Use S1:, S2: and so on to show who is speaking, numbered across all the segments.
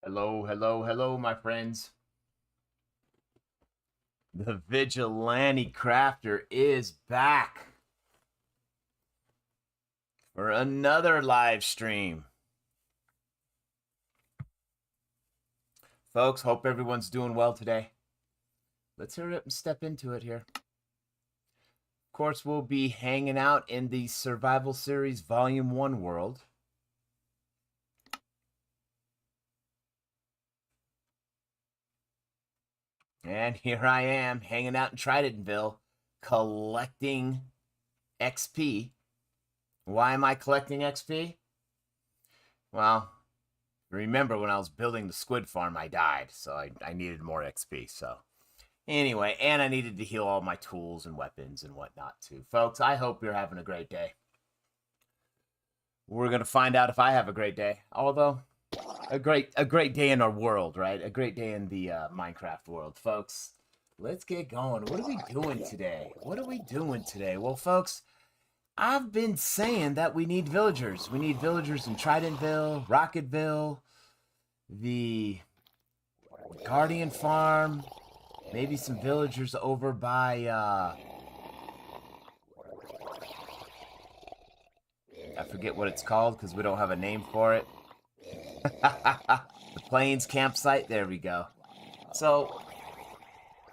S1: Hello, hello, hello, my friends. The Vigilante Crafter is back for another live stream. Folks, hope everyone's doing well today. Let's hurry up and step into it here. Of course, we'll be hanging out in the Survival Series Volume 1 world. And here I am, hanging out in Tridentville, collecting XP. Why am I collecting XP? Well, remember when I was building the squid farm, I died, so I needed more XP, so... Anyway, and I needed to heal all my tools and weapons and whatnot, too. Folks, I hope you're having a great day. We're going to find out if I have a great day. Although, a great day in our world, right? A great day in the Minecraft world. Folks, let's get going. What are we doing today? Well, folks, I've been saying that we need villagers. We need villagers in Tridentville, Rocketville, the Guardian Farm, maybe some villagers over by, I forget what it's called because we don't have a name for it. The Plains campsite, there we go. So,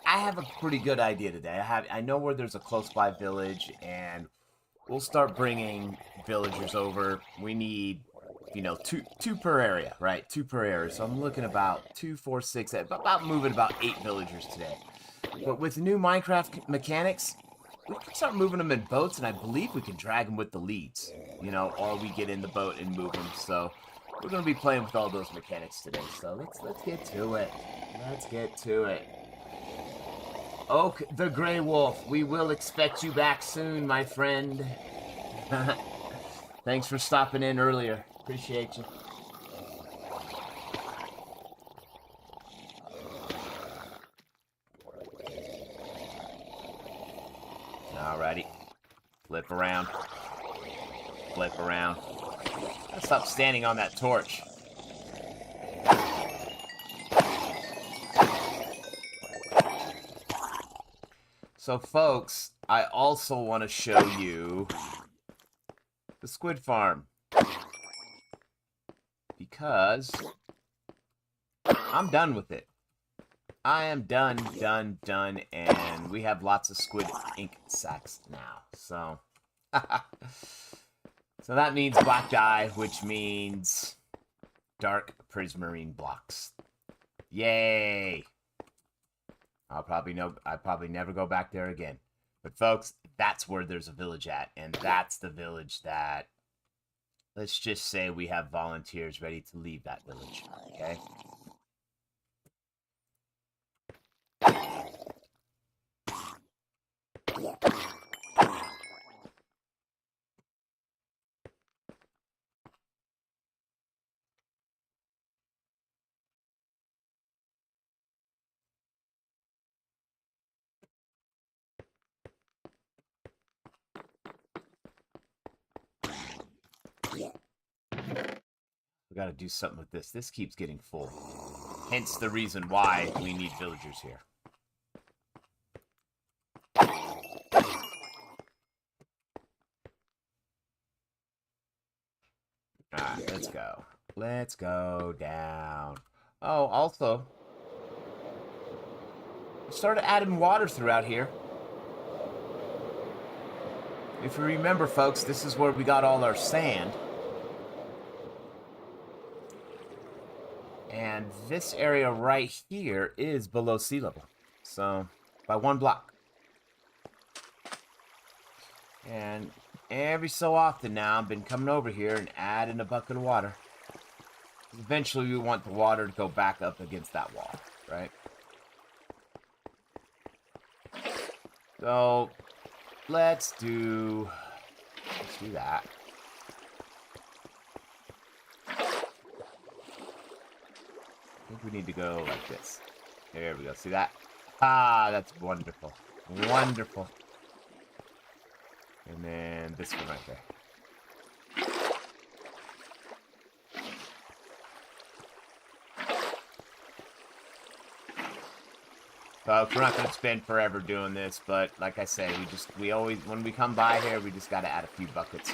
S1: I have a pretty good idea today. I know where there's a close by village, and we'll start bringing villagers over. We need, you know, two per area, right? 2 per area. So I'm looking about 2, 4, 6, about moving about 8 villagers today. But with new Minecraft mechanics, we can start moving them in boats, and I believe we can drag them with the leads, you know, or we get in the boat and move them. So we're going to be playing with all those mechanics today. So let's get to it. Let's get to it. Oak the Grey Wolf, we will expect you back soon, my friend. Thanks for stopping in earlier. Appreciate you. Alrighty. Flip around. Flip around. Gotta stop standing on that torch. So, folks, I also want to show you the squid farm. Because I'm done with it. I am done, and we have lots of squid ink sacks now. So, so that means black dye, which means dark prismarine blocks. Yay! I'll probably never go back there again. But folks, that's where there's a village at, and that's the village that, let's just say we have volunteers ready to leave that village, okay? We gotta do something with this. This keeps getting full. Hence the reason why we need villagers here. Alright, let's go. Let's go down. Oh, also, we started adding water throughout here. If you remember, folks, this is where we got all our sand. And this area right here is below sea level. So, by 1 block. And every so often now, I've been coming over here and adding a bucket of water. Eventually, we want the water to go back up against that wall, right? So, let's do that. I think we need to go like this. There we go. See that? Ah, that's wonderful. Wonderful. And then this one right there. Folks, we're not going to spend forever doing this, but like I say, we always, when we come by here, we just got to add a few buckets.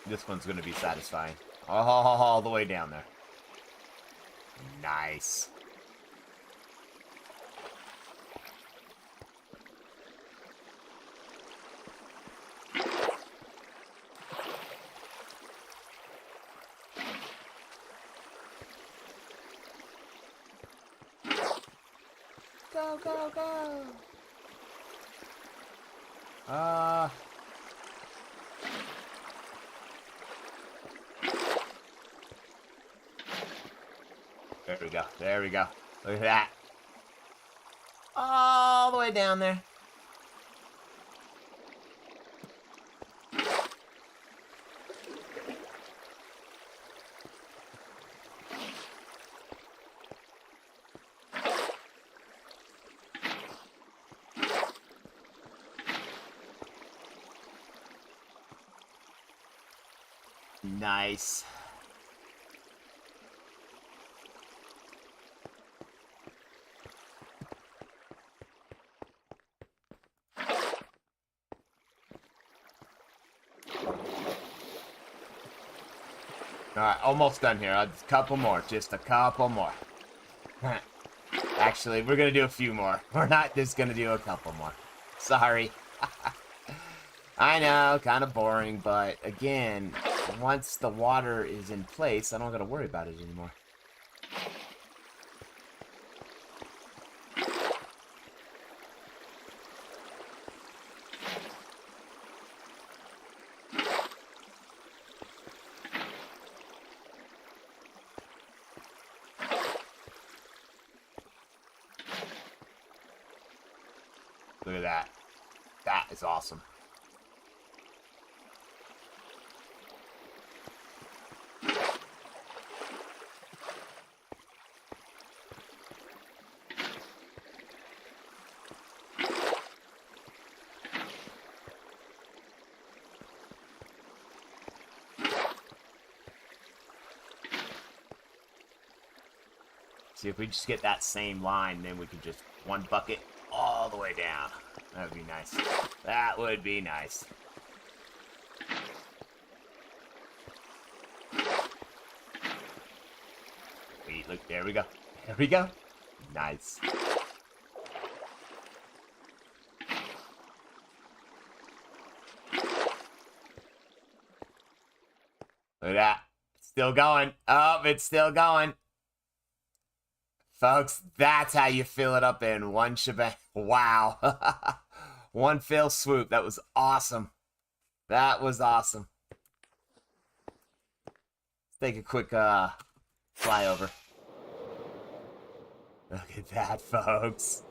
S1: This one's going to be satisfying. All the way down there. Nice. Go, go, go. There we go. There we go. Look at that. All the way down there. Nice. Alright, almost done here. A couple more. Just a couple more. Actually, we're going to do a few more. We're not just going to do a couple more. Sorry. I know, kind of boring, but again, once the water is in place, I don't got to worry about it anymore. Look at that. That is awesome. See, if we just get that same line, then we can just one bucket all the way down. That would be nice. That would be nice. Wait, look, there we go. There we go. Nice. Look at that. It's still going. Oh, it's still going. Folks, that's how you fill it up in one shebang. Wow. One fell swoop. That was awesome. That was awesome. Let's take a quick flyover. Look at that, folks.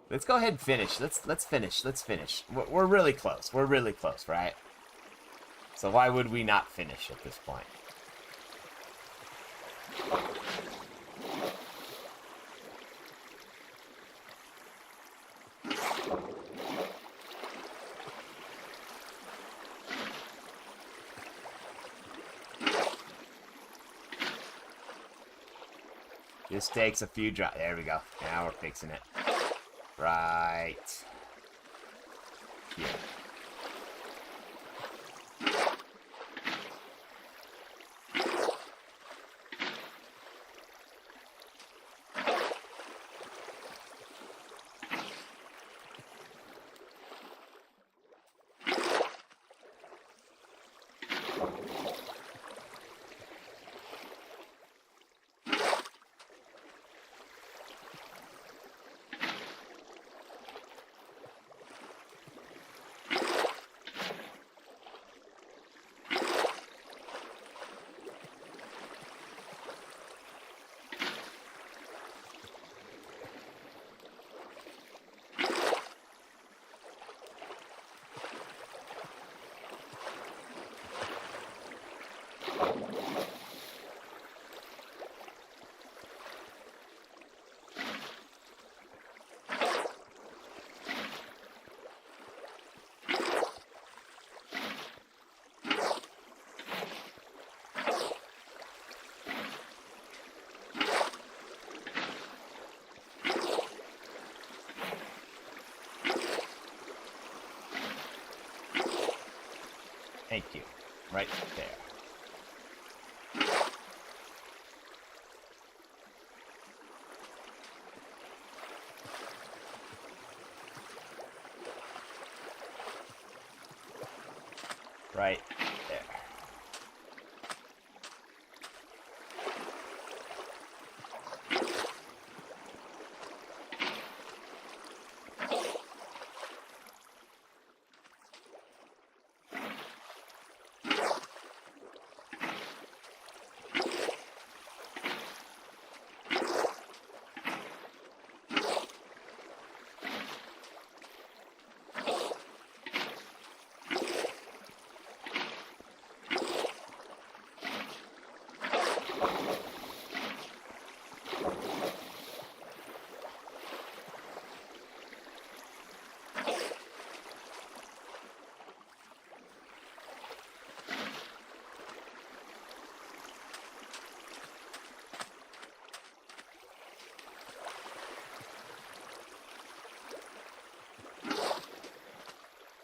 S1: Let's go ahead and finish. Let's finish. Let's finish. We're really close. We're really close, right? So why would we not finish at this point? This takes a few drops. There we go. Now we're fixing it. Right here. Thank you. Right there. Right there.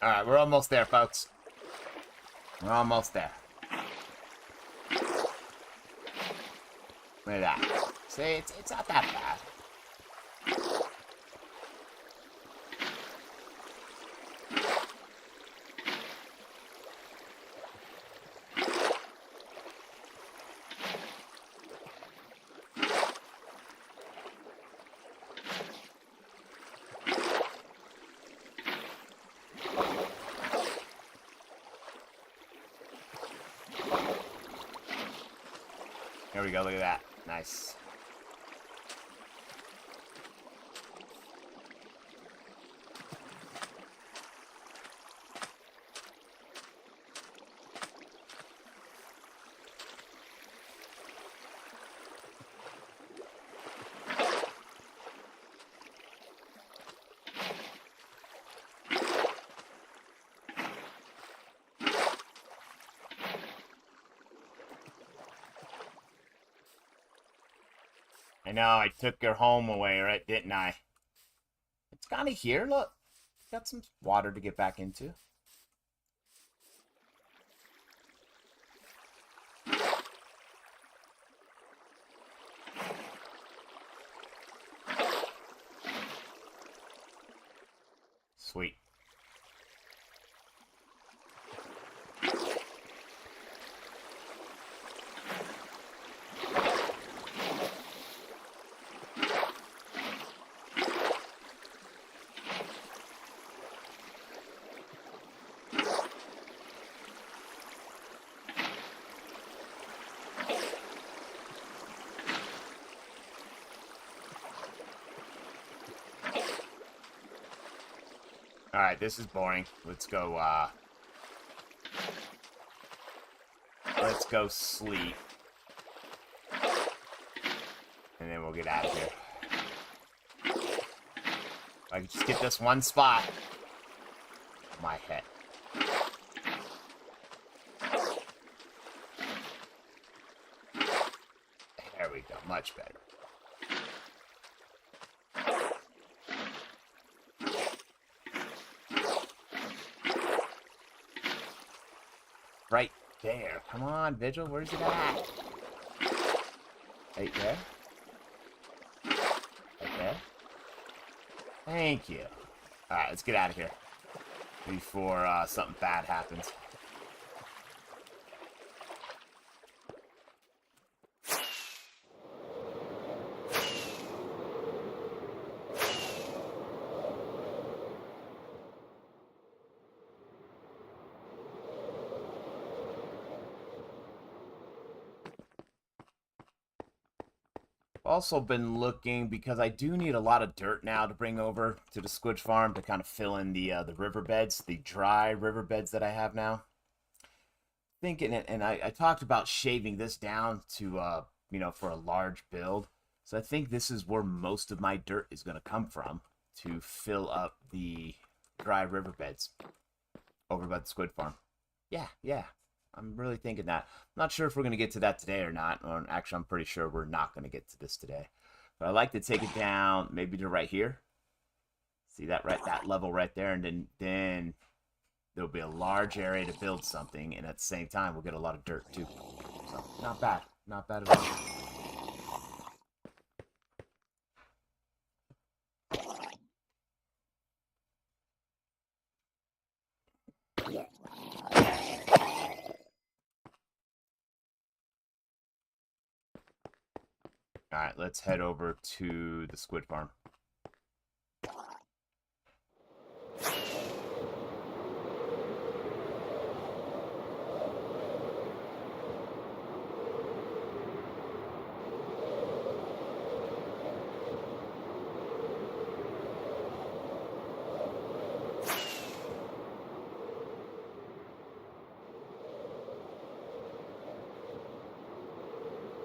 S1: Alright, we're almost there, folks. We're almost there. Look at that. See, it's not that bad. Here we go, look at that. Nice. I know, I took your home away, right, didn't I? It's kind of here, look. Got some water to get back into. Sweet. Alright, this is boring. Let's go sleep. And then we'll get out of here. If I can just get this one spot. My head. There we go, much better. Right there. Come on, Vigil. Where's it at? Right there. Right there. Thank you. Alright, let's get out of here. Before something bad happens. Also been looking, because I do need a lot of dirt now to bring over to the squidge farm to kind of fill in the riverbeds, the dry riverbeds that I have now. Thinking it, and I talked about shaving this down to you know, for a large build. So I think this is where most of my dirt is going to come from to fill up the dry riverbeds over by the squid farm. Yeah. I'm really thinking that. I'm not sure if we're going to get to that today or not. Or actually, I'm pretty sure we're not going to get to this today. But I'd like to take it down maybe to right here. See that level right there, and then there'll be a large area to build something, and at the same time, we'll get a lot of dirt, too. So, not bad. Not bad at all. Alright, let's head over to the squid farm.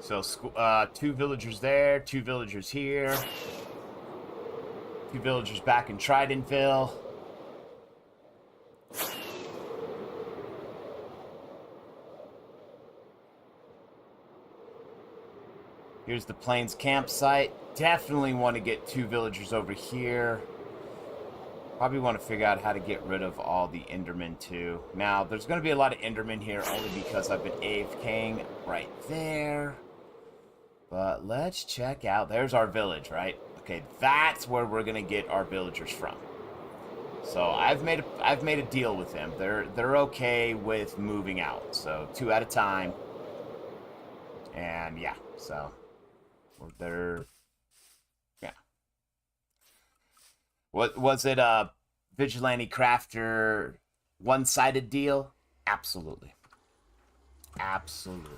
S1: So, 2 villagers there, 2 villagers here. 2 villagers back in Tridenville. Here's the Plains campsite. Definitely want to get 2 villagers over here. Probably want to figure out how to get rid of all the Endermen too. Now, there's going to be a lot of Endermen here only because I've been AFKing right there. But let's check out. There's our village, right? Okay, that's where we're going to get our villagers from. So I've made a deal with them. They're okay with moving out. So 2 at a time. And yeah, so they're yeah. What was it, a Vigilante Crafter one-sided deal? Absolutely. Absolutely.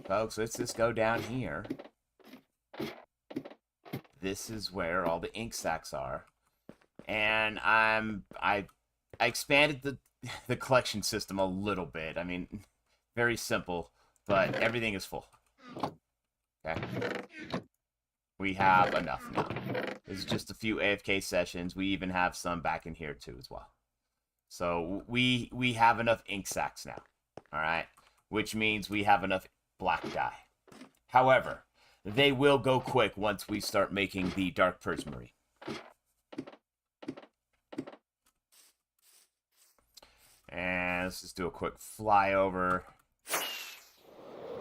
S1: Folks, let's just go down here. This is where all the ink sacks are. And I expanded the collection system a little bit. I mean, very simple, but everything is full. Okay. We have enough now. This is just a few AFK sessions. We even have some back in here too as well. So we have enough ink sacks now. All right, which means we have enough black dye. However, they will go quick once we start making the dark prismarine. And let's just do a quick flyover.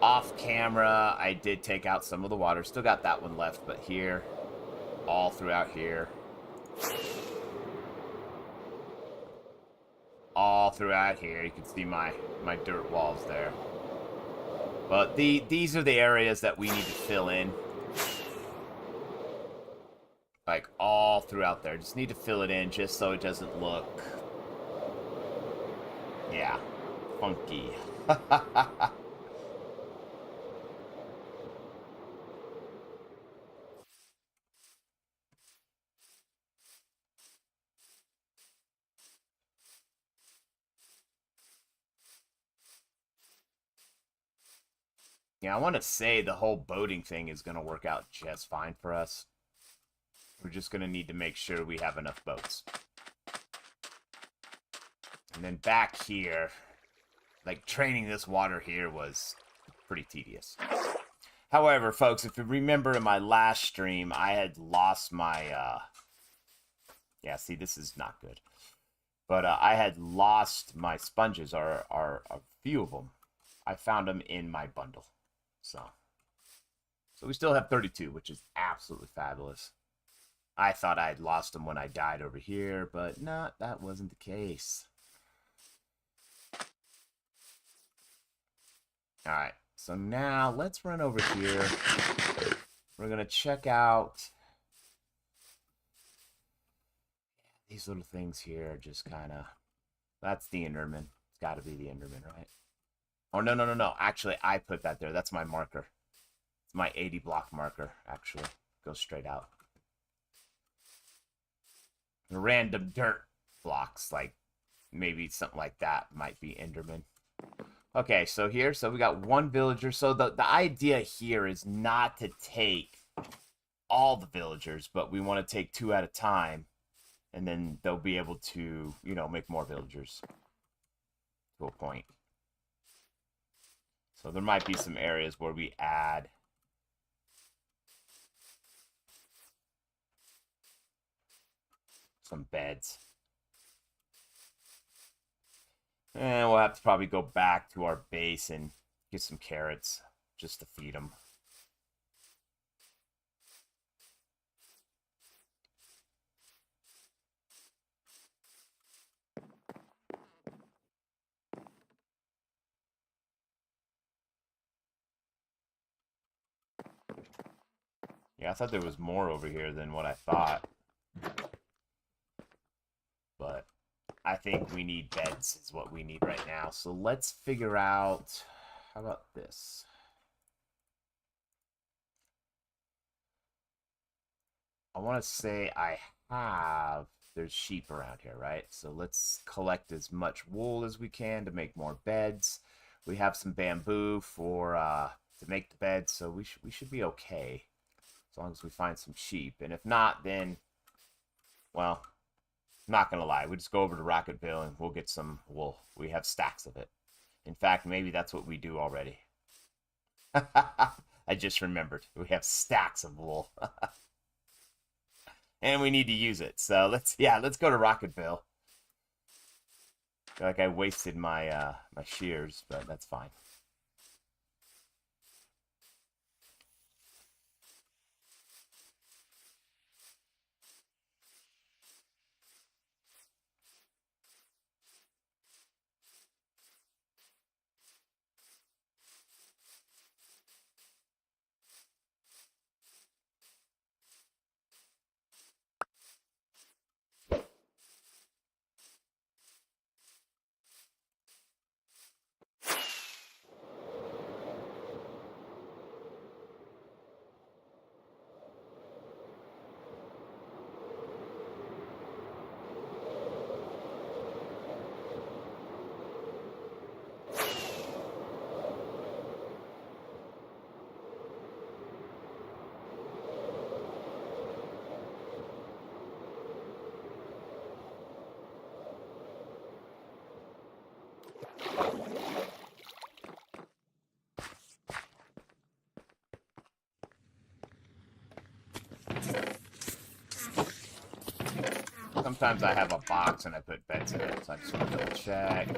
S1: Off camera, I did take out some of the water. Still got that one left, but here, all throughout here. All throughout here, you can see my dirt walls there. But these are the areas that we need to fill in. Like, all throughout there. Just need to fill it in just so it doesn't look... yeah, funky. Yeah, I want to say the whole boating thing is going to work out just fine for us. We're just going to need to make sure we have enough boats. And then back here, like, training this water here was pretty tedious. However, folks, if you remember in my last stream, I had lost my, yeah, see, this is not good. But I had lost my sponges, or a few of them. I found them in my bundle. So we still have 32, which is absolutely fabulous. I thought I had lost them when I died over here, but no, that wasn't the case. Alright, so now let's run over here. We're going to check out these little things here. Just kind of, that's the Enderman. It's got to be the Enderman, right? Oh, no. Actually, I put that there. That's my marker. It's my 80 block marker, actually. Goes straight out. The random dirt blocks, like maybe something like that, might be Enderman. Okay, so here, so we got 1 villager. So the idea here is not to take all the villagers, but we want to take 2 at a time. And then they'll be able to, you know, make more villagers to a point. So there might be some areas where we add some beds. And we'll have to probably go back to our base and get some carrots just to feed them. Yeah, I thought there was more over here than what I thought. But I think we need beds is what we need right now. So let's figure out, how about this? I want to say there's sheep around here, right? So let's collect as much wool as we can to make more beds. We have some bamboo for to make the beds, so we should be okay as long as we find some sheep. And if not, then, well, I'm not gonna lie, we just go over to Rocketville and we'll get some wool. We have stacks of it. In fact, maybe that's what we do already. I just remembered. We have stacks of wool. And we need to use it. So let's go to Rocketville. I feel like I wasted my my shears, but that's fine. Sometimes I have a box and I put beds in it, so I just want to double check.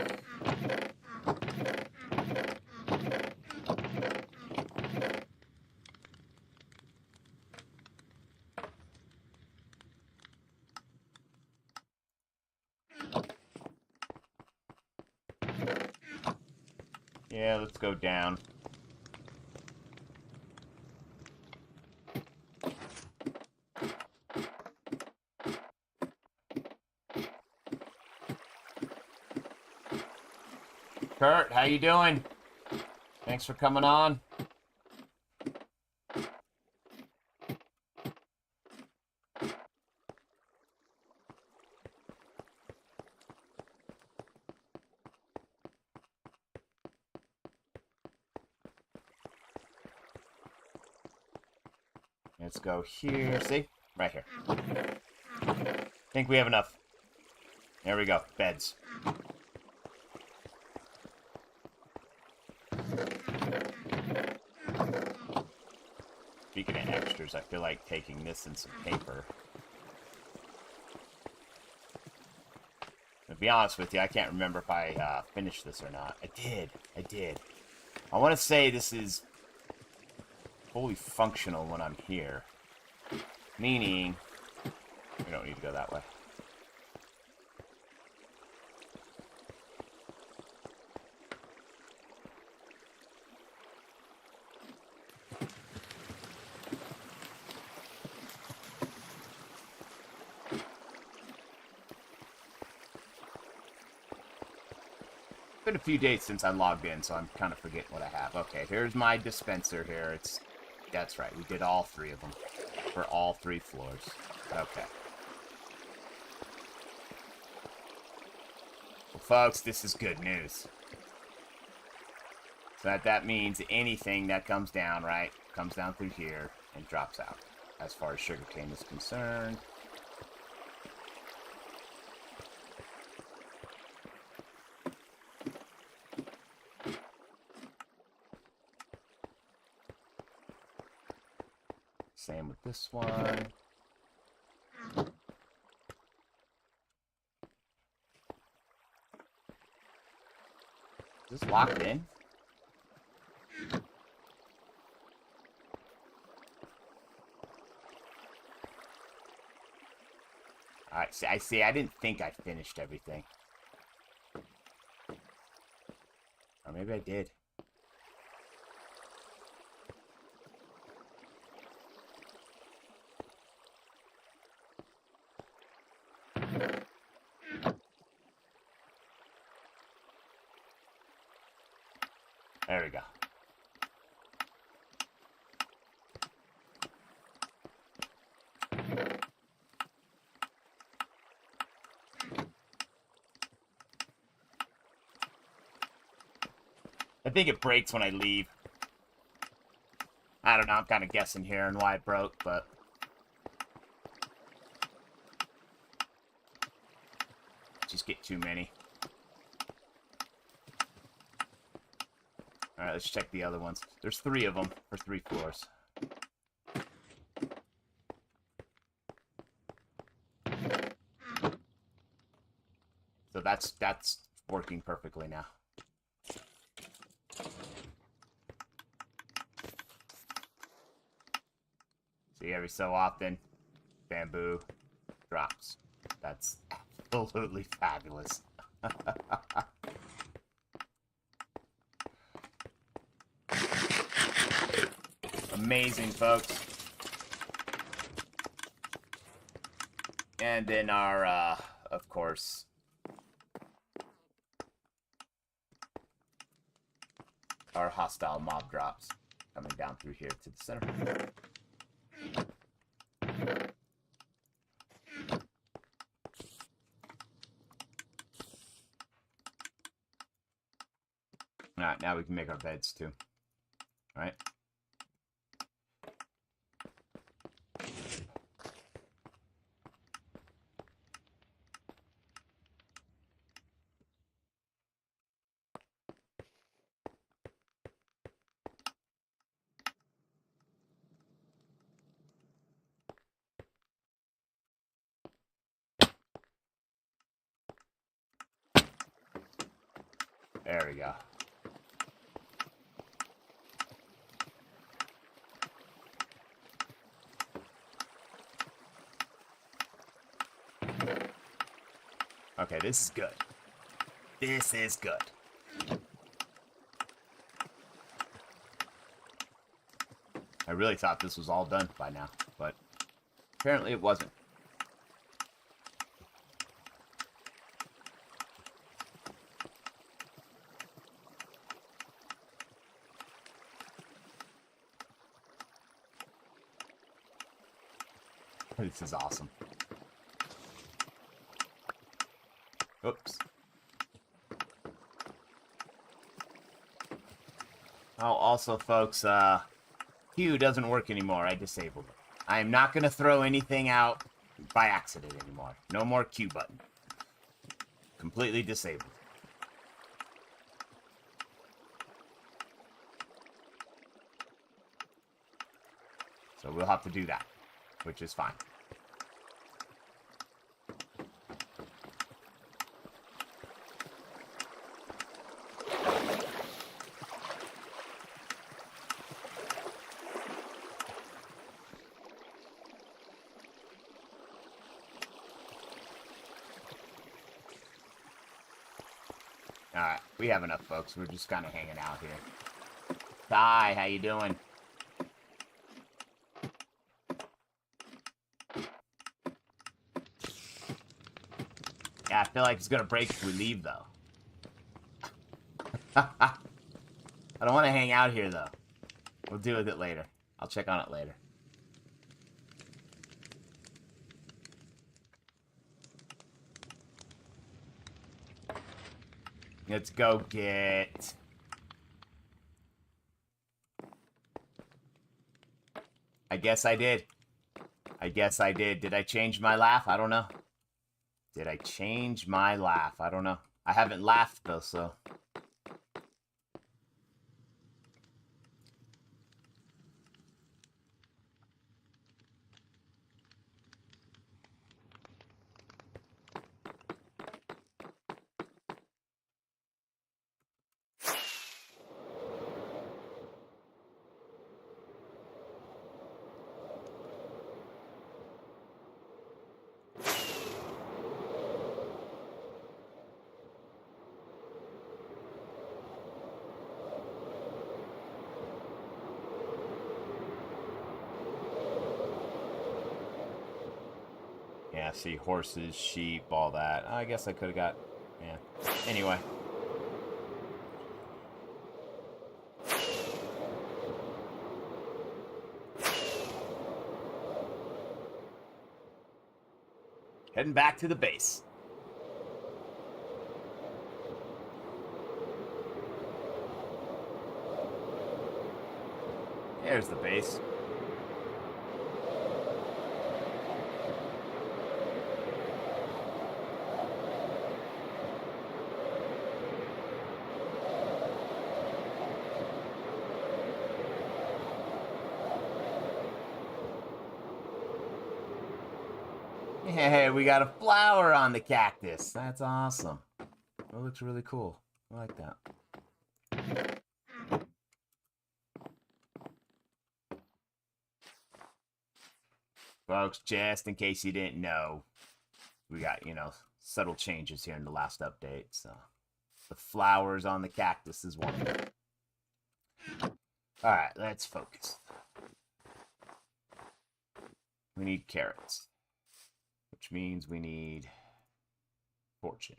S1: Yeah, let's go down. Kurt, how you doing? Thanks for coming on. Let's go here. See? Right here. Think we have enough. There we go. Beds. Speaking of extras, I feel like taking this and some paper. To be honest with you, I can't remember if I finished this or not. I did. I want to say this is fully functional when I'm here. Meaning, we don't need to go that way. Been a few days since I logged in, so I'm kind of forgetting what I have. Okay, here's my dispenser here. That's right, we did all three of them for all 3 floors. Okay. Well, folks, this is good news. So that means anything that comes down, right, comes down through here and drops out, as far as sugarcane is concerned. Same with this one. Is this locked in? Alright, see, I didn't think I finished everything. Or maybe I did. There we go. I think it breaks when I leave. I don't know, I'm kind of guessing here and why it broke, but... just get too many. Alright, let's check the other ones. There's 3 of them for 3 floors. So that's working perfectly now. See, every so often, bamboo drops. That's absolutely fabulous. Amazing, folks. And then our, of course, our hostile mob drops coming down through here to the center. Alright, now we can make our beds too. Alright. There we go. Okay, this is good. This is good. I really thought this was all done by now, but apparently it wasn't. This is awesome. Oops. Oh, also, folks, Q doesn't work anymore. I disabled it. I am not going to throw anything out by accident anymore. No more Q button. Completely disabled. So we'll have to do that, which is fine. Alright, we have enough, folks. We're just kind of hanging out here. Hi, how you doing? Yeah, I feel like it's gonna break if we leave, though. I don't want to hang out here, though. We'll deal with it later. I'll check on it later. Let's go get... I guess I did. I guess I did. Did I change my laugh? I don't know. Did I change my laugh? I don't know. I haven't laughed, though, so... see horses, sheep, all that. I guess I could have got... Yeah. Anyway. Heading back to the base. There's the base. Hey, we got a flower on the cactus. That's awesome. It looks really cool. I like that. Folks, just in case you didn't know, we got, you know, subtle changes here in the last update. So the flowers on the cactus is one of them. All right, let's focus. We need carrots, which means we need fortune.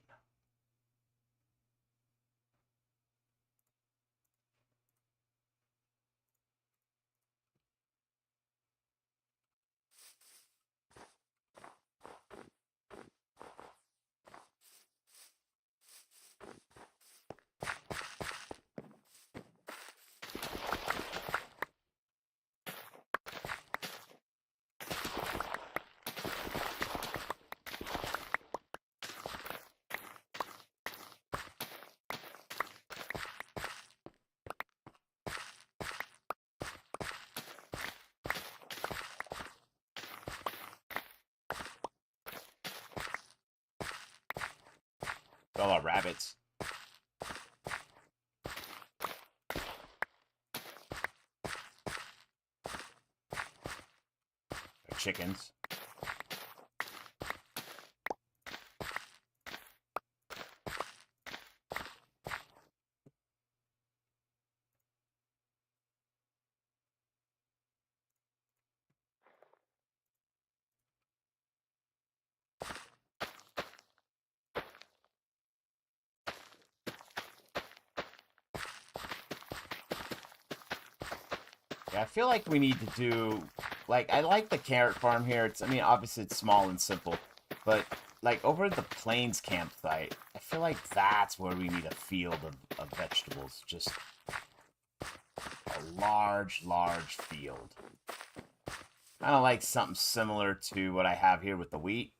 S1: All our rabbits. Our chickens. Yeah, I feel like we need to do, like, I like the carrot farm here. It's, I mean, obviously it's small and simple, but like over at the Plains campsite, I feel like that's where we need a field of vegetables. Just a large field. Kind of like something similar to what I have here with the wheat,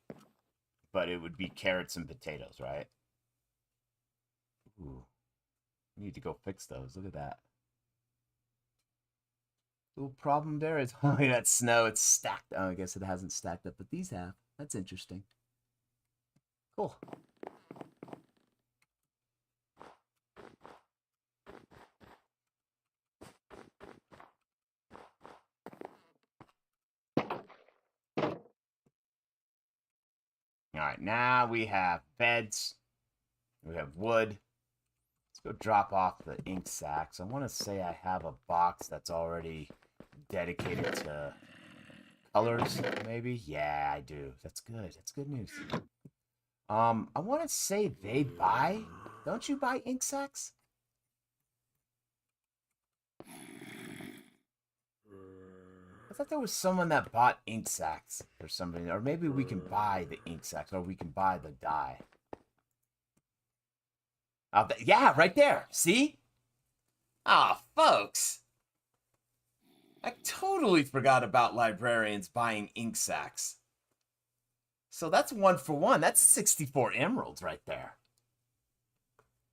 S1: but it would be carrots and potatoes, right? Ooh, we need to go fix those. Look at that. Little problem there is, oh, that snow, it's stacked. Oh, I guess it hasn't stacked up, but these have. That's interesting. Cool. All right, now we have beds. We have wood. Let's go drop off the ink sacks. I want to say I have a box that's already dedicated to colors, maybe? Yeah, I do. That's good. That's good news. I want to say they buy. Don't you buy ink sacks? I thought there was someone that bought ink sacks or somebody, or maybe we can buy the ink sacks, or we can buy the dye. Yeah, right there. See? Ah, folks. I totally forgot about librarians buying ink sacks. So that's 1 for 1. That's 64 emeralds right there.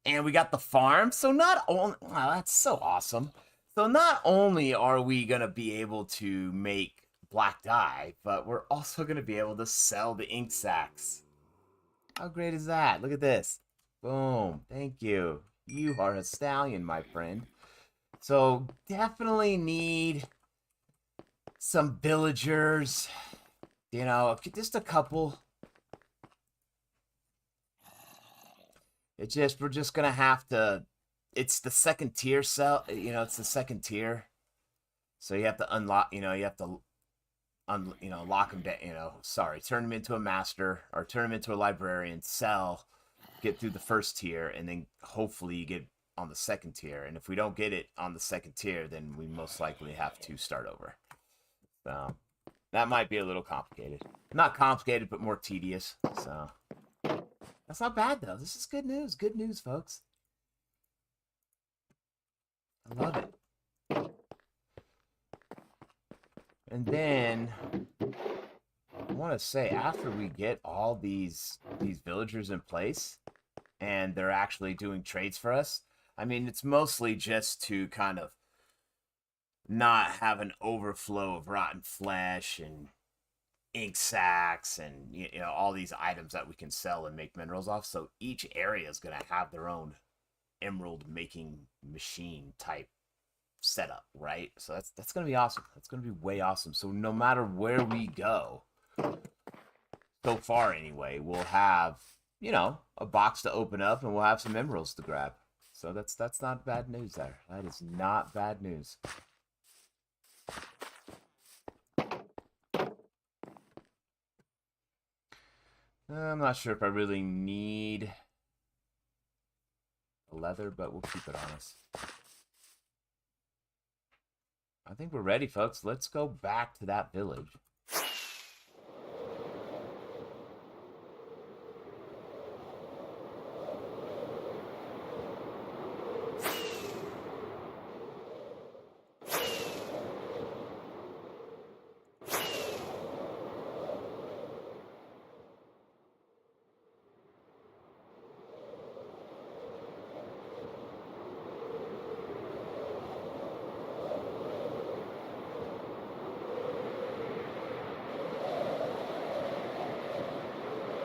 S1: And we got the farm. So not only... Wow, that's so awesome. So not only are we going to be able to make black dye, but we're also going to be able to sell the ink sacks. How great is that? Look at this. Boom. Thank you. You are a stallion, my friend. So definitely need some villagers. You know, just a couple. We're just gonna have to, it's the second tier cell, you know, it's the second tier. So you have to unlock, you know, you have to lock them down. Turn them into a master or turn them into a librarian. Sell, get through the first tier, and then hopefully you get on the second tier. And if we don't get it on the second tier, then we most likely have to start over. So that might be a little complicated. Not complicated, but more tedious. So that's not bad though. This is good news. Good news, folks. I love it. And then I want to say after we get all these villagers in place and they're actually doing trades for us, I mean, it's mostly just to kind of not have an overflow of rotten flesh and ink sacks and all these items that we can sell and make minerals off. So each area is going to have their own emerald making machine type setup, right? So that's going to be awesome. That's going to be way awesome. So no matter where we go, so far anyway, we'll have, a box to open up and we'll have some emeralds to grab. So that's not bad news there. That is not bad news. I'm not sure if I really need leather, but we'll keep it on us. I think we're ready, folks. Let's go back to that village.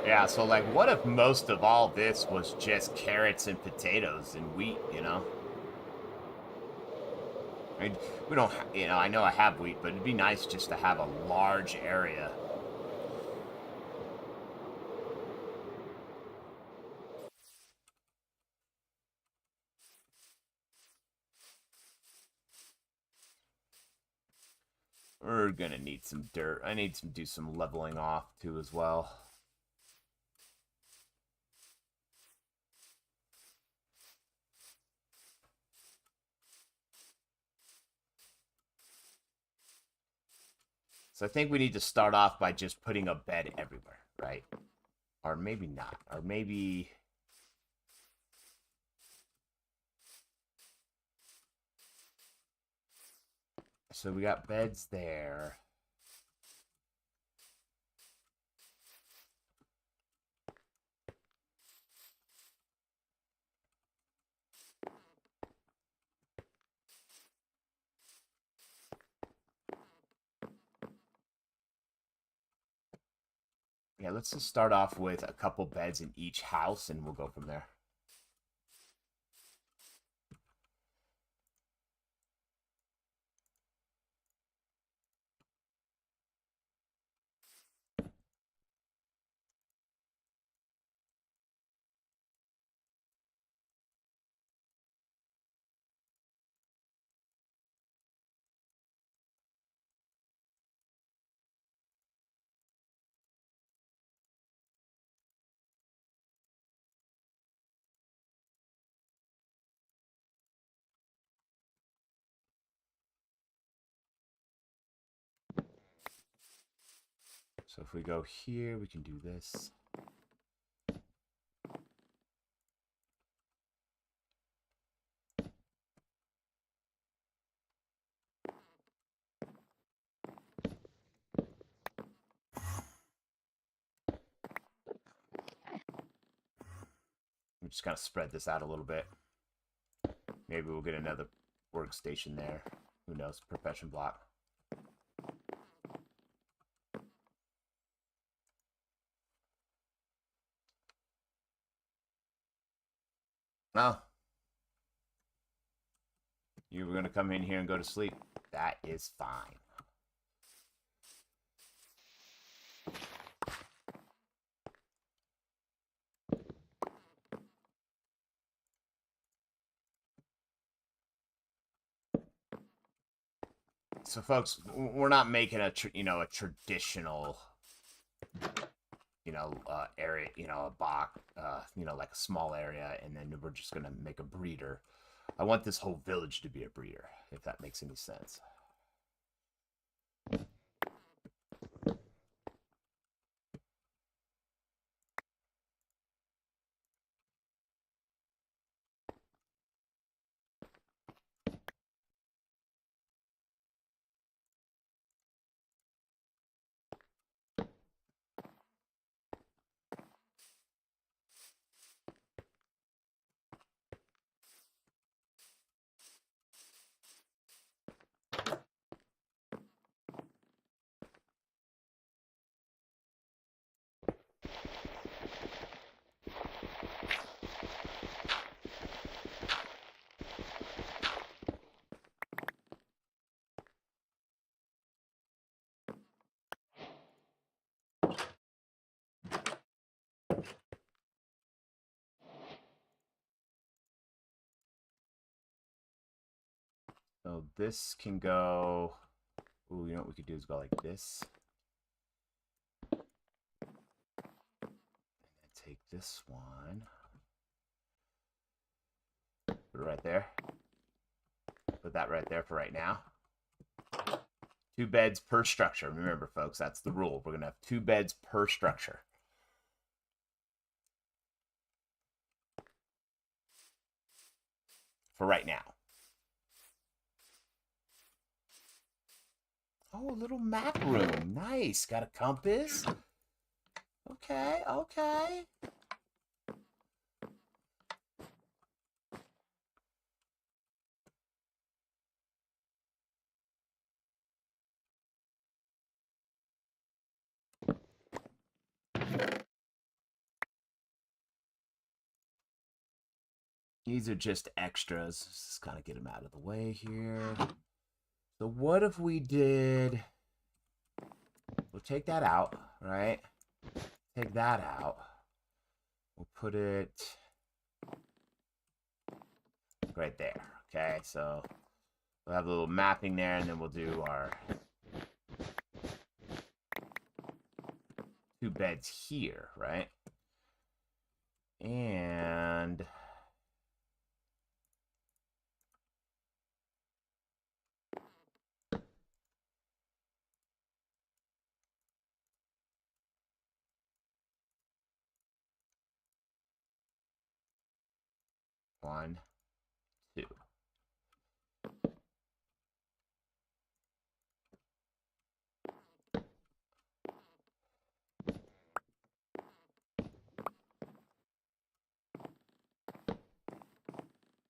S1: Yeah, so like, what if most of all this was just carrots and potatoes and wheat, I mean, we don't, I know I have wheat, but it'd be nice just to have a large area. We're gonna need some dirt. I need to do some leveling off too as well. So I think we need to start off by just putting a bed everywhere, right? Or maybe not. Or maybe... So we got beds there. Yeah, let's just start off with a couple beds in each house and we'll go from there. So if we go here, we can do this. We just kind of spread this out a little bit. Maybe we'll get another workstation there. Who knows? Profession block. Oh. You were going to come in here and go to sleep. That is fine. So, folks, we're not making a traditional area, a box, like a small area, and then we're just gonna make a breeder. I want this whole village to be a breeder, if that makes any sense. So this can go. Ooh, you know what we could do is go like this. And then take this one. Put it right there. Put that right there for right now. 2 beds per structure. Remember, folks, that's the rule. We're going to have 2 beds per structure. For right now. Oh, a little map room. Nice. Got a compass. Okay, okay. These are just extras. Just kind of get them out of the way here. So what if we did... We'll take that out, right? Take that out. We'll put it right there. Okay, so we'll have a little mapping there, and then we'll do our 2 beds here, right? And... One, two.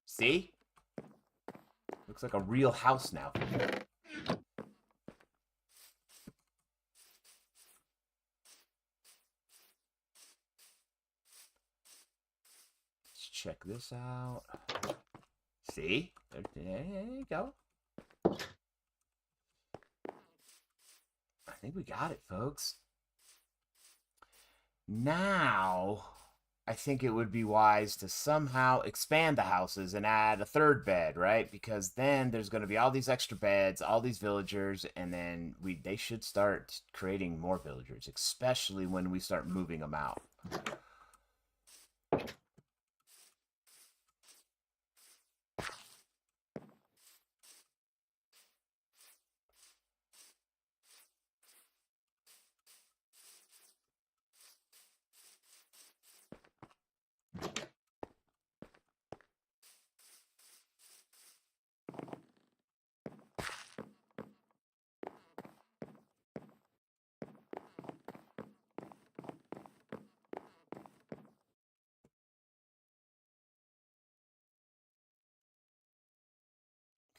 S1: See? Looks like a real house now. Let's check this out. See? There you go. I think we got it, folks. Now, I think it would be wise to somehow expand the houses and add a 3rd bed, right? Because then there's going to be all these extra beds, all these villagers, and then they should start creating more villagers, especially when we start moving them out.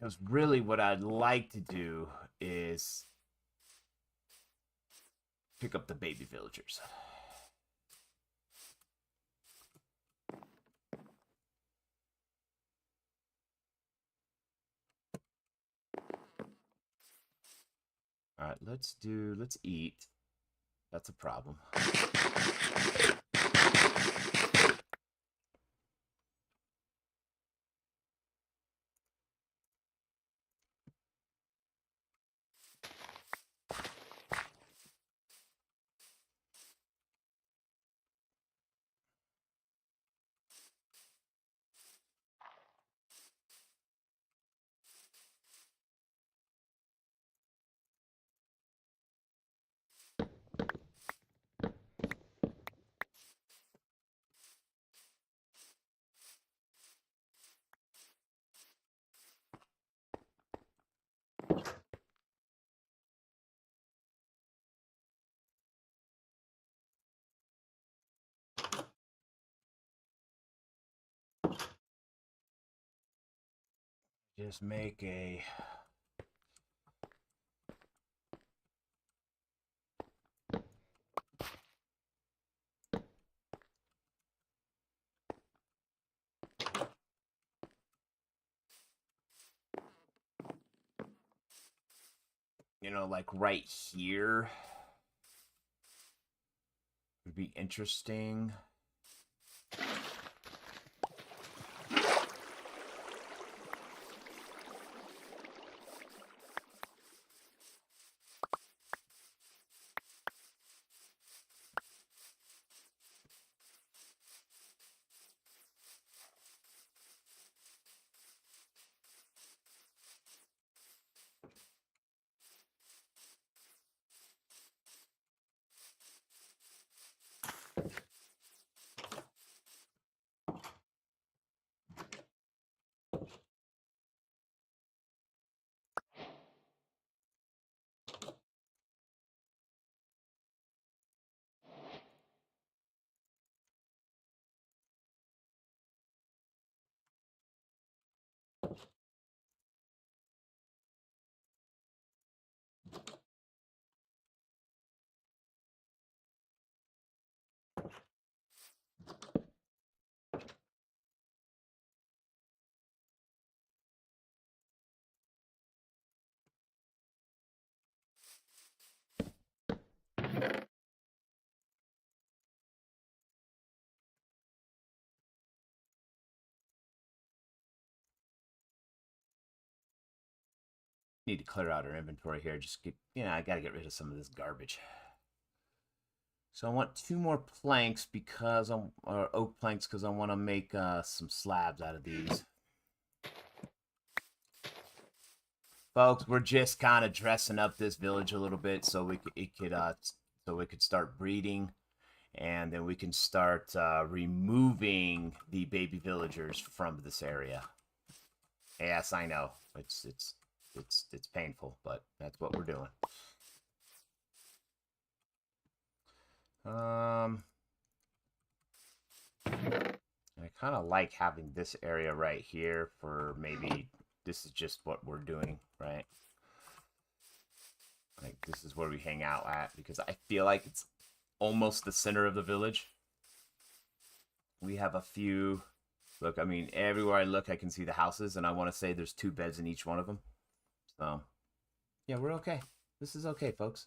S1: Because really what I'd like to do is pick up the baby villagers. All right, let's eat. That's a problem. Just make a... You know, like right here would be interesting. Need to clear out our inventory here. Just get, you know, I gotta get rid of some of this garbage. So I want 2 more planks because I'm, or oak planks, because I want to make some slabs out of these. Folks, we're just kind of dressing up this village a little bit so we could start breeding, and then we can start removing the baby villagers from this area. Yes, I know it's painful, but that's what we're doing. I kind of like having this area right here for maybe this is just what we're doing, right? Like this is where we hang out at because I feel like it's almost the center of the village. We have a few. Look, I mean, everywhere I look, I can see the houses, and I want to say there's 2 beds in each one of them. So, yeah, we're okay. This is okay, folks.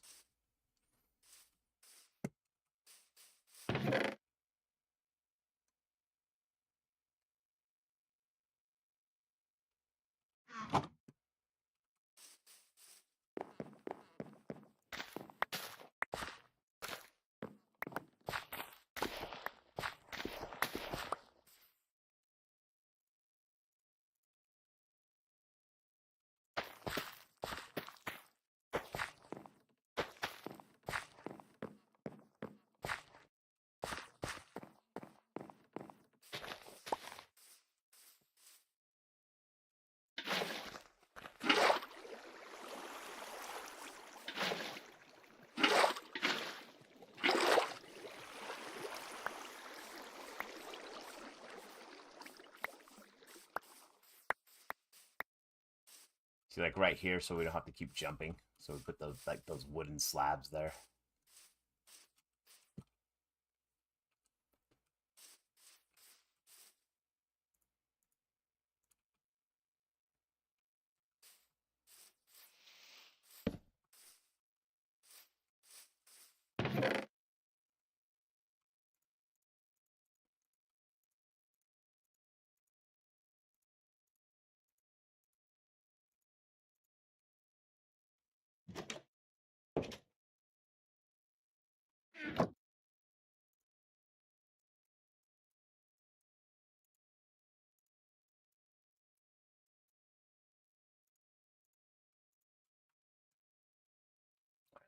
S1: See, like right here, so we don't have to keep jumping. So we put those like those wooden slabs there.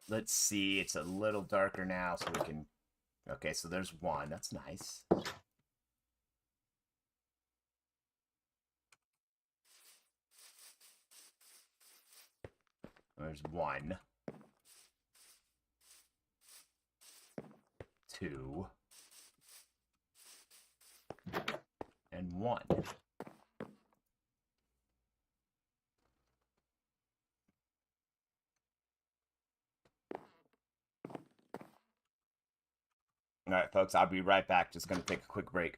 S1: Let's see. It's a little darker now, so we can... Okay, so there's 1. That's nice. There's 1. 2. And 1. folks. I'll be right back. Just going to take a quick break.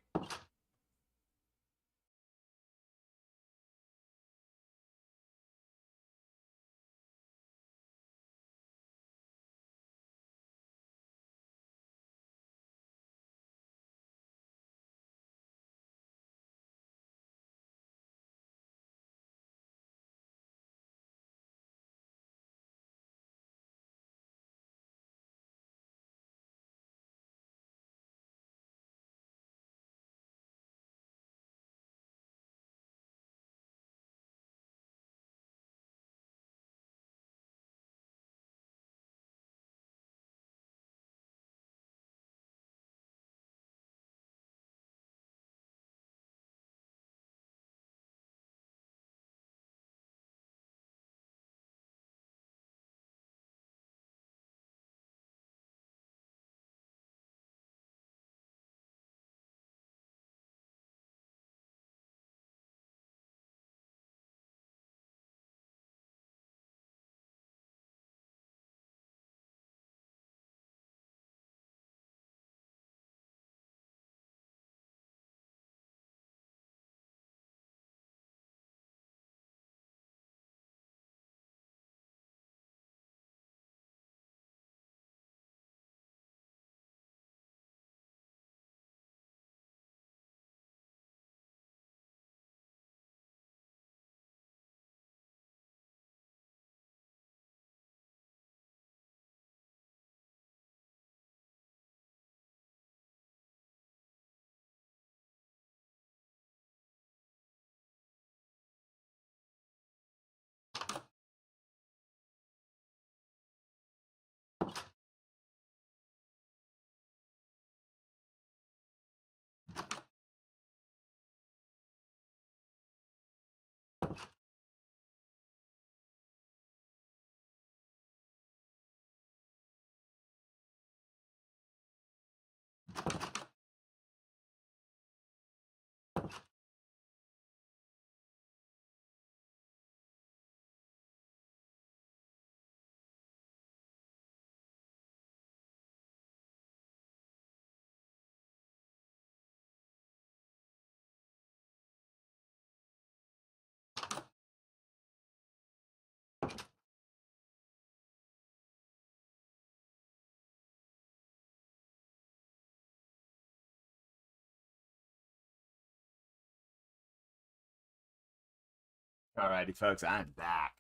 S1: Alrighty, folks, I'm back.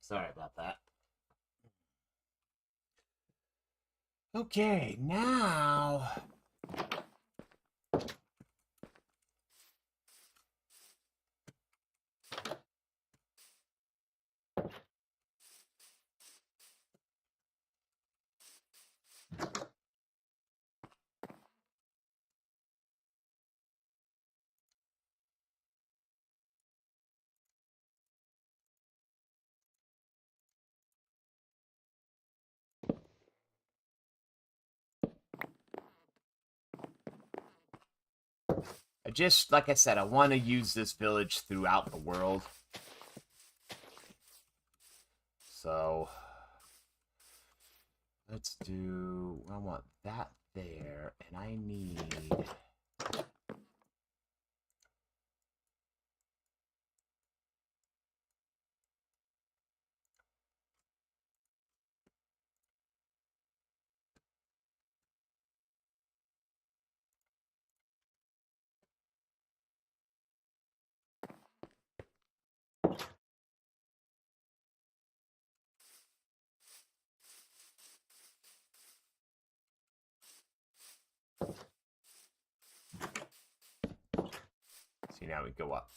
S1: Sorry about that. Okay, now... like I said, I want to use this village throughout the world. So, let's do, I want that there, and I need... See, now we go up.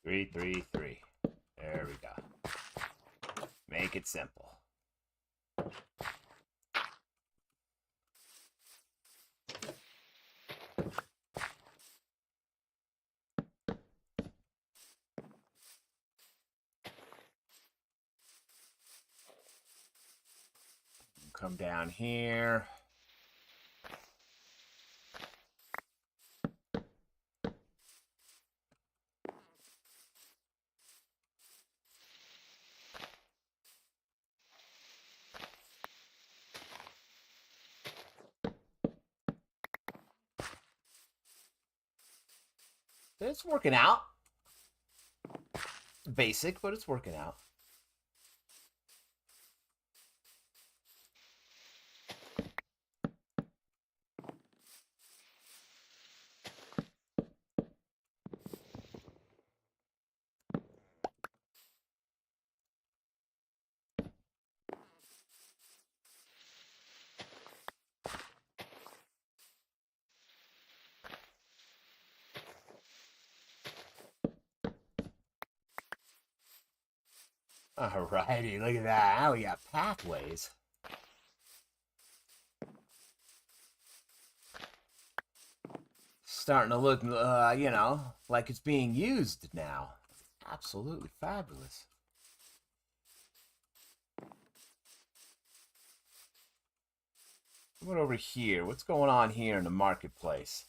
S1: Three, three, three. There we go. Make it simple. come down here. It's working out. Basic, but it's working out. Alrighty, look at that. Now we got pathways. Starting to look, you know, like it's being used now. Absolutely fabulous. What over here? What's going on here in the marketplace?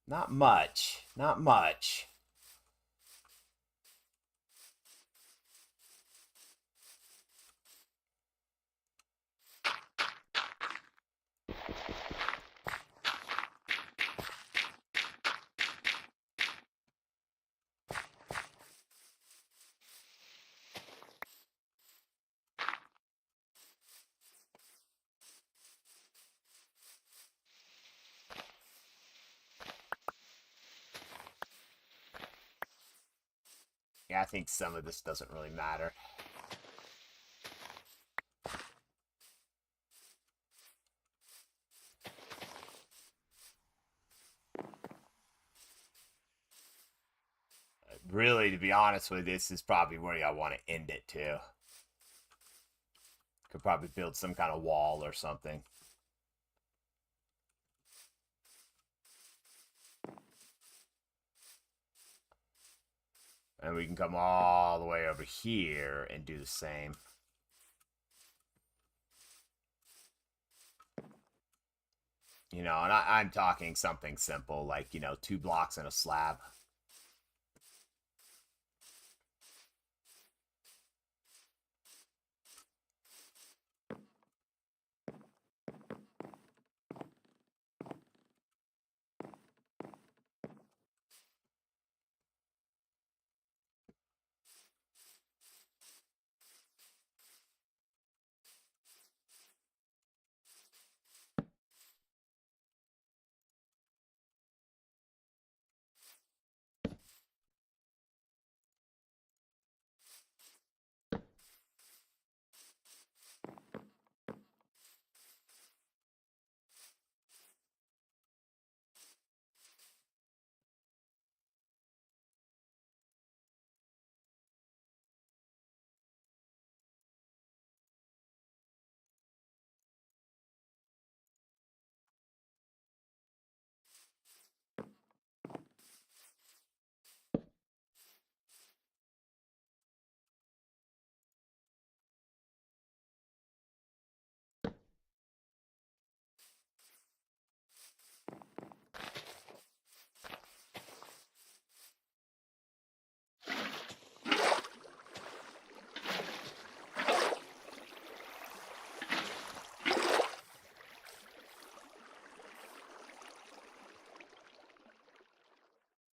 S1: Not much. Not much. Yeah, I think some of this doesn't really matter. Really, to be honest with you, this is probably where I want to end it too. Could probably build some kind of wall or something. And we can come all the way over here and do the same. You know, and I'm talking something simple, like, you know, 2 blocks and a slab.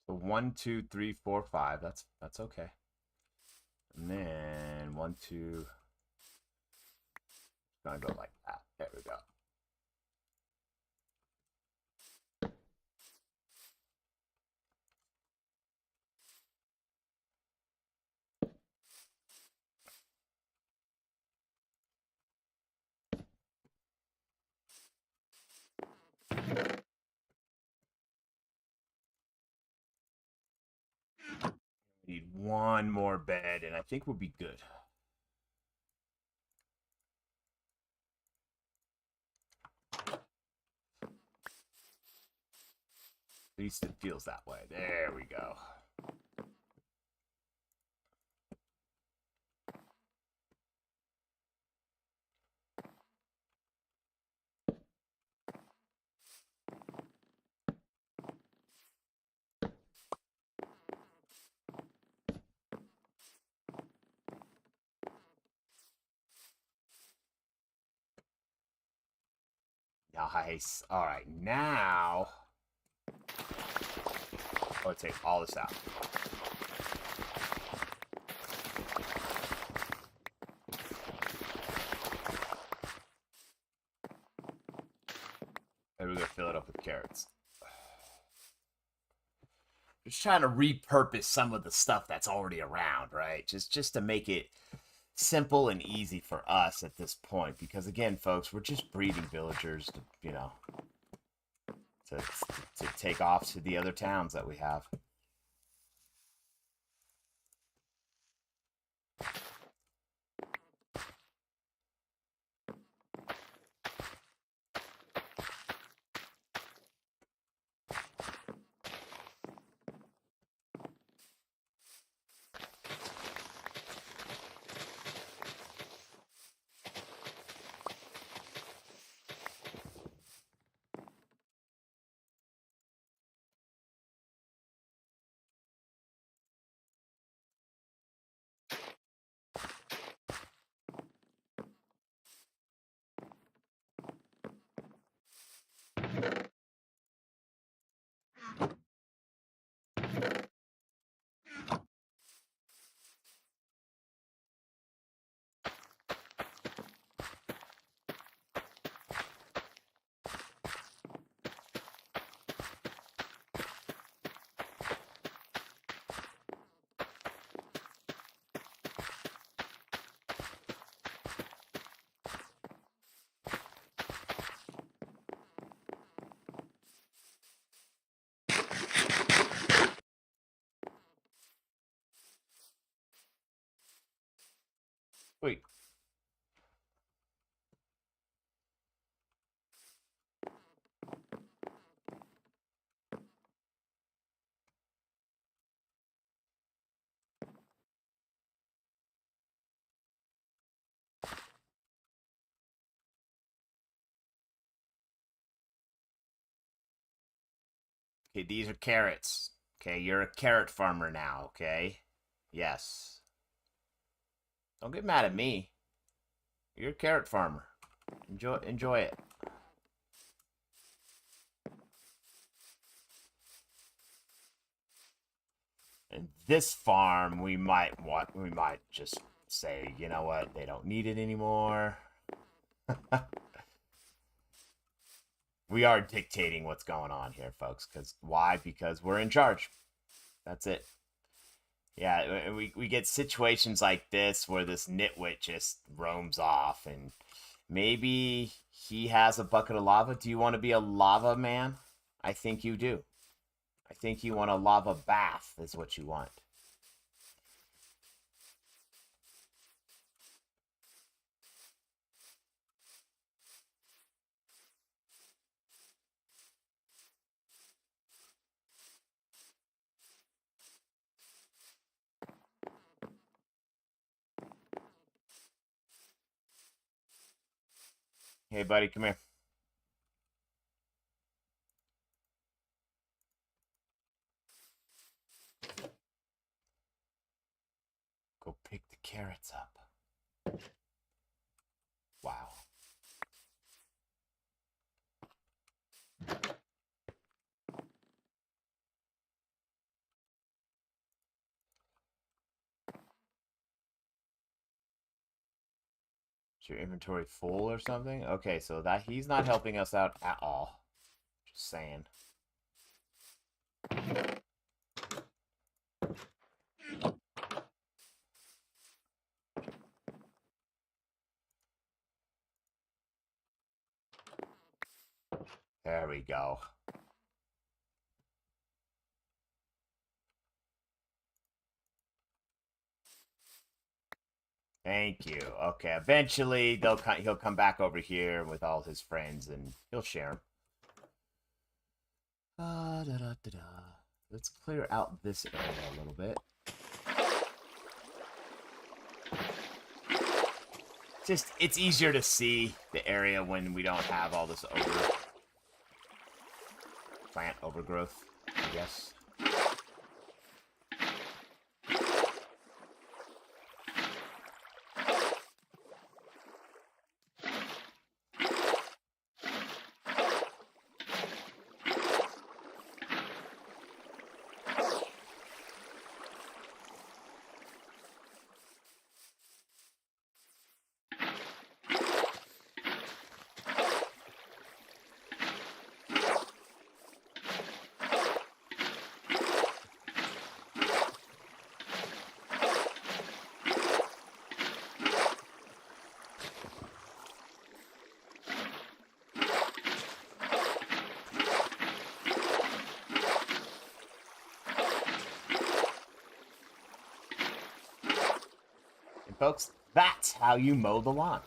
S1: So 1, 2, 3, 4, 5. That's okay. And then 1, 2. Gonna go like that. There we go. Need one more bed, and I think we'll be good. At least it feels that way. There we go. Nice. All right, now... I'll take all this out. And we're going to fill it up with carrots. Just trying to repurpose some of the stuff that's already around, right? Just to make it simple and easy for us at this point. Because again, folks, we're just breeding villagers to, you know, to take off to the other towns that we have. Wait. Okay, these are carrots. Okay, you're a carrot farmer now, okay? Yes. Don't get mad at me. You're a carrot farmer. Enjoy it. And this farm, we might just say, you know what, they don't need it anymore. We are dictating what's going on here, folks. Why? Because we're in charge. That's it. Yeah, we get situations like this where this nitwit just roams off, and maybe he has a bucket of lava. Do you want to be a lava man? I think you do. I think you want a lava bath is what you want. Hey, buddy, come here. Go pick the carrots up. Wow. Is your inventory full or something? Okay, so that he's not helping us out at all. Just saying. There we go. Thank you. Okay, eventually he'll come back over here with all his friends and he'll share them. Let's clear out this area a little bit. It's easier to see the area when we don't have all this plant overgrowth, I guess. folks, that's how you mow the lawn.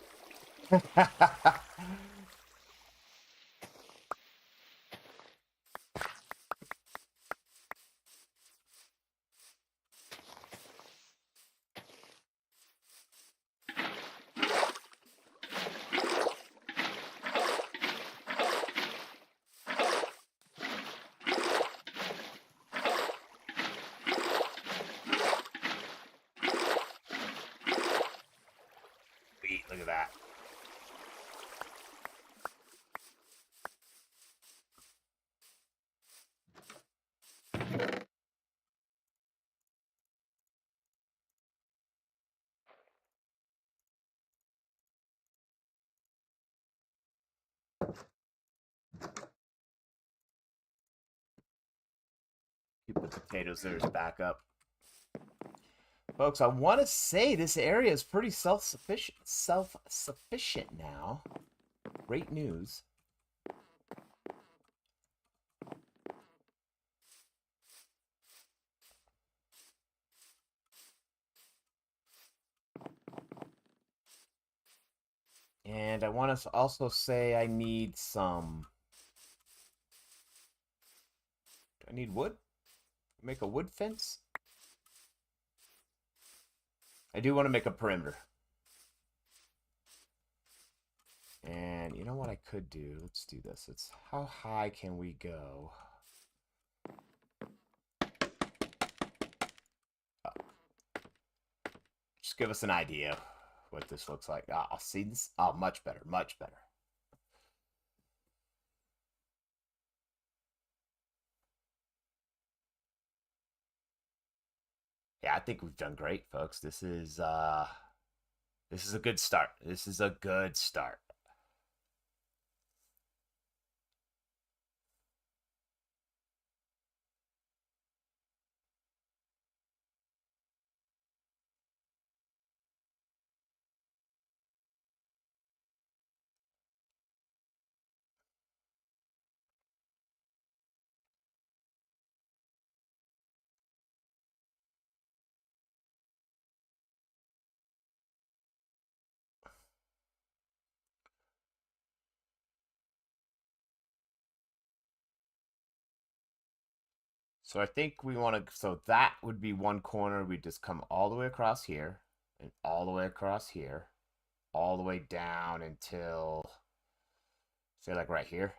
S1: Sweet, look at that. Keep the potatoes there as backup. Folks, I want to say this area is pretty self-sufficient now. Great news. And I want to also say I need some... Do I need wood? Make a wood fence? I do want to make a perimeter. And you know what I could do? Let's do this. It's how high can we go? Oh. Just give us an idea what this looks like. I'll see this. Oh, much better, much better. Yeah, I think we've done great, folks. This is a good start. This is a good start. So I think we want to, so that would be one corner. We just come all the way across here and all the way across here, all the way down until, say, like right here.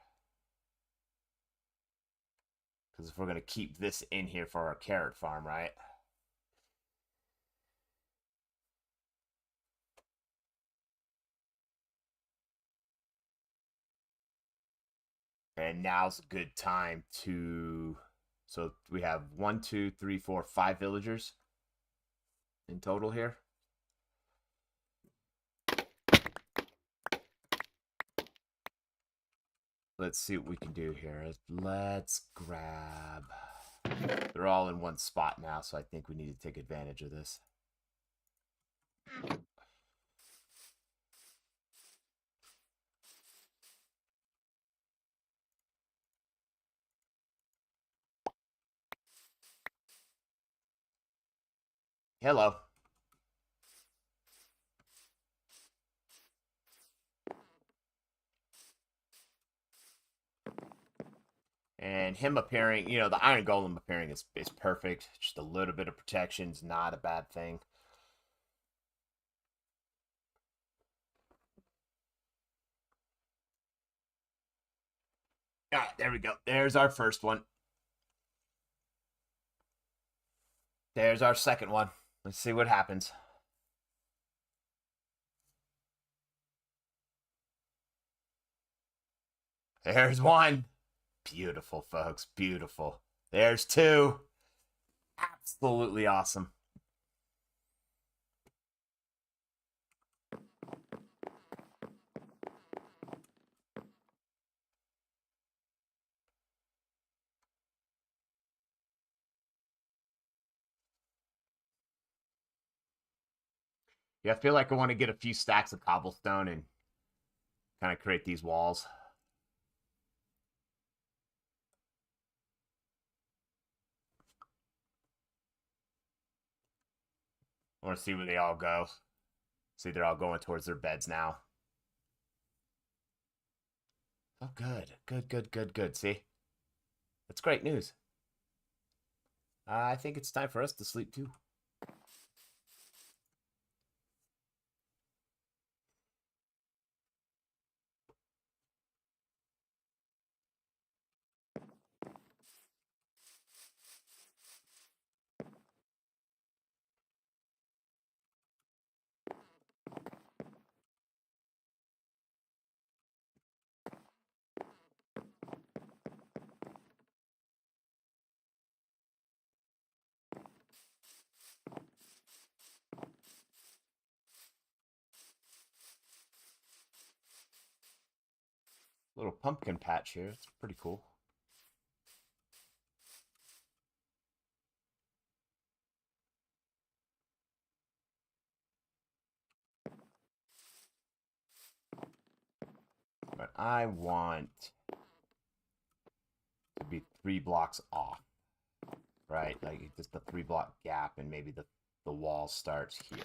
S1: Because if we're going to keep this in here for our carrot farm, right? And now's a good time to, so we have 1, 2, 3, 4, 5 villagers in total here. Let's see what we can do here. Let's grab, they're all in one spot now, so I think we need to take advantage of this. Hello. And him appearing, you know, the Iron Golem appearing is perfect. Just a little bit of protection is not a bad thing. All right, there we go. There's our first one. There's our second one. Let's see what happens. There's one. Beautiful, folks. Beautiful. There's two. Absolutely awesome. Yeah, I feel like I want to get a few stacks of cobblestone and kind of create these walls. I want to see where they all go. See, they're all going towards their beds now. Oh, good. Good, good, good, good. See? That's great news. I think it's time for us to sleep too. Little pumpkin patch here. It's pretty cool. But I want to be 3 blocks off. Right? Like just a 3-block gap, and maybe the wall starts here.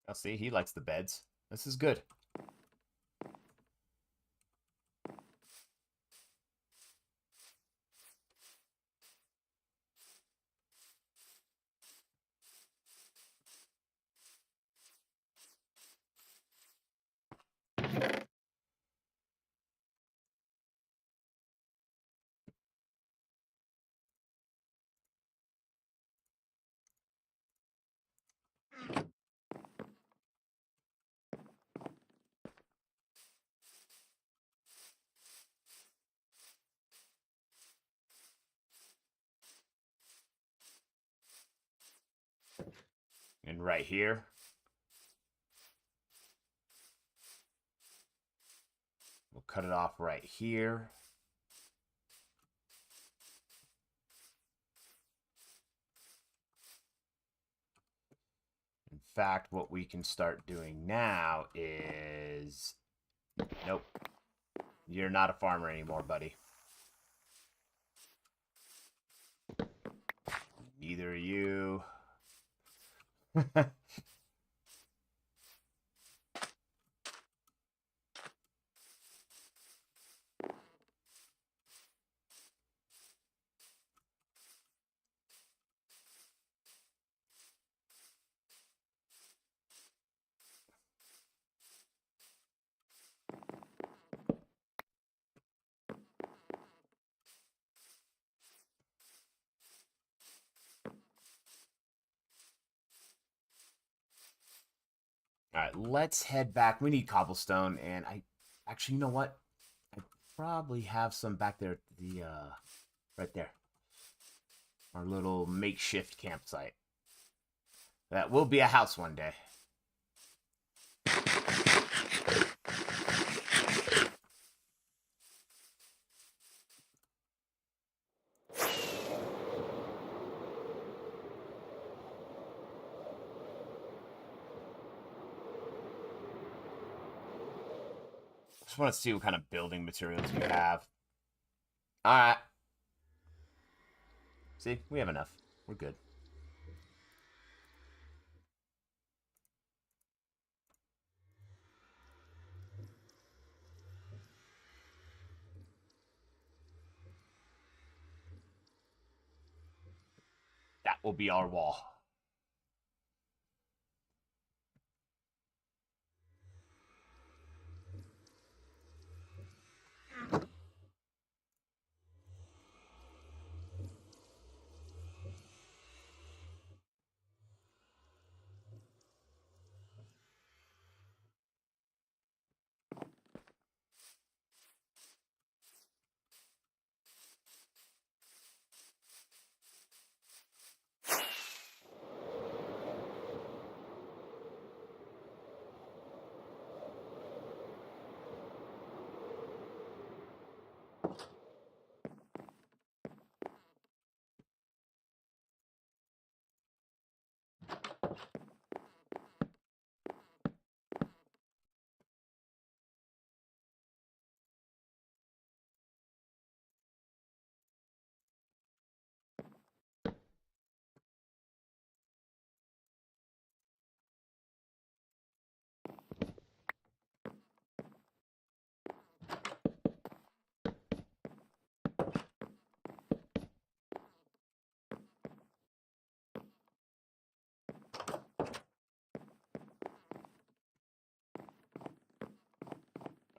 S1: I'll see, he likes the beds. This is good. And right here, we'll cut it off right here. In fact, what we can start doing now is... Nope. You're not a farmer anymore, buddy. Neither are you. All right, let's head back. We need cobblestone, and I actually, you know what? I probably have some back there. Right there, our little makeshift campsite. That will be a house one day. Just want to see what kind of building materials we have. All right. See, we have enough. We're good. That will be our wall.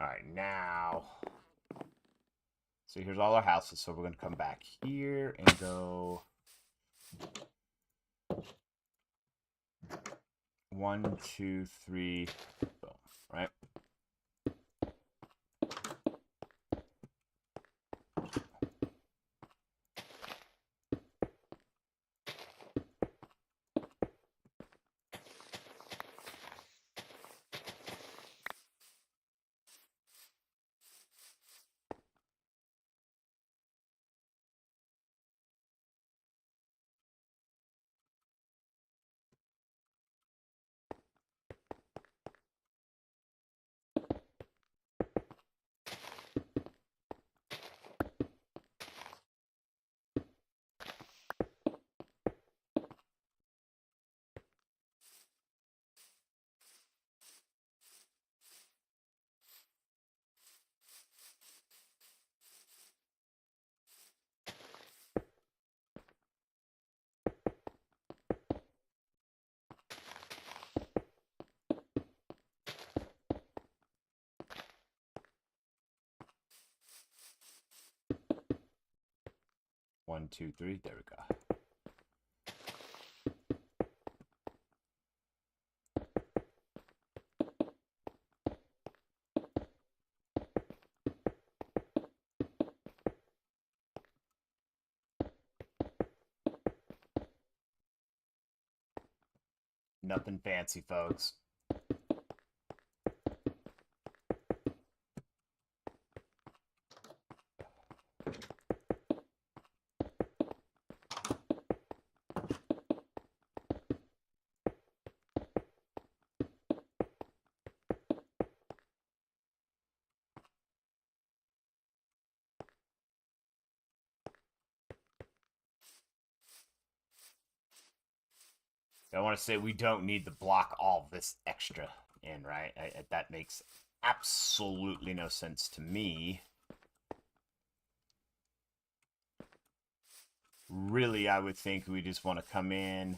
S1: All right, now. So here's all our houses. So we're going to come back here and go 1, 2, 3, boom, right? One, two, three. There we go. Nothing fancy, folks. I want to say we don't need to block all this extra in, right? That makes absolutely no sense to me. Really, I would think we just want to come in.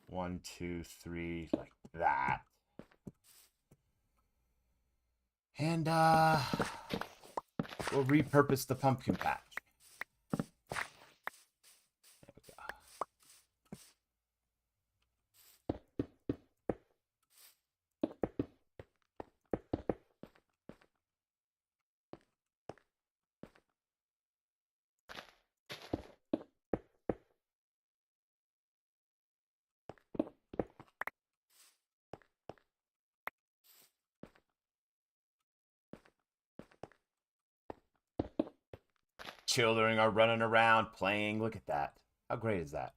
S1: One, two, three, like that. And we'll repurpose the pumpkin patch. There we go. Children are running around playing. Look at that. How great is that?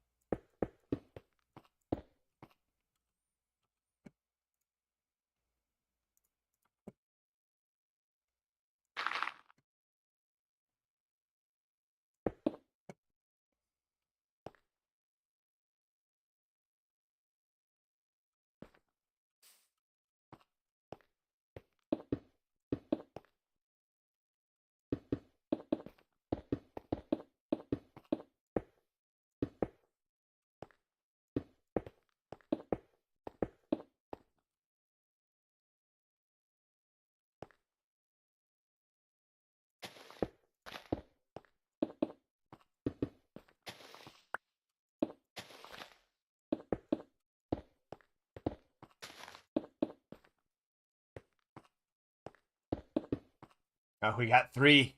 S1: Oh, we got 3.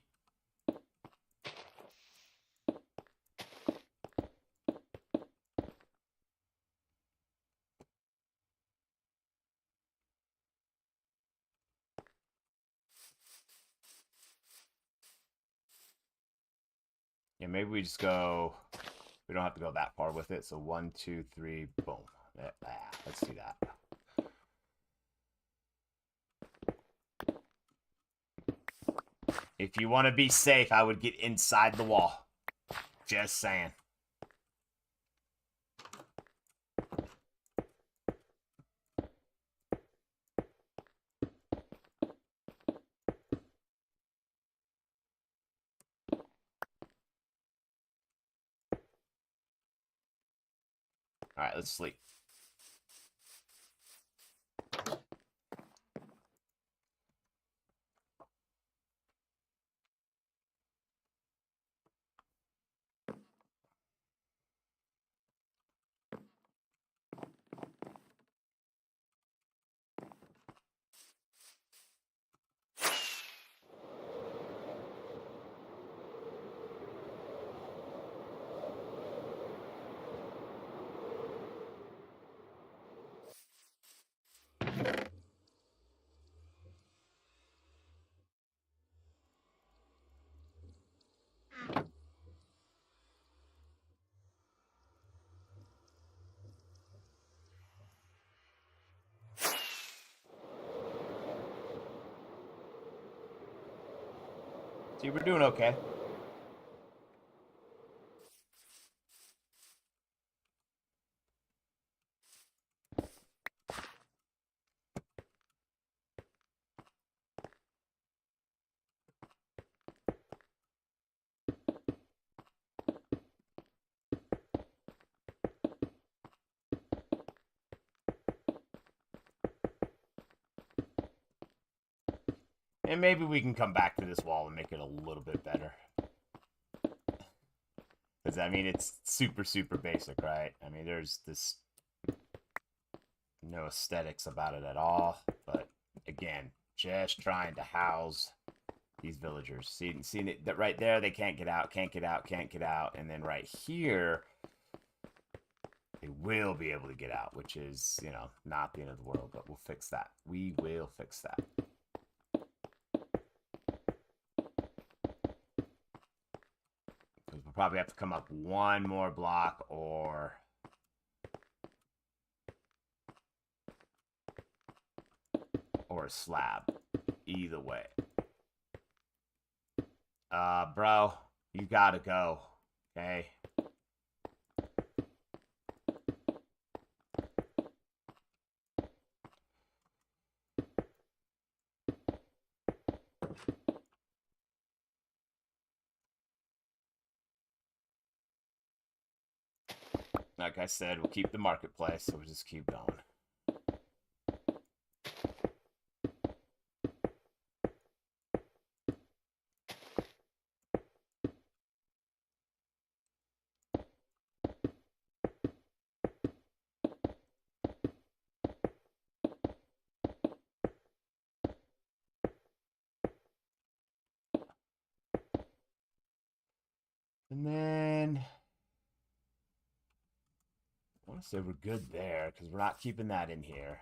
S1: Yeah, maybe we just go. We don't have to go that far with it. So 1, 2, 3, boom. Let's do that. If you want to be safe, I would get inside the wall. Just saying. All right, let's sleep. See, we're doing okay. And maybe we can come back to this wall and make it a little bit better. Because, I mean, it's super, super basic, right? I mean, there's this no aesthetics about it at all. But, again, just trying to house these villagers. See that right there? They can't get out, can't get out, can't get out. And then right here, they will be able to get out, which is, you know, not the end of the world. But we'll fix that. We will fix that. We'll probably have to come up one more block or a slab. Either way. Bro, you gotta go. Okay? Like I said, we'll keep the marketplace, so we'll just keep going. And then I want to say we're good there because we're not keeping that in here.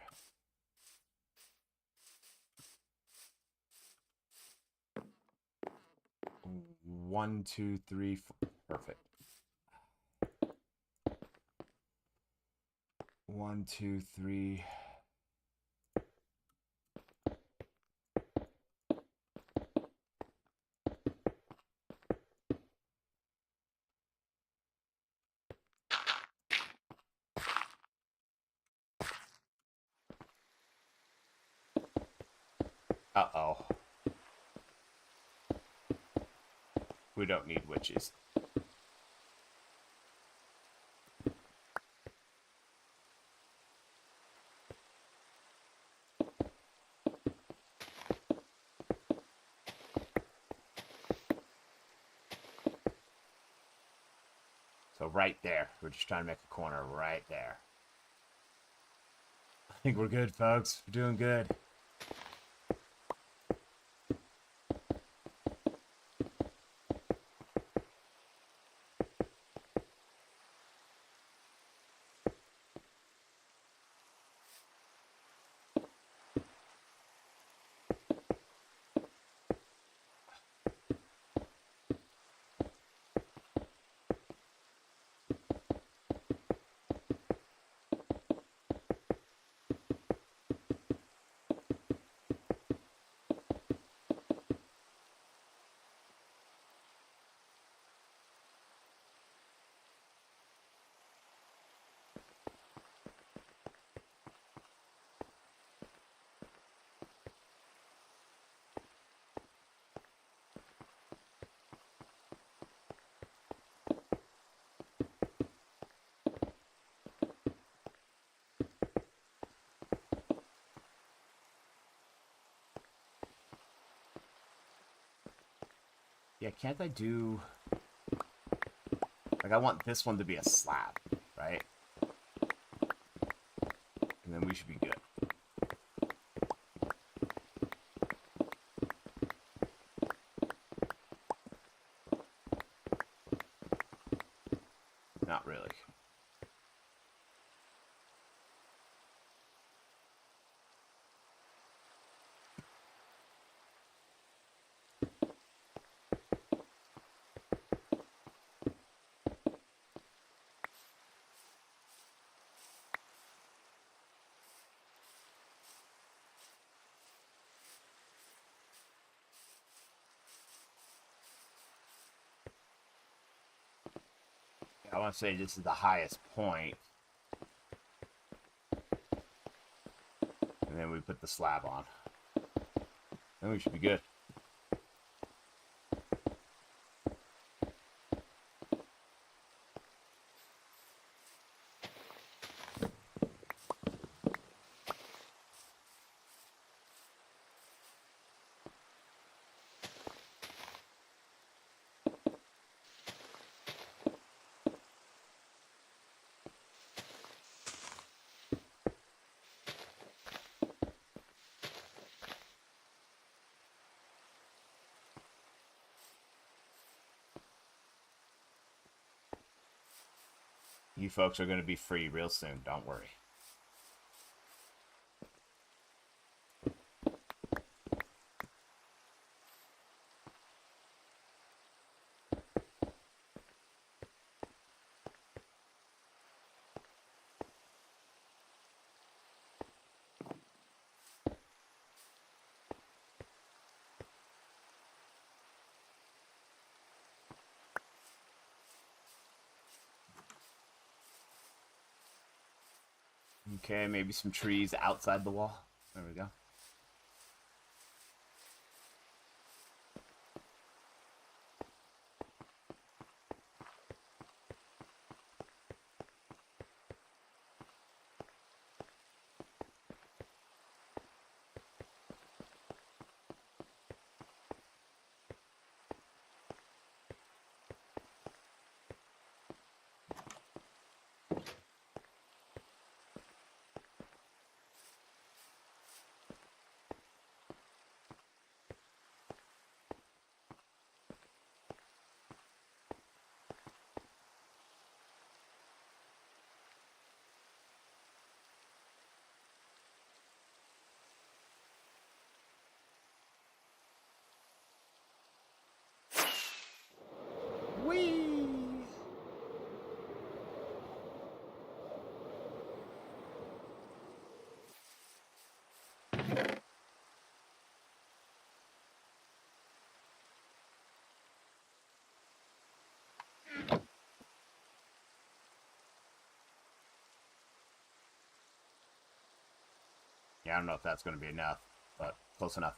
S1: One, two, three, four. Perfect. 1, 2, 3. Uh-oh. We don't need witches. So right there. We're just trying to make a corner right there. I think we're good, folks. We're doing good. Yeah, can't I do... Like, I want this one to be a slab, right? And then we should be good. Not really. I want to say this is the highest point. And then we put the slab on. Then we should be good. You folks are going to be free real soon, don't worry. Okay, maybe some trees outside the wall. There we go. Whee! Yeah, I don't know if that's going to be enough, but close enough.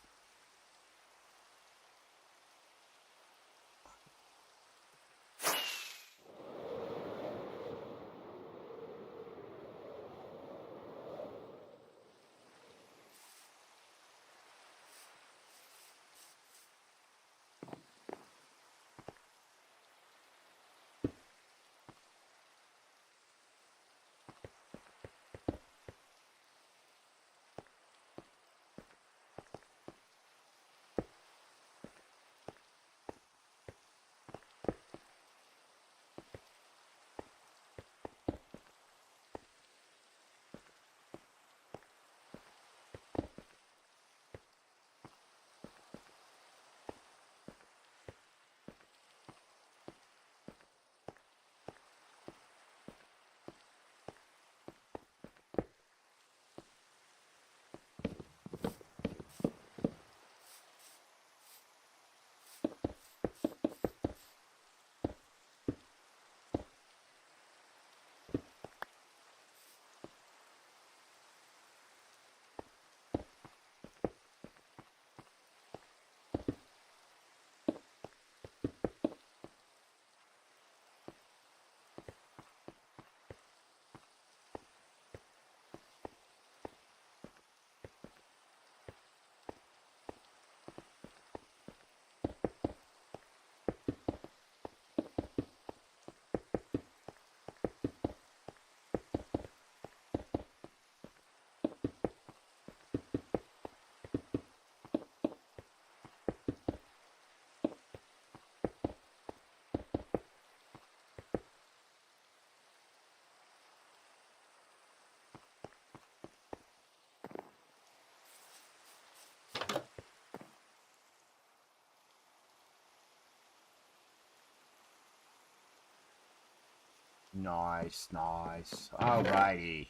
S1: Nice, nice. Alrighty.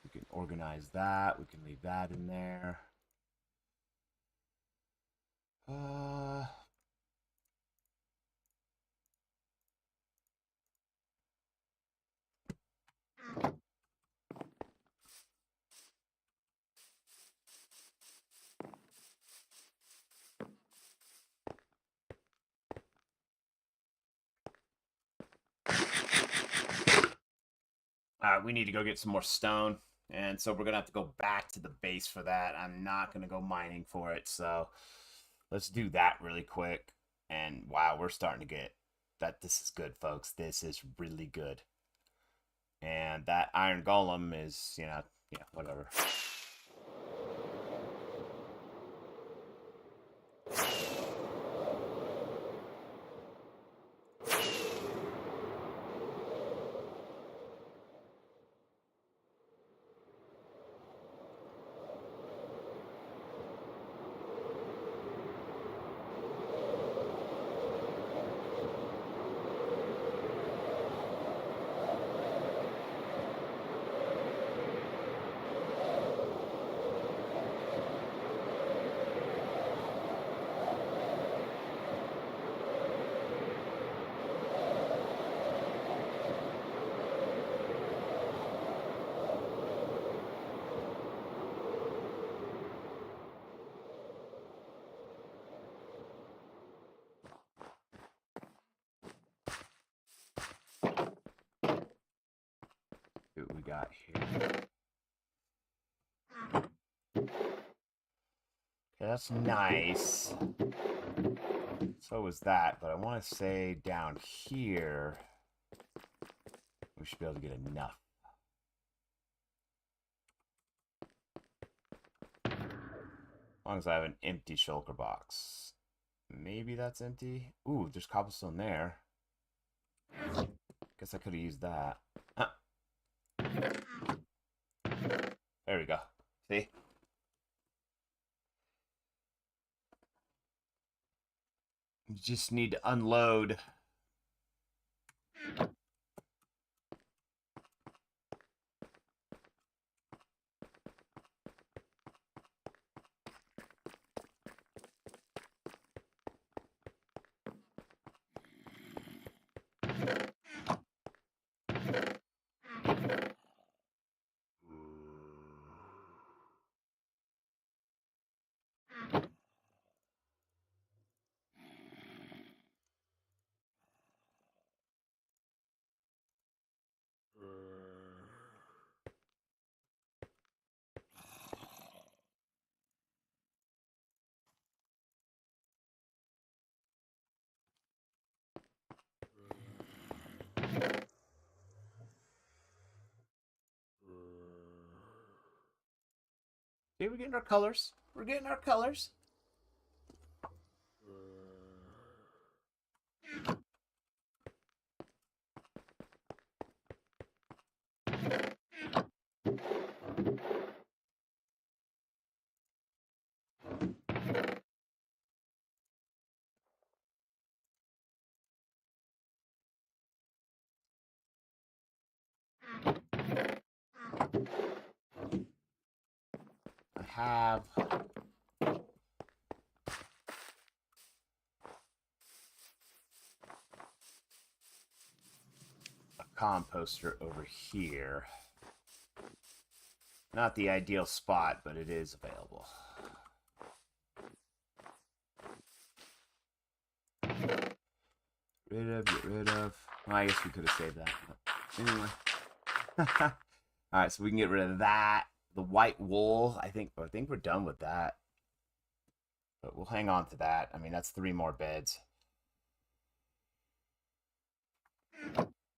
S1: We can organize that. We can leave that in there. We need to go get some more stone. And so we're going to have to go back to the base for that. I'm not going to go mining for it. So let's do that really quick. And wow, we're starting to get that. This is good, folks. This is really good. And that iron golem is, yeah, whatever. What we got here. Okay, that's nice. So is that, but I want to say down here we should be able to get enough. As long as I have an empty shulker box. Maybe that's empty. Ooh, there's cobblestone there. Guess I could have used that. There we go. See? You just need to unload. See, we're getting our colors. We're getting our colors. I have a composter over here. Not the ideal spot, but it is available. Get rid of. Well, I guess we could have saved that. But anyway. Alright, so we can get rid of that. The white wool, I think we're done with that. But we'll hang on to that. I mean, that's 3 more beds.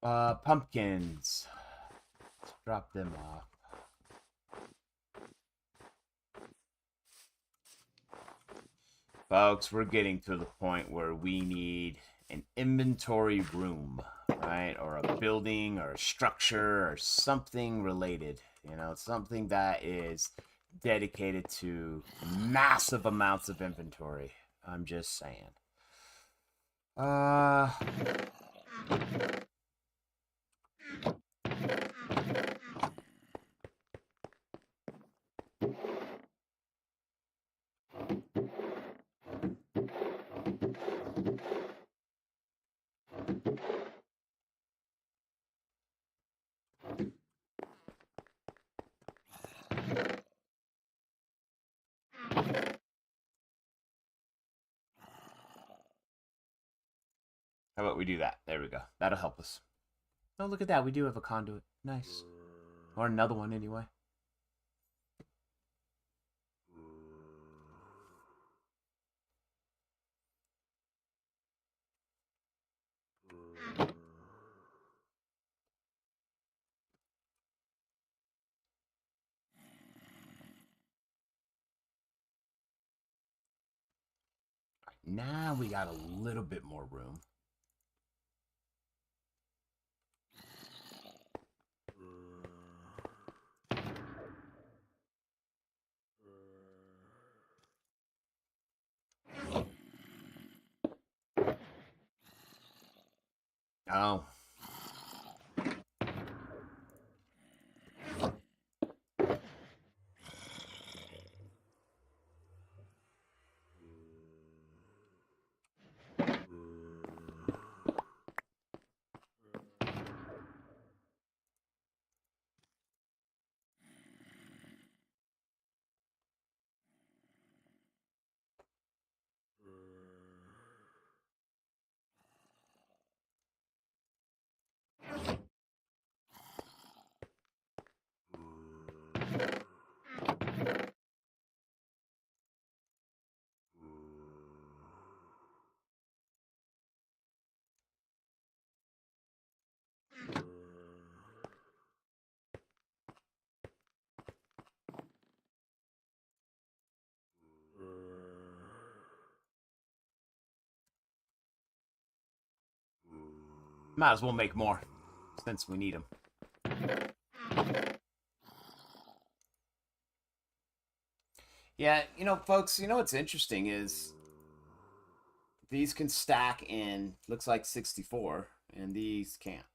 S1: Pumpkins. Let's drop them off. Folks, we're getting to the point where we need an inventory room, right? Or a building or a structure or something related. You know, something that is dedicated to massive amounts of inventory. I'm just saying. How about we do that? There we go. That'll help us. Oh, look at that. We do have a conduit. Nice. Or another one, anyway. Now we got a little bit more room. Oh. Might as well make more, since we need them. Yeah, you know, folks, you know what's interesting is these can stack in, looks like 64, and these can't.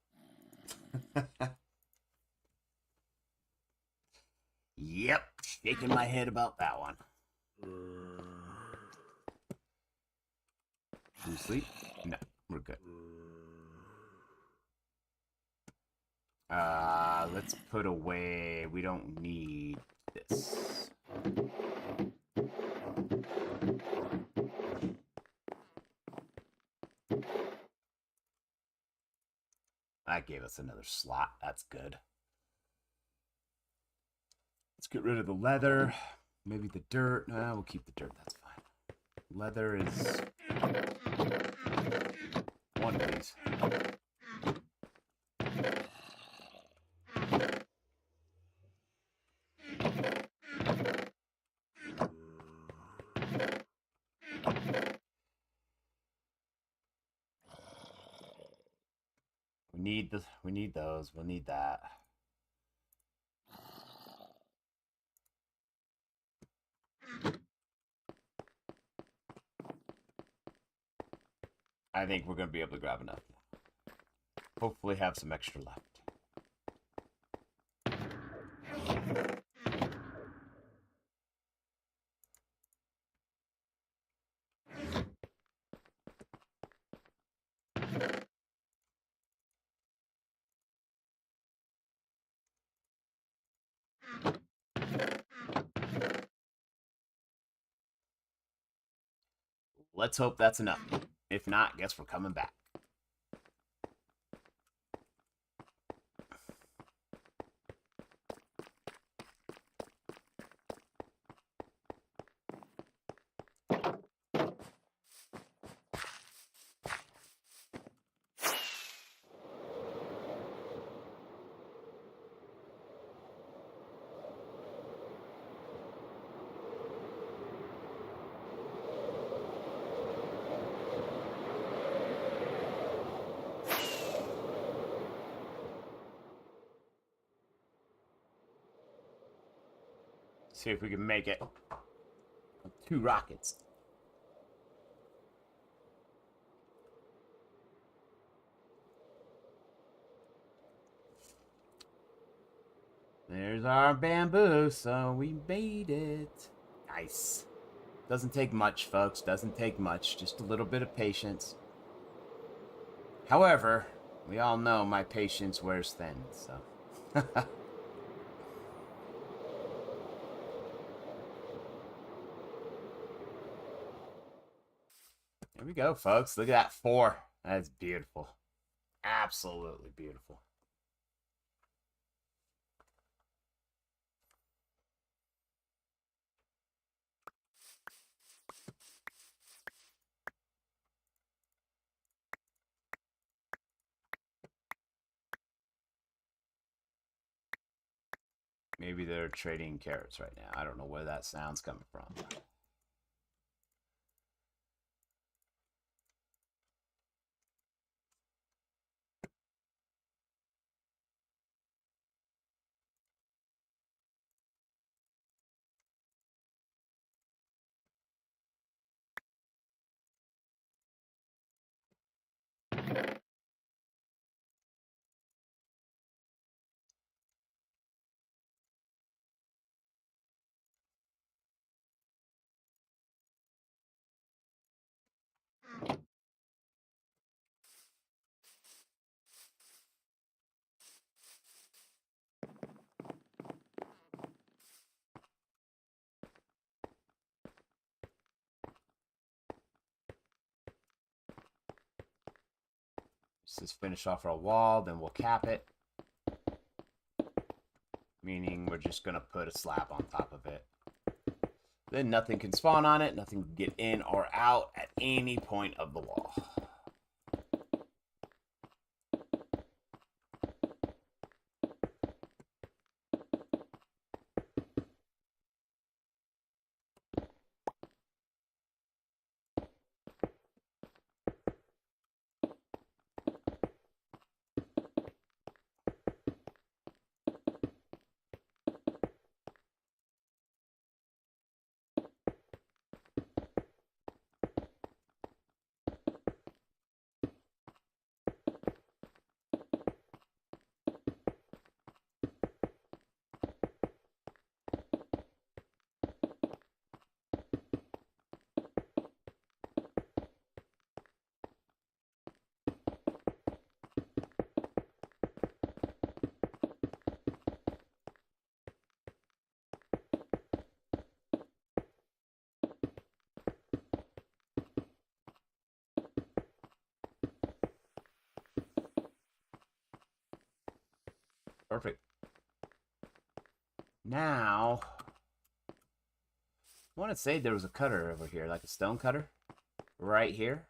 S1: Yep, shaking my head about that one. Should we sleep? No, we're good. Let's put away. We don't need this. That gave us another slot. That's good. Let's get rid of the leather. Maybe the dirt. No, we'll keep the dirt. That's fine. Leather is one of these. We need those. We'll need that. I think we're going to be able to grab enough. Hopefully have some extra left. Let's hope that's enough. If not, guess we're coming back. See if we can make it. 2 rockets. There's our bamboo, so we made it. Nice. Doesn't take much, folks. Doesn't take much. Just a little bit of patience. However, we all know my patience wears thin, so. There we go, folks. Look at that. 4. That's beautiful. Absolutely beautiful. Maybe they're trading carrots right now. I don't know where that sound's coming from. Let's just finish off our wall, then we'll cap it. Meaning we're just going to put a slab on top of it. Then nothing can spawn on it, nothing can get in or out at any point of the wall. Perfect. Now, I want to say there was a cutter over here, like a stone cutter, right here.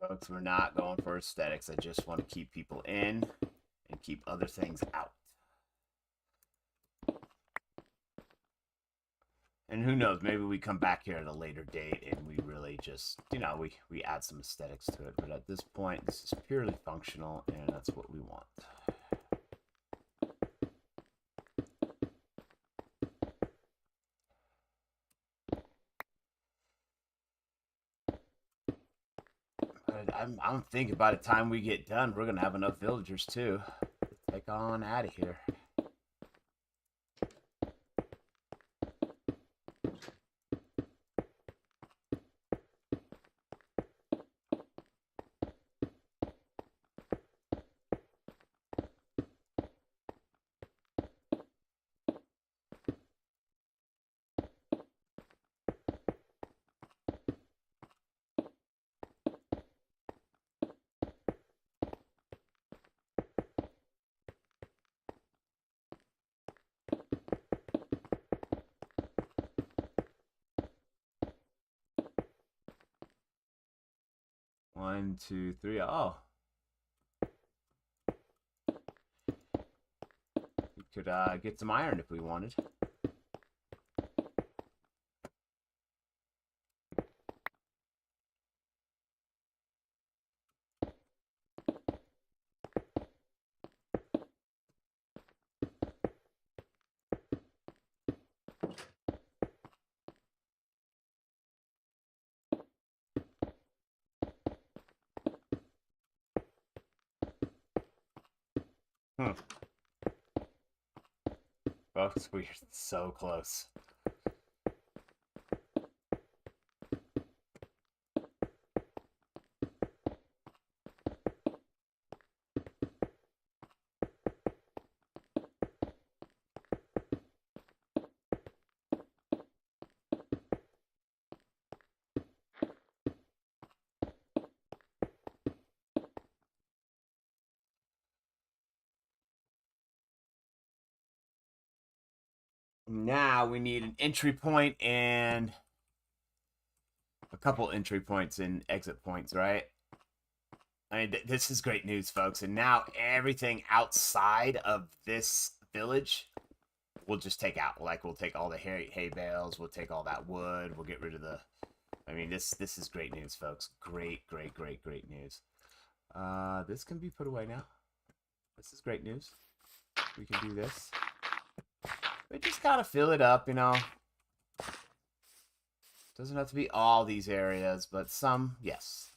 S1: Folks, we're not going for aesthetics. I just want to keep people in and keep other things out. And who knows, maybe we come back here at a later date and we really just, you know, we add some aesthetics to it. But at this point, this is purely functional, and that's what we want. But I'm thinking by the time we get done, we're going to have enough villagers, too. Take on out of here. One, two, three. Oh. We could get some iron if we wanted. Folks, we're so close. Now we need an entry point and a couple entry points and exit points, right? I mean, this is great news, folks. And now everything outside of this village we'll just take out. Like, we'll take all the hay bales. We'll take all that wood. We'll get rid of the... I mean, this is great news, folks. Great news. This can be put away now. This is great news. We can do this. We just gotta fill it up, you know. Doesn't have to be all these areas, but some, yes.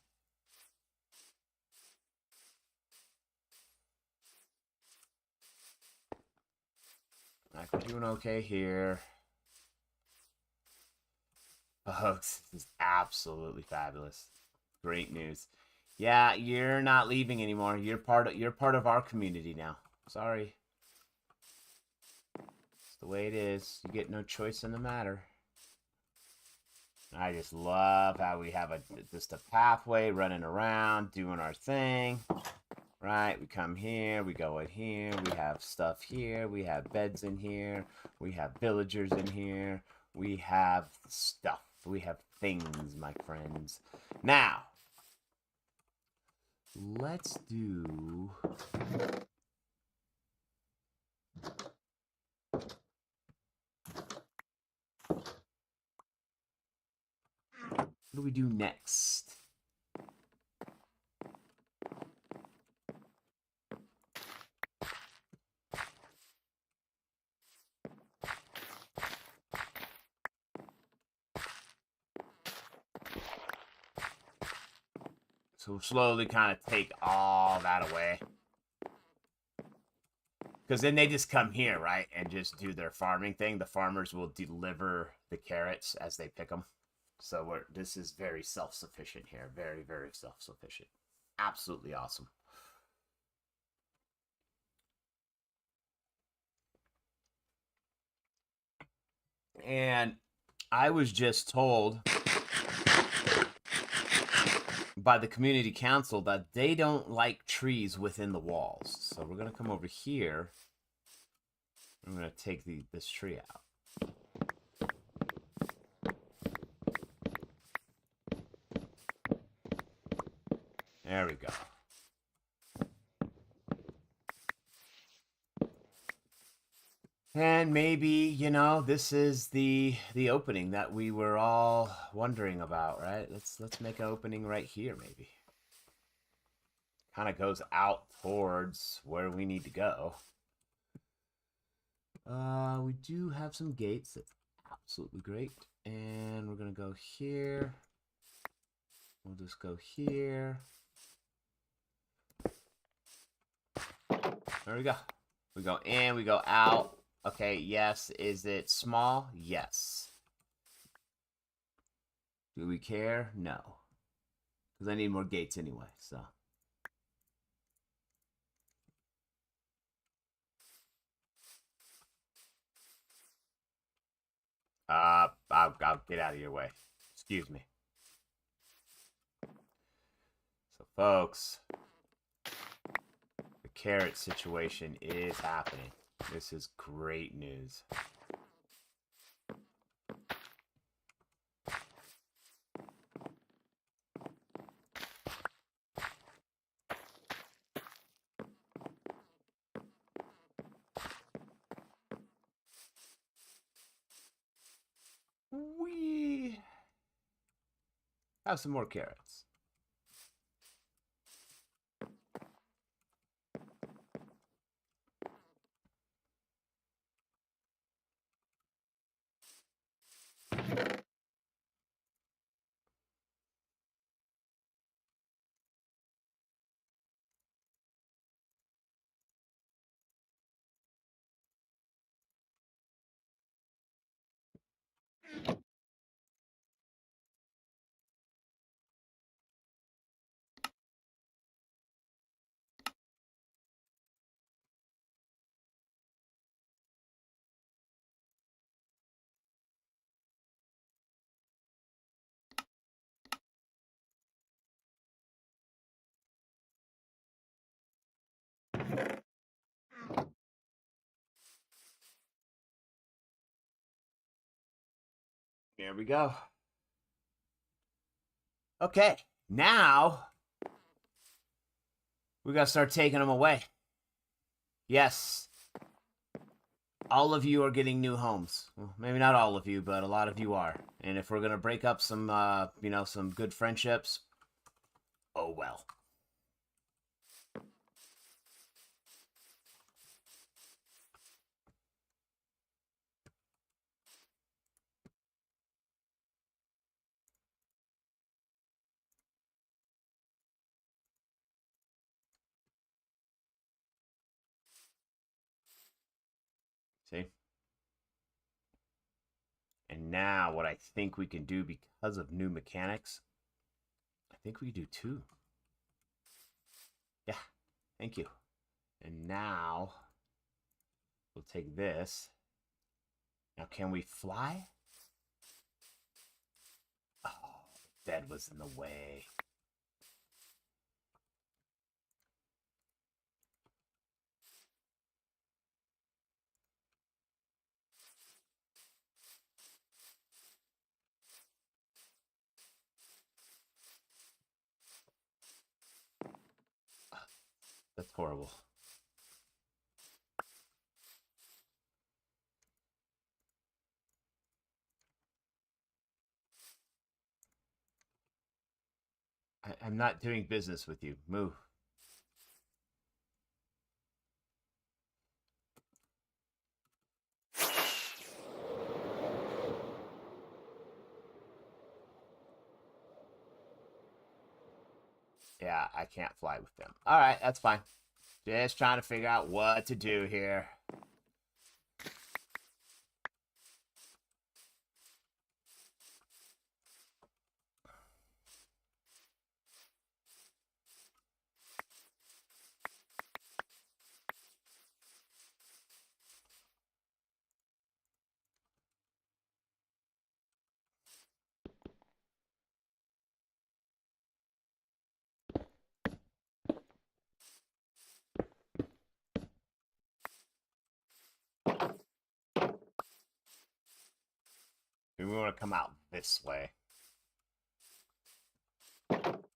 S1: Like, we're doing okay here. Folks, this is absolutely fabulous. Great news. Yeah, you're not leaving anymore. You're part of our community now. Sorry. It's the way it is. You get no choice in the matter. I just love how we have just a pathway running around, doing our thing. Right, we come here, we go in here, we have stuff here, we have beds in here, we have villagers in here, we have stuff, we have things, my friends. Now, let's do... What do we do next? So we'll slowly kind of take all that away. Because then they just come here, right? And just do their farming thing. The farmers will deliver the carrots as they pick them. So this is very self-sufficient here. Very self-sufficient. Absolutely awesome. And I was just told by the community council that they don't like trees within the walls. So we're going to come over here. I'm going to take this tree out. There we go. And maybe, you know, this is the opening that we were all wondering about, right? Let's make an opening right here, maybe. Kind of goes out towards where we need to go. We do have some gates. That's absolutely great. And we're going to go here. We'll just go here. There we go. We go in, we go out. Okay, yes. Is it small? Yes. Do we care? No. Because I need more gates anyway, so. I'll get out of your way. Excuse me. So, folks, the carrot situation is happening. This is great news. We have some more carrots. There we go. Okay, now we gotta start taking them away. Yes, all of you are getting new homes. Well, maybe not all of you, but a lot of you are. And if we're gonna break up some, some good friendships, oh well. See? And now what I think we can do because of new mechanics, I think we can do 2. Yeah, thank you. And now we'll take this. Now, can we fly? Oh, the bed was in the way. That's horrible. I'm not doing business with you. Move. Yeah, I can't fly with them. All right, that's fine. Just trying to figure out what to do here. We want to come out this way. Look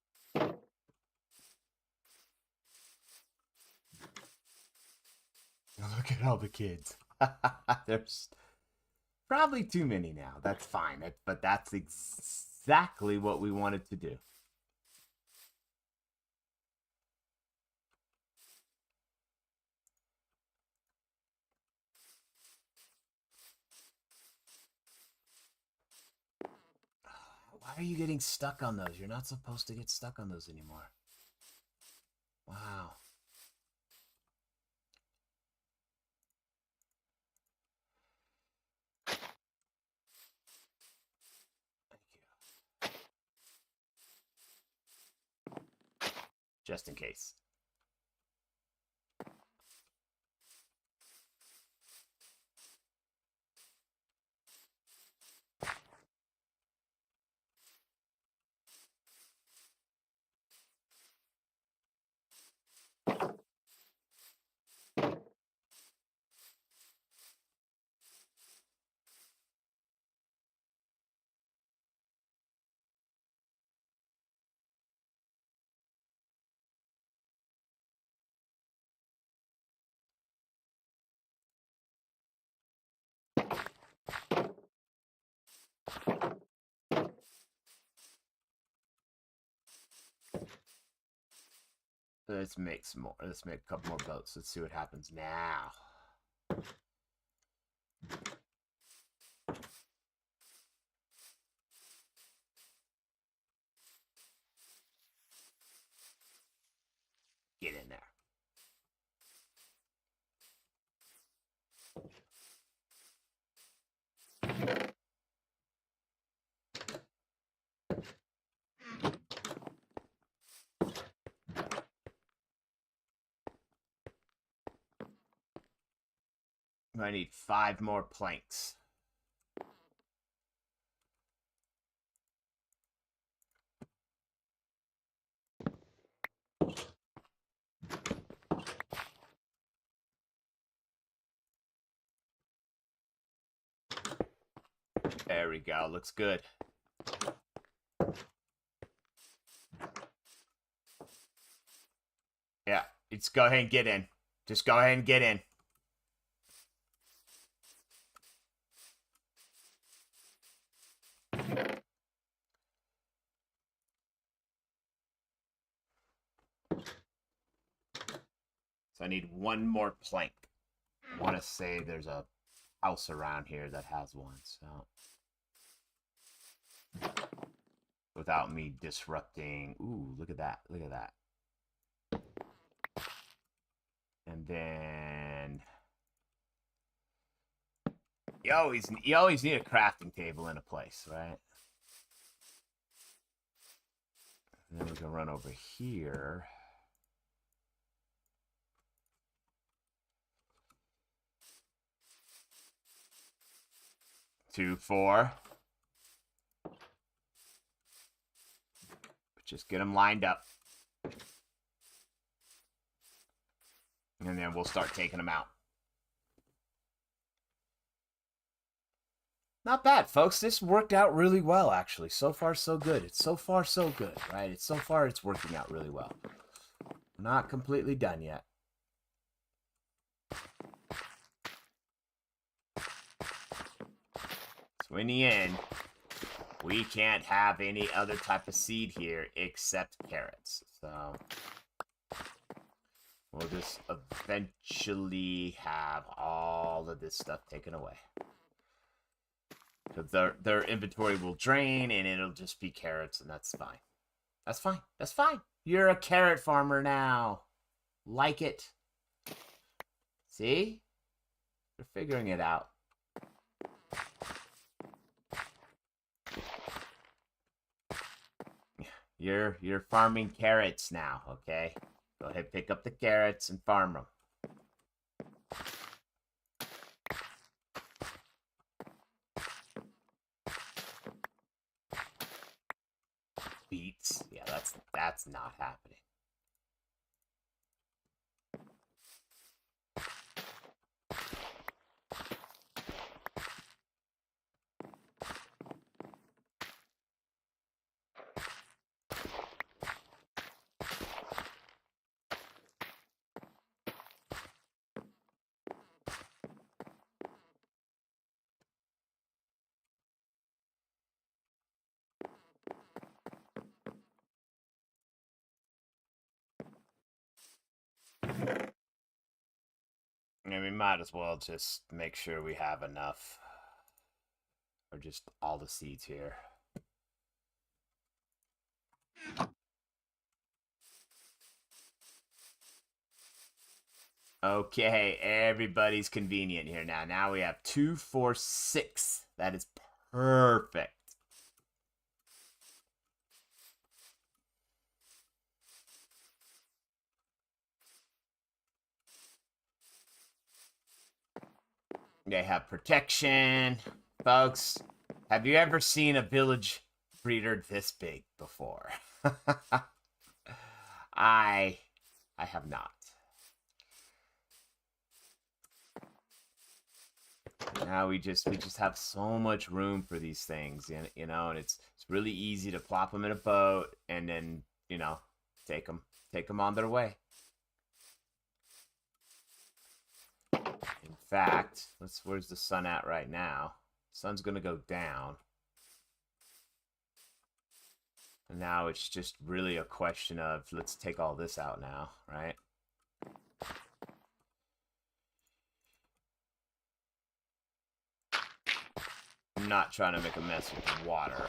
S1: at all the kids. There's probably too many now. That's fine. But that's exactly what we wanted to do. Why are you getting stuck on those? You're not supposed to get stuck on those anymore. Wow. Thank you. Just in case. Let's make some more. Let's make a couple more boats. Let's see what happens now. Get in there. I need 5 more planks. There we go. Looks good. Yeah, let's go ahead and get in. Just go ahead and get in. So I need one more plank. I want to say there's a house around here that has one, so without me disrupting. Ooh, look at that. Look at that. And then you always need a crafting table in a place, right? And then we can run over here. Two, four. Just get them lined up. And then we'll start taking them out. Not bad, folks. This worked out really well, actually. So far, so good. It's so far, so good, right? It's so far, it's working out really well. Not completely done yet. So in the end, we can't have any other type of seed here except carrots. So we'll just eventually have all of this stuff taken away. So their inventory will drain, and it'll just be carrots, and that's fine. That's fine. That's fine. You're a carrot farmer now. Like it. See? You're figuring it out. You're farming carrots now, okay? Go ahead, pick up the carrots and farm them. Beets. Yeah, that's not happening. And we might as well just make sure we have enough. Or just all the seeds here. Okay, everybody's convenient here now. Now we have 2, 4, 6. That is perfect. They have protection. Folks, have you ever seen a village breeder this big before? I have not. Now we just have so much room for these things, you know, and it's really easy to plop them in a boat and then, you know, take them on their way. In fact, where's the sun at right now? Sun's gonna go down. And now it's just really a question of, let's take all this out now, right? I'm not trying to make a mess with water.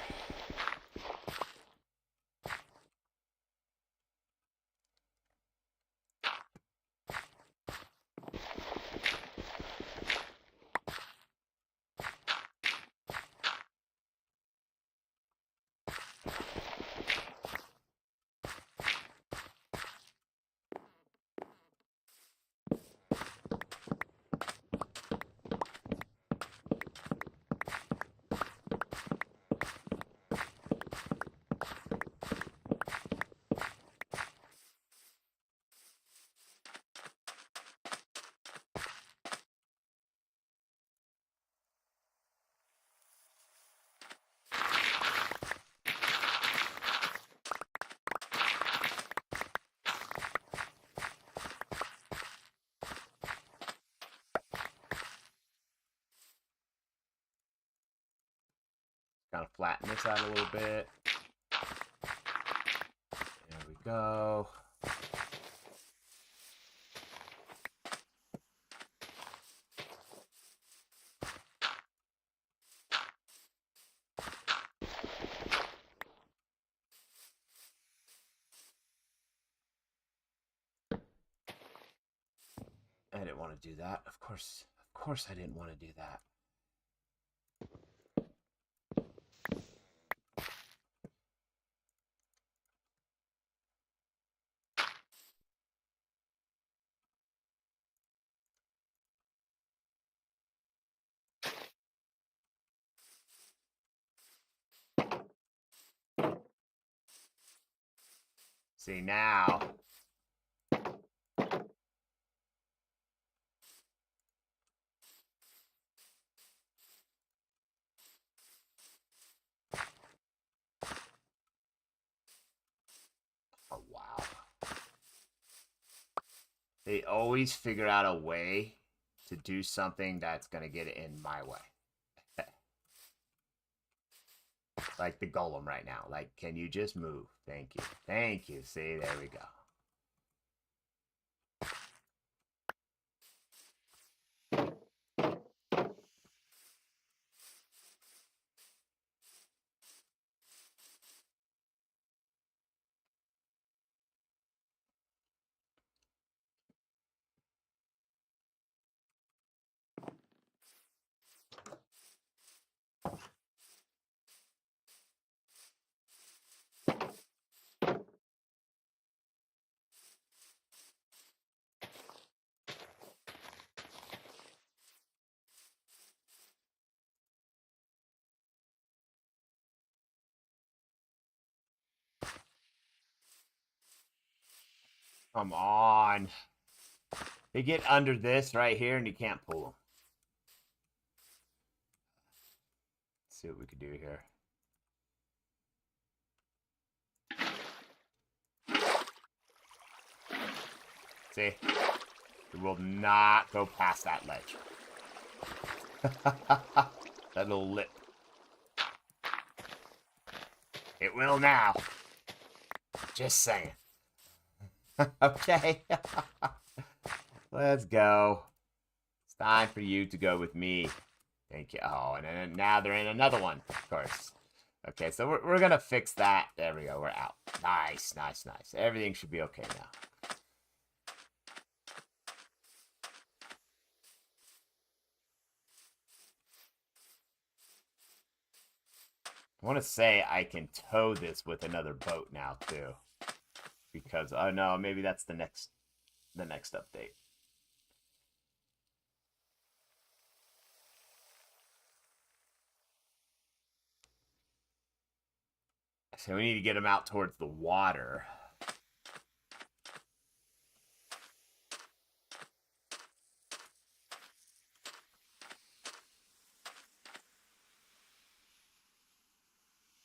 S1: Kind of flatten this out a little bit. There we go. I didn't want to do that. Of course I didn't want to do that. See, now oh wow. They always figure out a way to do something that's going to get it in my way. Like the golem right now. Like, can you just move? Thank you. Thank you. See, there we go. Come on. They get under this right here and you can't pull them. Let's see what we can do here. See? It will not go past that ledge. That little lip. It will now. Just saying. Okay. Let's go. It's time for you to go with me. Thank you. Oh, and then now they're in another one, of course. Okay, so we're going to fix that. There we go. We're out. Nice, nice, nice. Everything should be okay now. I want to say I can tow this with another boat now, too. Because, oh no, maybe that's the next update. So we need to get them out towards the water.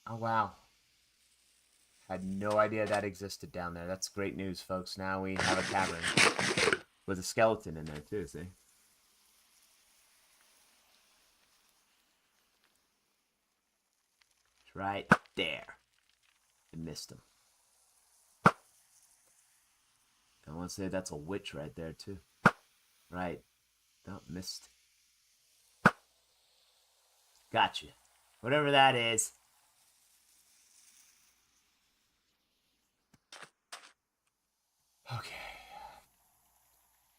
S1: Oh, wow. Had no idea that existed down there. That's great news, folks. Now we have a cavern with a skeleton in there, too, see? It's right there. I missed him. I want to say that's a witch right there, too. Right. Oh, missed. Gotcha. Whatever that is. Okay.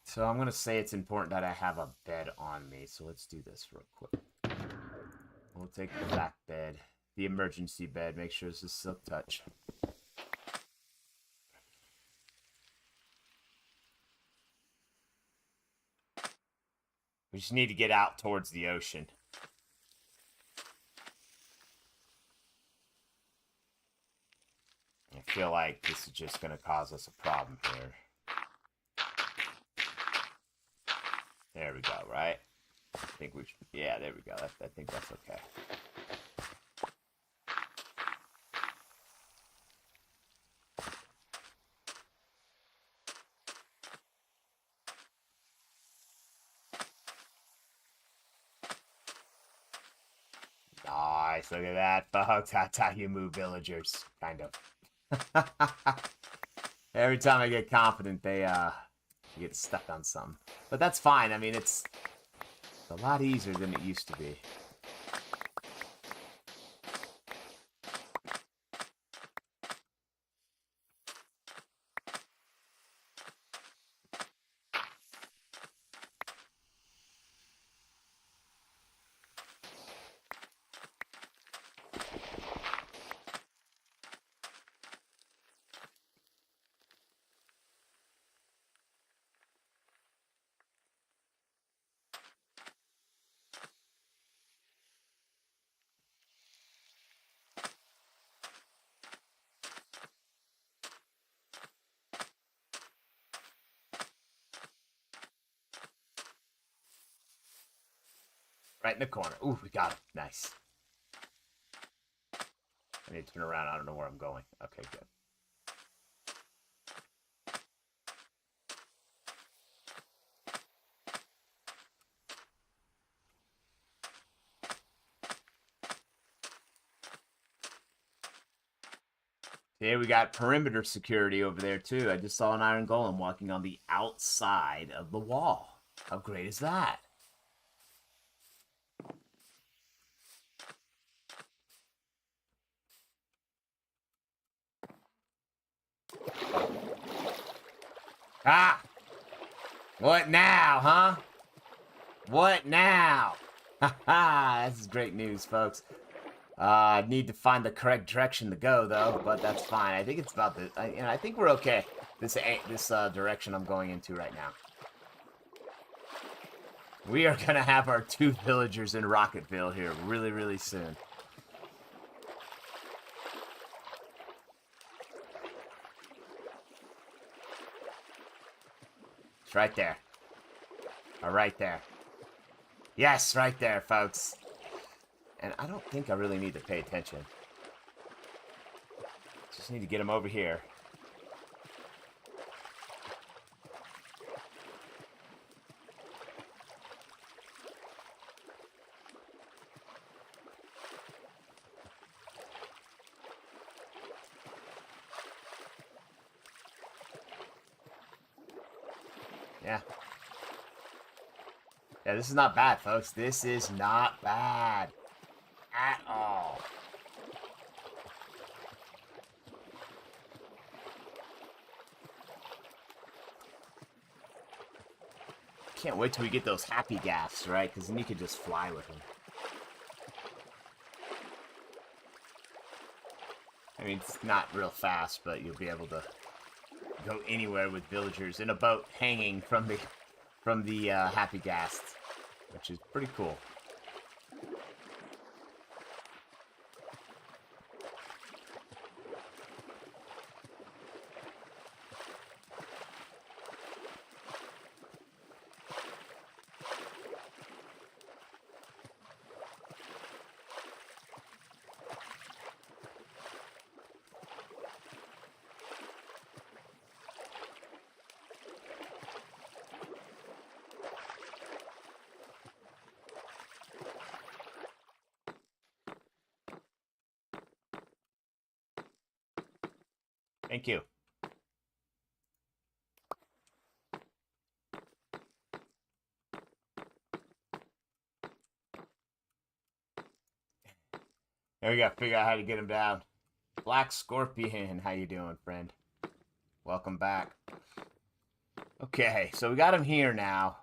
S1: So I'm going to say it's important that I have a bed on me. So let's do this real quick. We'll take the back bed. The emergency bed. Make sure this is silk touch. We just need to get out towards the ocean. I feel like this is just going to cause us a problem here. There we go, right? I think we should, yeah, there we go. I think that's okay. Nice. nice. Look at that, folks. That's how you move villagers. Kind of. Every time I get confident, they get stuck on something. But that's fine. I mean, it's a lot easier than it used to be. Right in the corner. Ooh, we got it. Nice. I need to turn around. I don't know where I'm going. Okay, good. Here we got perimeter security over there, too. I just saw an iron golem walking on the outside of the wall. How great is that? Ah! What now, huh? What now? Haha, this is great news, folks. I need to find the correct direction to go, though, but that's fine. I think it's about the... I think we're okay. This direction I'm going into right now. We are going to have our 2 villagers in Rocketville here really, really soon. It's right there. Right there. Yes, right there, folks. And I don't think I really need to pay attention. Just need to get him over here. Yeah. Yeah, this is not bad, folks. This is not bad. At all. Can't wait till we get those happy gaffs, right? Because then you can just fly with them. I mean, it's not real fast, but you'll be able to go anywhere with villagers in a boat hanging from the happy gas, which is pretty cool. Thank you. There we go. Figure out how to get him down. Black Scorpion, how you doing, friend? Welcome back. Okay, so we got him here now.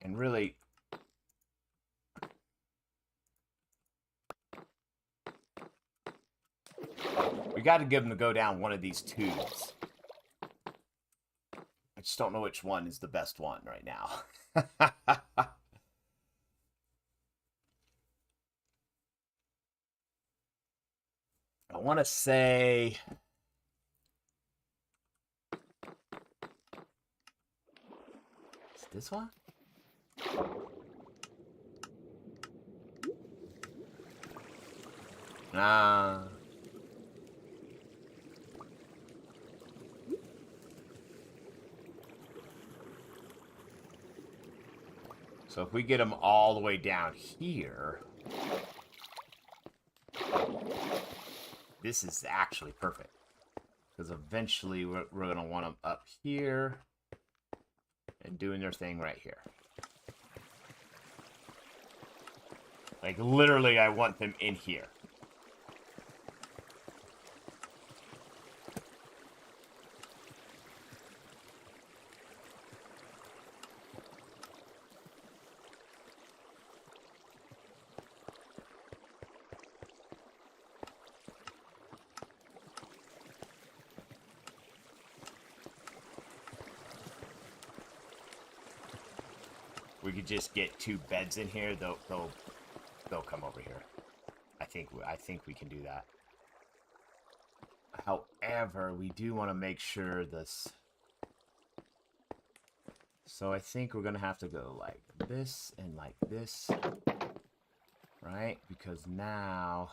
S1: And really... we got to get him to go down one of these tubes. I just don't know which one is the best one right now. I want to say... is this one? So if we get them all the way down here... this is actually perfect. Because eventually we're going to want them up here and doing their thing right here. Like, literally, I want them in here. We could just get 2 beds in here. They'll come over here. I think we can do that. However, we do want to make sure this. So I think we're gonna have to go like this and like this, right? Because now.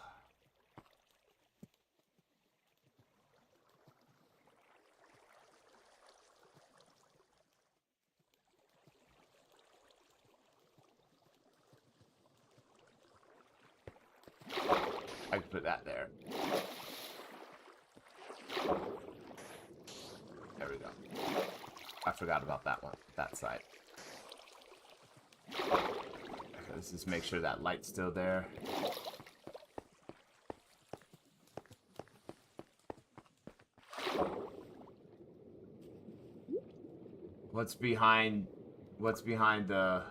S1: I can put that there. There we go. I forgot about that one, that side. Okay, let's just make sure that light's still there. What's behind the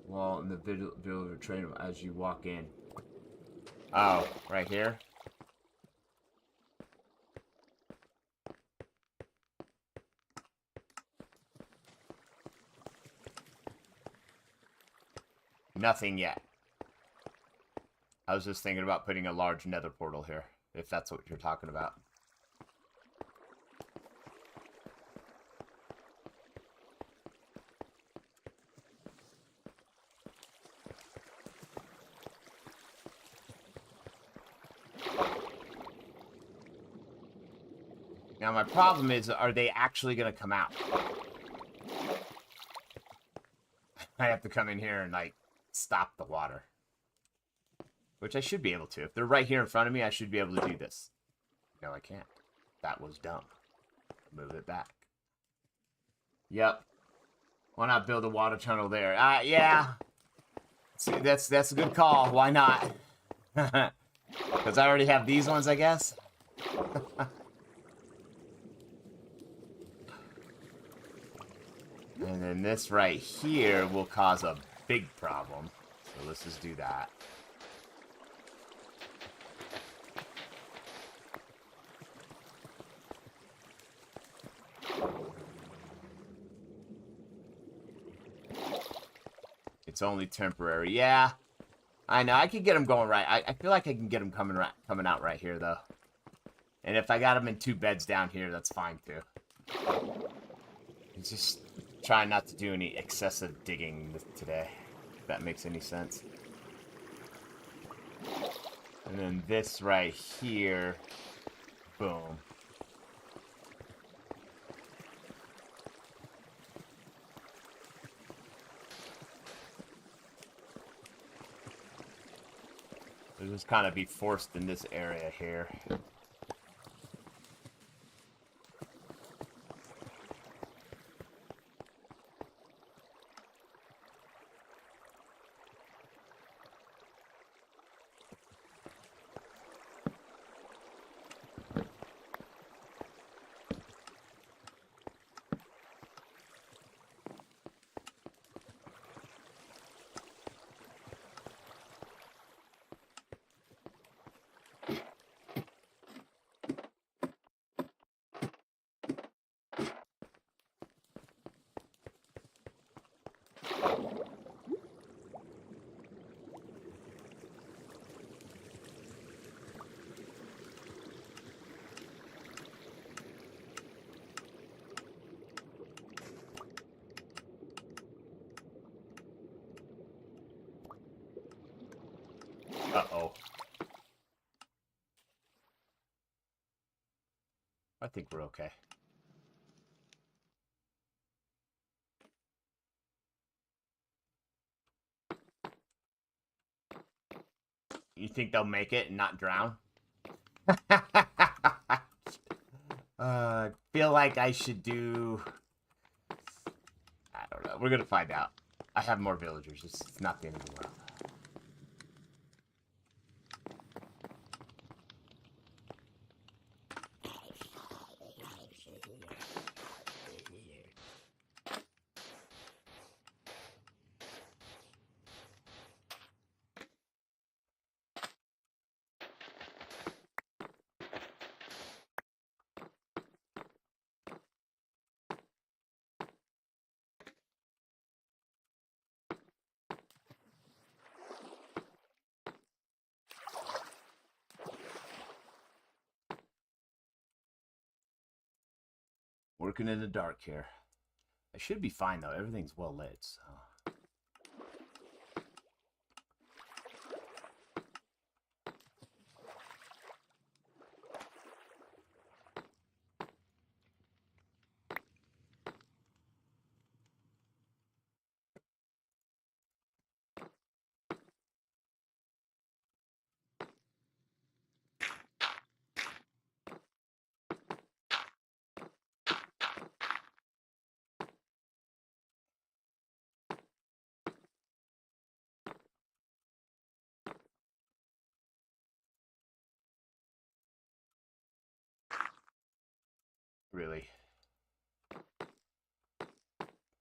S1: wall in the village train as you walk in? Oh, right here? Nothing yet. I was just thinking about putting a large nether portal here, if that's what you're talking about. Now, my problem is, are they actually going to come out? I have to come in here and, like, stop the water. Which I should be able to. If they're right here in front of me, I should be able to do this. No, I can't. That was dumb. Move it back. Yep. Why not build a water tunnel there? Yeah. See, that's a good call. Why not? Because I already have these ones, I guess. And then this right here will cause a big problem. So let's just do that. It's only temporary. Yeah. I know. I can get them going right. I feel like I can get them coming out right here, though. And if I got them in 2 beds down here, that's fine, too. It's just trying not to do any excessive digging today, if that makes any sense. And then this right here, boom. It'll just kind of be forced in this area here. Uh-oh. I think we're okay. You think they'll make it and not drown? Feel like I should do... I don't know. We're gonna find out. I have more villagers. It's not the end of the world. Working in the dark here. I should be fine though. Everything's well lit, so. Really.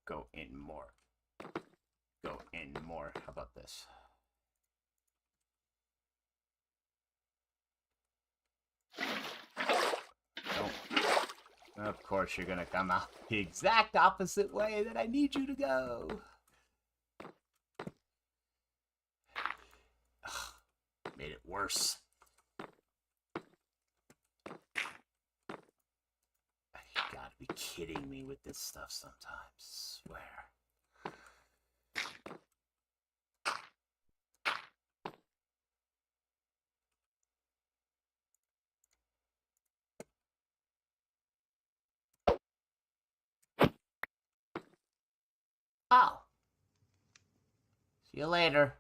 S1: Go in more. Go in more. How about this? Don't. Of course you're gonna come out the exact opposite way that I need you to go. Ugh, made it worse. You gotta be kidding me with this stuff sometimes. I swear. Oh. See you later.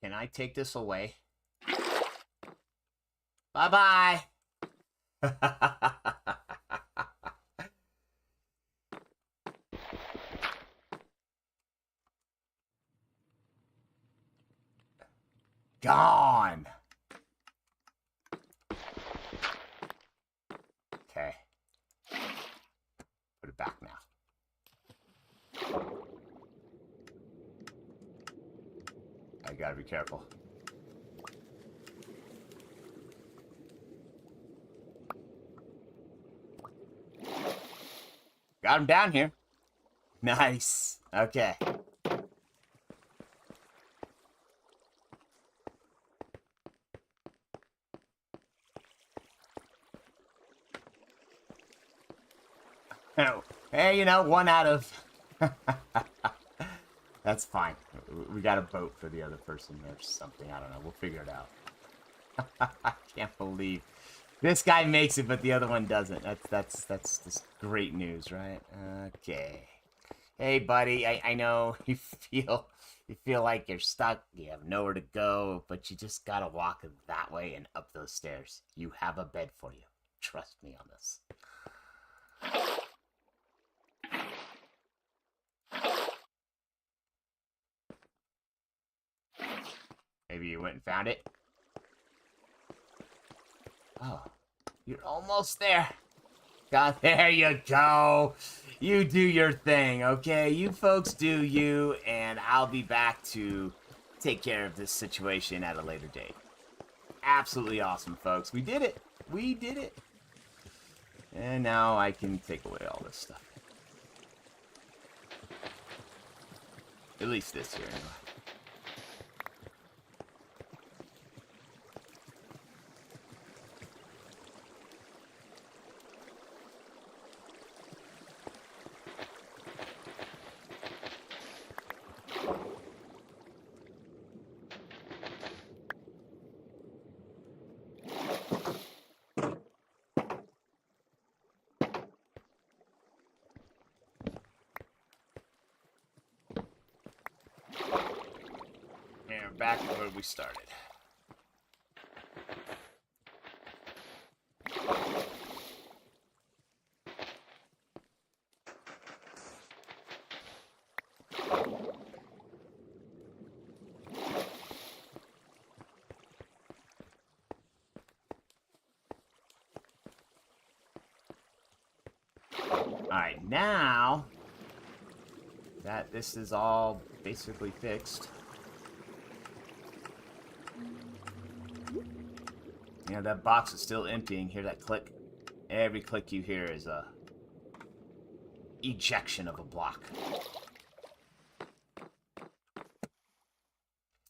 S1: Can I take this away? Bye-bye. Gone. Okay. Put it back now. I gotta be careful. Got him down here. Nice. Okay. Oh, hey, you know, 1 out of... That's fine. We got a boat for the other person or something. I don't know. We'll figure it out. I can't believe this guy makes it, but the other one doesn't. That's just great news, right? Okay. Hey, buddy. I know you feel like you're stuck. You have nowhere to go, but you just gotta walk that way and up those stairs. You have a bed for you. Trust me on this. Maybe you went and found it? Oh, you're almost there. God, there you go. You do your thing, okay? You folks do you, and I'll be back to take care of this situation at a later date. Absolutely awesome, folks. We did it. We did it. And now I can take away all this stuff. At least this here, anyway. back where we started. Alright, now that this is all basically fixed. Yeah, that box is still emptying. Hear that click? Every click you hear is a ejection of a block.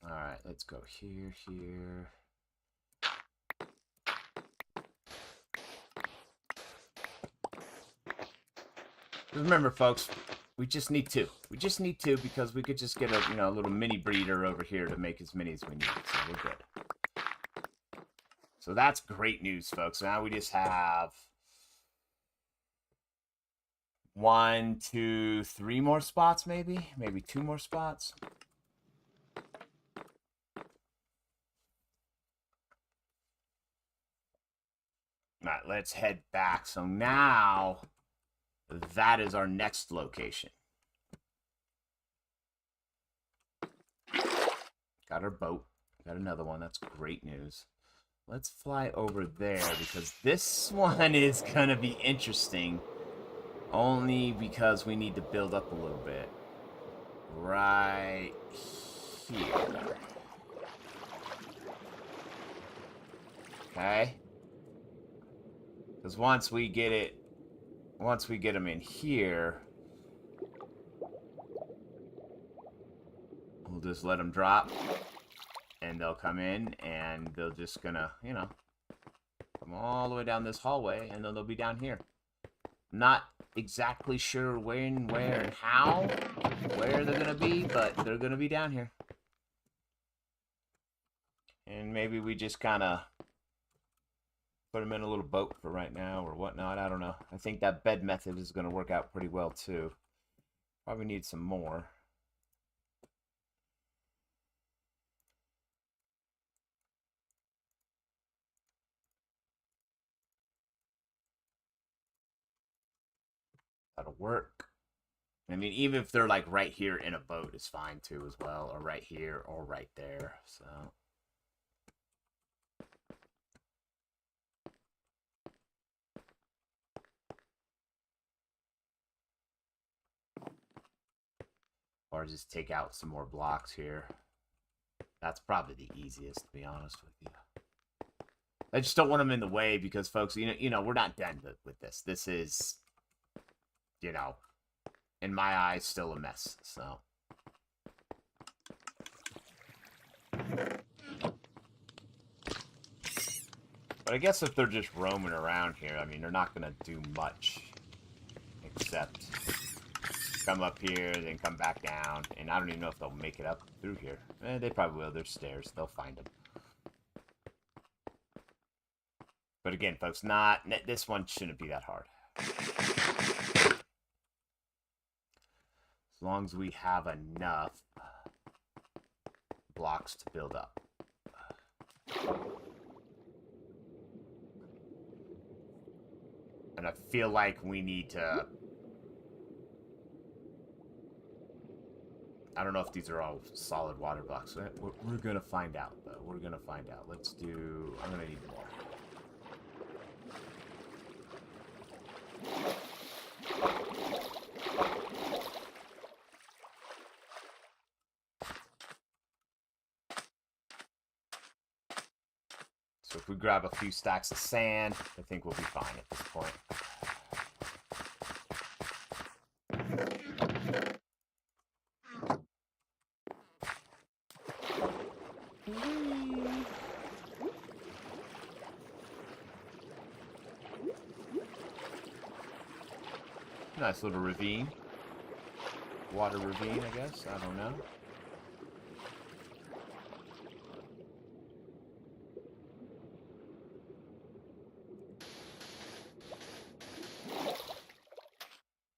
S1: Alright, let's go here, here. Remember, folks, we just need two. We just need two because we could just get a, a little mini breeder over here to make as many as we need. So we're good. So that's great news, folks. Now we just have 1, 2, 3 more spots, maybe 2 more spots. All right, let's head back. So now that is our next location. Got our boat. Got another one. That's great news. Let's fly over there because this one is going to be interesting. Only because we need to build up a little bit. Right here. Okay? Because once we get them in here, we'll just let them drop. And they'll come in, and they're just gonna, come all the way down this hallway, and then they'll be down here. Not exactly sure when, where, and how, where they're gonna be, but they're gonna be down here. And maybe we just kind of put them in a little boat for right now, or whatnot. I don't know. I think that bed method is gonna work out pretty well, too. Probably need some more. That'll work. I mean, even if they're like right here in a boat is fine too as well, or right here or right there. So or just take out some more blocks here. That's probably the easiest, to be honest with you. I just don't want them in the way because, folks, we're not done with this. This is, in my eyes, still a mess. So. But I guess if they're just roaming around here, I mean, they're not going to do much except come up here, then come back down. And I don't even know if they'll make it up through here. They probably will. There's stairs. They'll find them. But again, folks, this one shouldn't be that hard. As long as we have enough blocks to build up. And I feel like we need to... I don't know if these are all solid water blocks. We're going to find out, though. We're going to find out. Let's do... I'm going to need more. So if we grab a few stacks of sand, I think we'll be fine at this point. Nice little ravine. Water ravine, I guess. I don't know.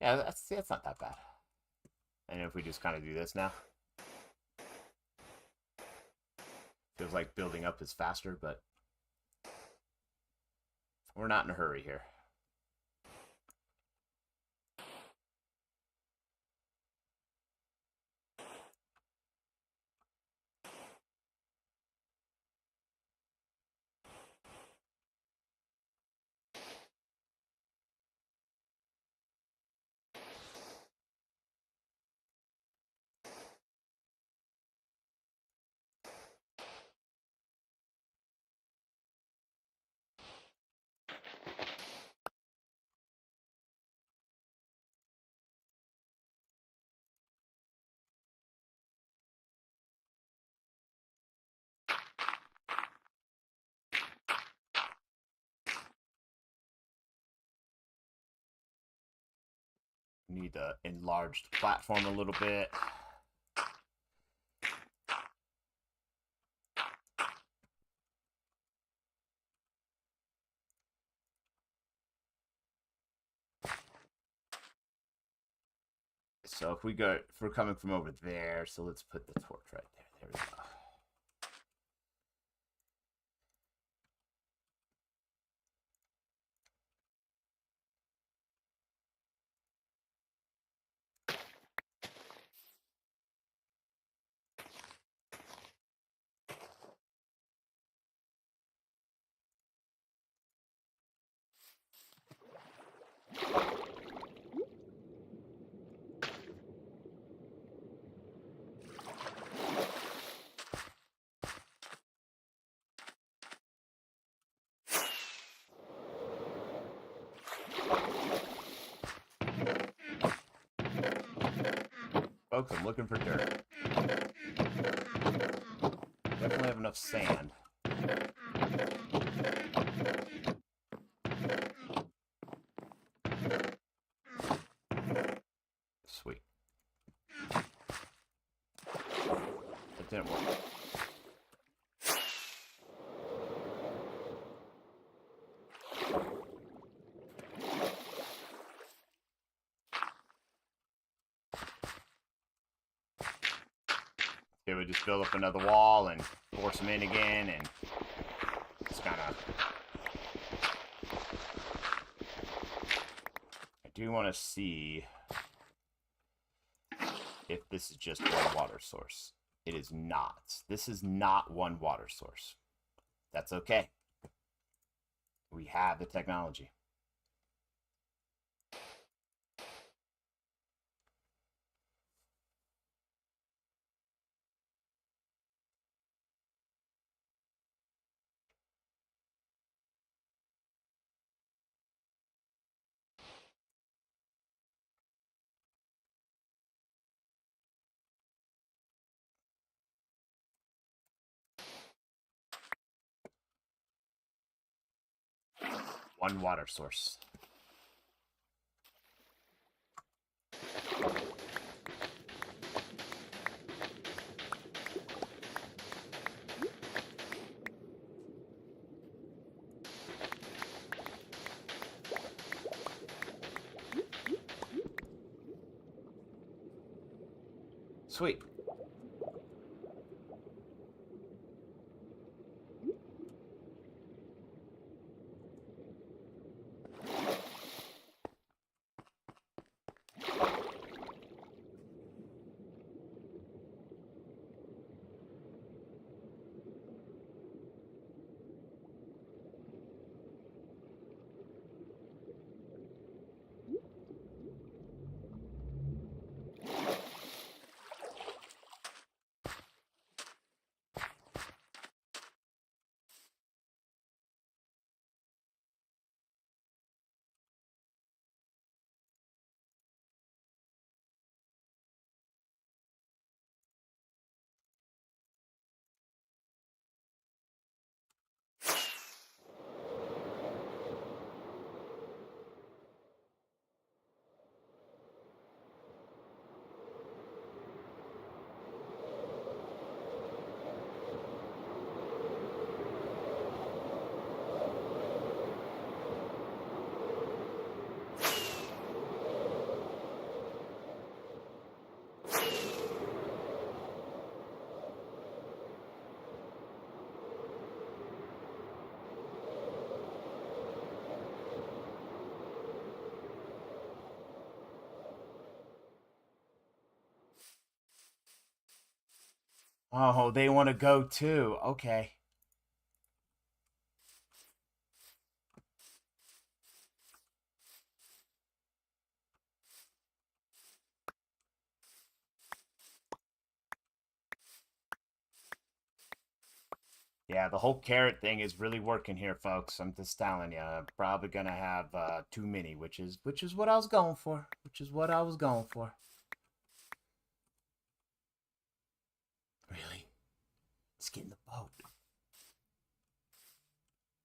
S1: Yeah, that's not that bad. And if we just kind of do this now. Feels like building up is faster, but we're not in a hurry here. Need the enlarged platform a little bit. So if we're coming from over there, so let's put the torch right there. There we go. Folks, I'm looking for dirt. Definitely have enough sand. Sweet. That didn't work. Okay, we just build up another wall and force them in again, and it's kind of... I do want to see if this is just one water source. It is not. This is not one water source. That's okay. We have the technology. One water source. Sweet. Oh, they want to go too. Okay. Yeah, the whole carrot thing is really working here, folks. I'm just telling you. I'm probably gonna have too many, which is what I was going for. Which is what I was going for. Really? Let's get in the boat.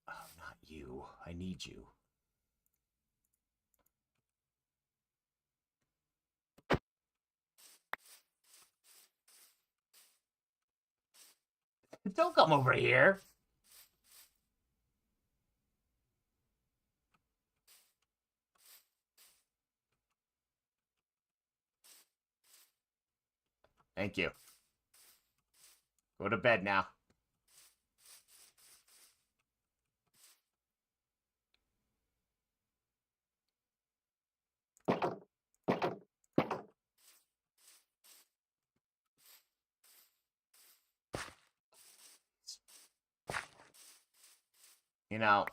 S1: Oh, not you. I need you. Don't come over here. Thank you. Go to bed now. You know,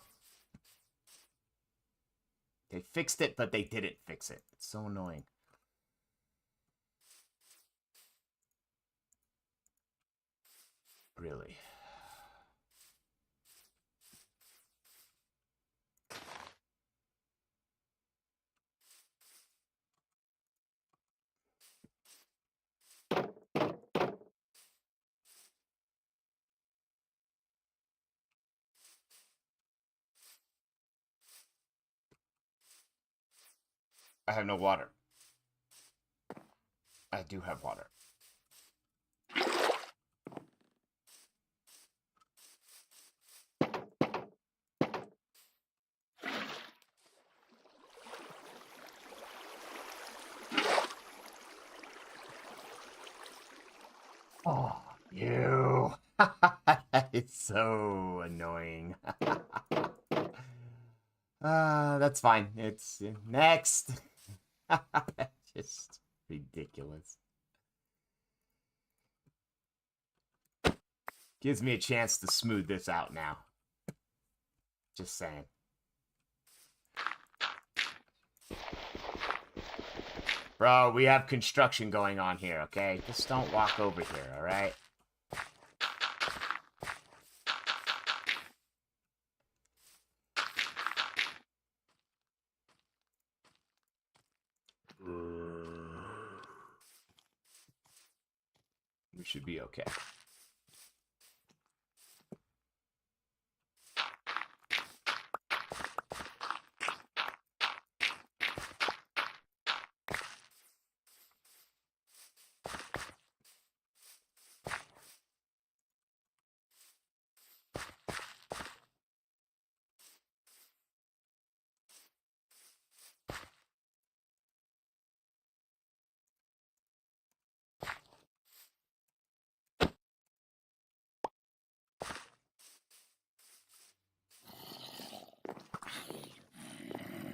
S1: they fixed it, but they didn't fix it. It's so annoying. Really. I have no water. I do have water. Oh, you. It's so annoying. That's fine. It's next. Just ridiculous. Gives me a chance to smooth this out now. Just saying. Bro, we have construction going on here, okay? Just don't walk over here, alright? We should be okay.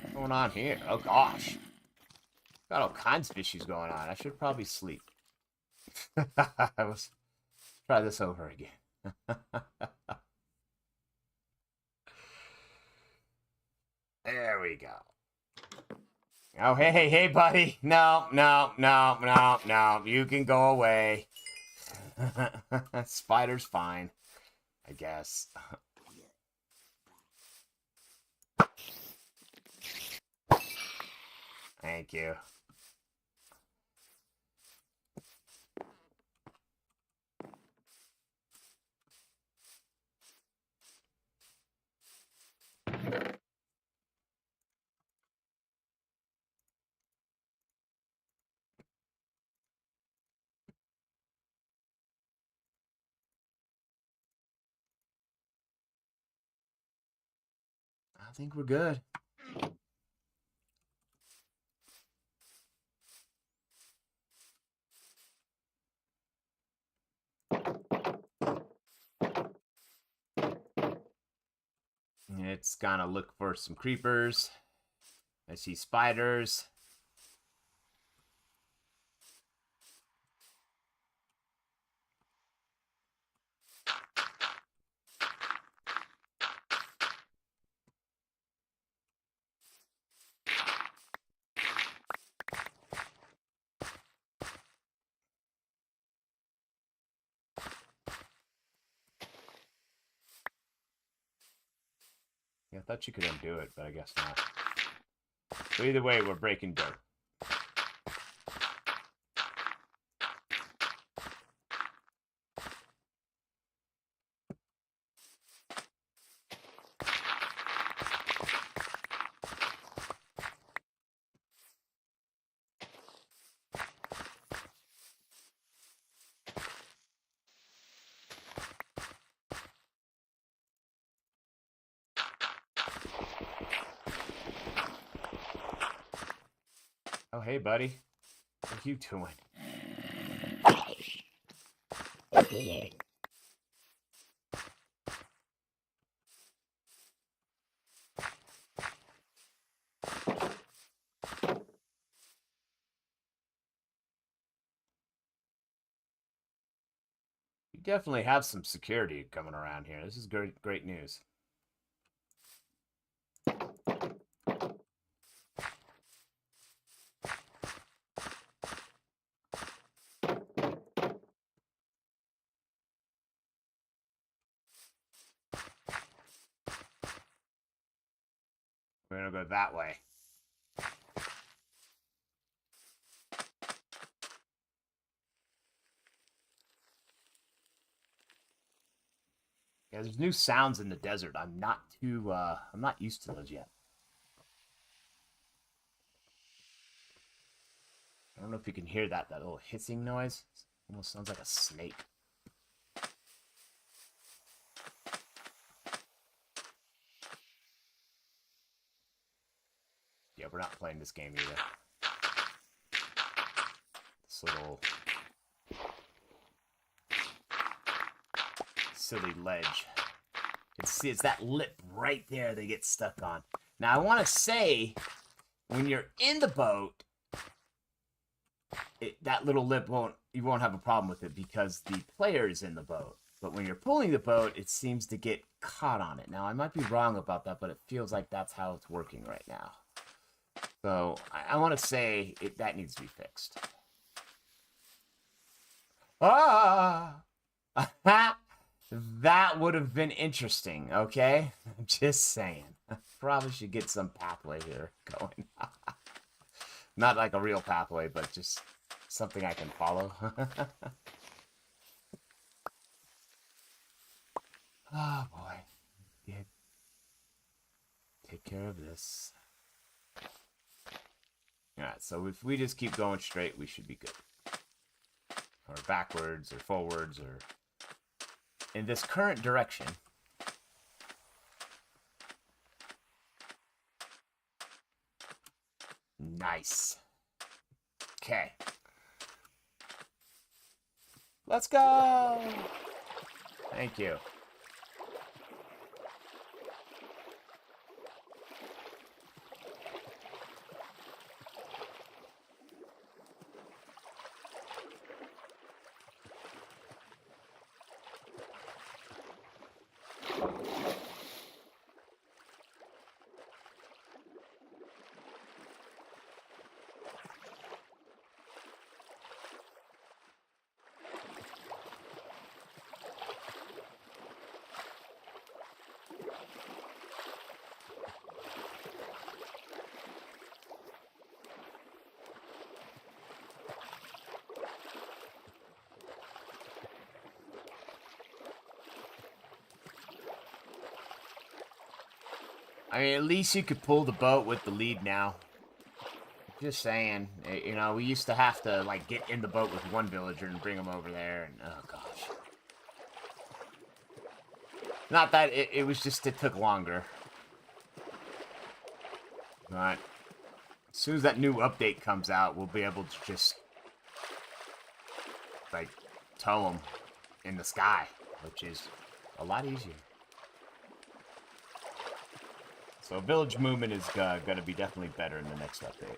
S1: What's going on here? Oh, gosh. Got all kinds of issues going on. I should probably sleep. Let's try this over again. There we go. Oh, hey, buddy. No. You can go away. Spider's fine, I guess. Thank you. I think we're good. It's gonna look for some creepers. I see spiders. thought you could undo it, but I guess not. So either way, we're breaking dirt. Oh, hey, buddy. What are you doing? You definitely have some security coming around here. This is great news. We're gonna go that way. Yeah, there's new sounds in the desert. I'm not used to those yet. I don't know if you can hear that little hissing noise. It almost sounds like a snake. Yeah, we're not playing this game either. This little silly ledge. It's that lip right there they get stuck on. Now, I want to say, when you're in the boat, that little lip you won't have a problem with it because the player is in the boat. But when you're pulling the boat, it seems to get caught on it. Now, I might be wrong about that, but it feels like that's how it's working right now. So, I want to say that needs to be fixed. Ah! That would have been interesting, okay? I'm just saying. Probably should get some pathway here going. Not like a real pathway, but just something I can follow. Oh, boy. Yeah. Take care of this. Alright, so if we just keep going straight, we should be good. Or backwards, or forwards, or in this current direction. Nice. Okay. Let's go! Thank you. I mean, at least you could pull the boat with the lead now. Just saying. You know, we used to have to, like, get in the boat with one villager and bring them over there, and oh, gosh. Not that it was just, it took longer. But as soon as that new update comes out, we'll be able to just, like, tow them in the sky, which is a lot easier. So village movement is going to be definitely better in the next update.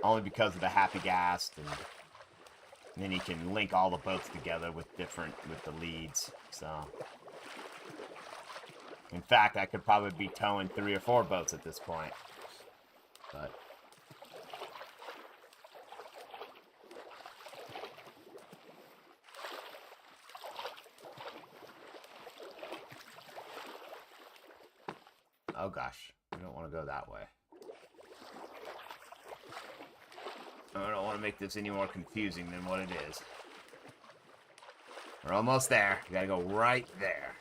S1: Only because of the happy gas, and then you can link all the boats together with the leads. So, in fact, I could probably be towing 3 or 4 boats at this point. But Oh gosh, we don't want to go that way. I don't want to make this any more confusing than what it is. We're almost there. You gotta go right there.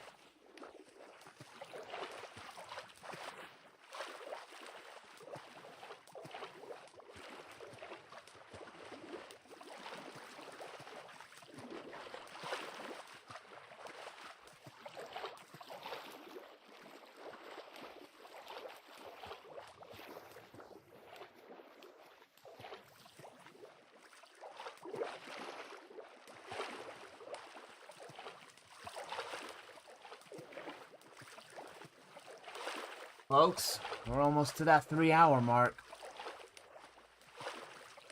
S1: Folks, we're almost to that 3-hour mark.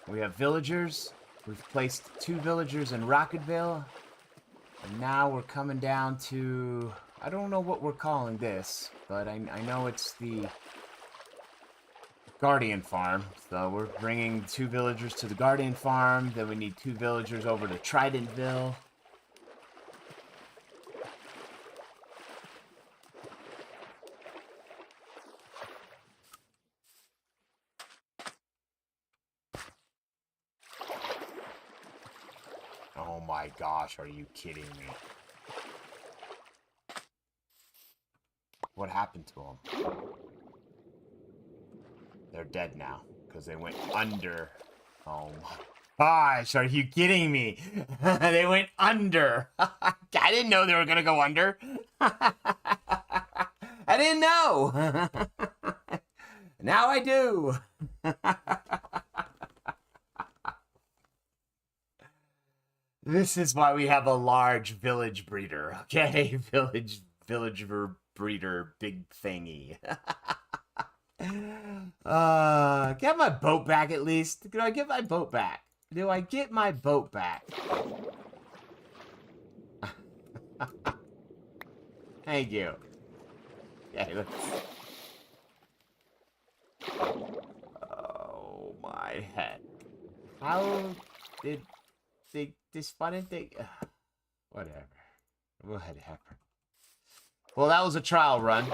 S1: We have villagers. We've placed 2 villagers in Rocketville. And now we're coming down to... I don't know what we're calling this, but I know it's the Guardian Farm. So we're bringing 2 villagers to the Guardian Farm. Then we need 2 villagers over to Tridentville. Oh my gosh, are you kidding me? What happened to them? They're dead now, because they went under. Oh my gosh, are you kidding me? They went under. I didn't know they were going to go under. I didn't know. Now I do. This is why we have a large village breeder, okay? Villager breeder, big thingy. Get my boat back at least. Do I get my boat back? Do I get my boat back? Thank you. Okay, let's... Oh my head. How did they this didn't they whatever. Whatever. Well, that was a trial run.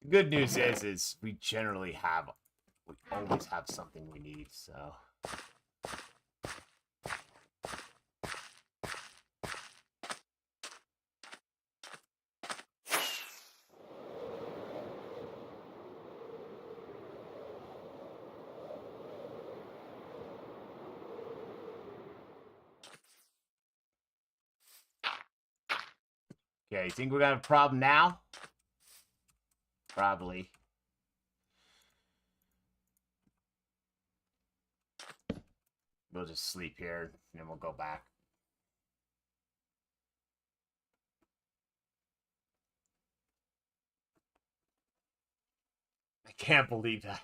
S1: The good news is we always have something we need, so. Okay, you think we're gonna have a problem now? Probably. We'll just sleep here, and then we'll go back. I can't believe that.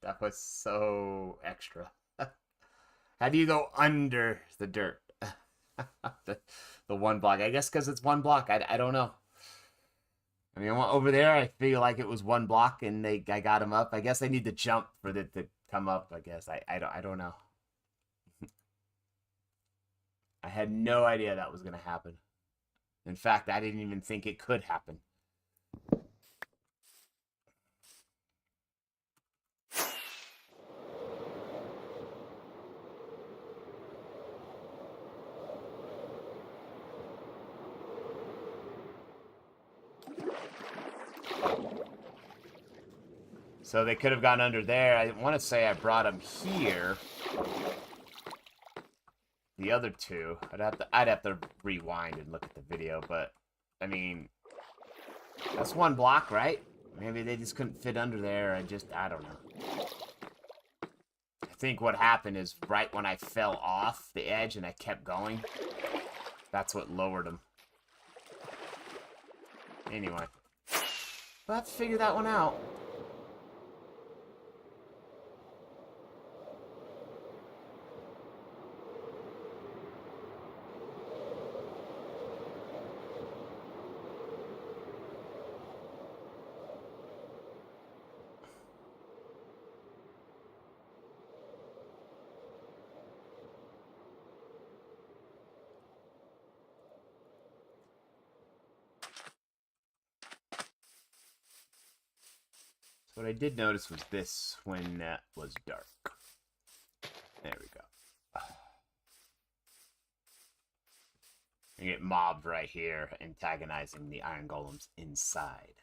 S1: That was so extra. How do you go under the dirt? the 1 block. I guess because it's 1 block. I don't know. I mean, over there, I feel like it was 1 block, and I got him up. I guess I need to jump for it to come up. I guess I don't know. I had no idea that was gonna happen. In fact, I didn't even think it could happen. So they could have gone under there. I want to say I brought them here. The other 2. I'd have to rewind and look at the video, but I mean, that's 1 block, right? Maybe they just couldn't fit under there. I don't know. I think what happened is right when I fell off the edge and I kept going, that's what lowered him. Anyway, we'll have to figure that one out. What I did notice was this when that was dark. There we go. You get mobbed right here, antagonizing the iron golems inside.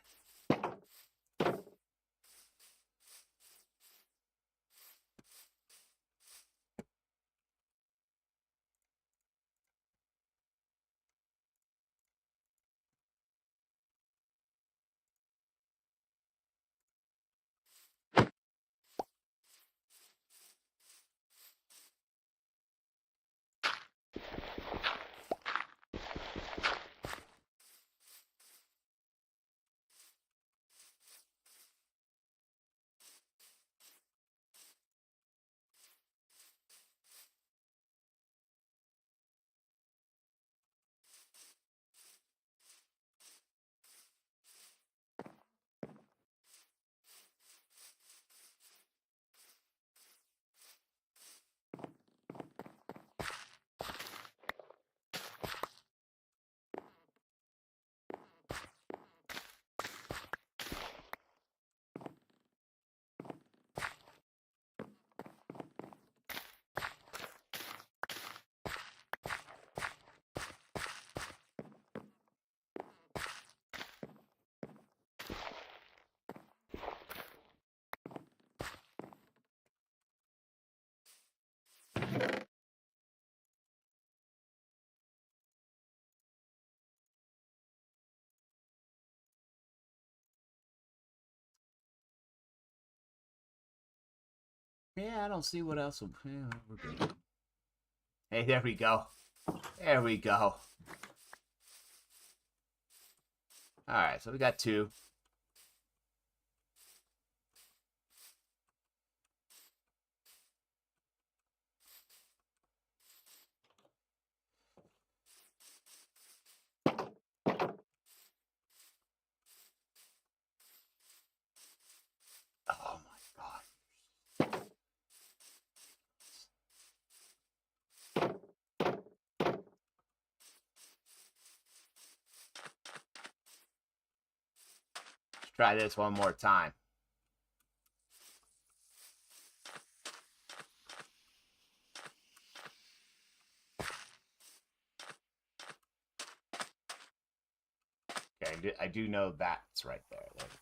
S1: Yeah, I don't see what else. Yeah, we're good. Hey, there we go. There we go. Alright, so we got 2. Oh my god. Let's try this one more time. Okay, I do know that's right there. There we go.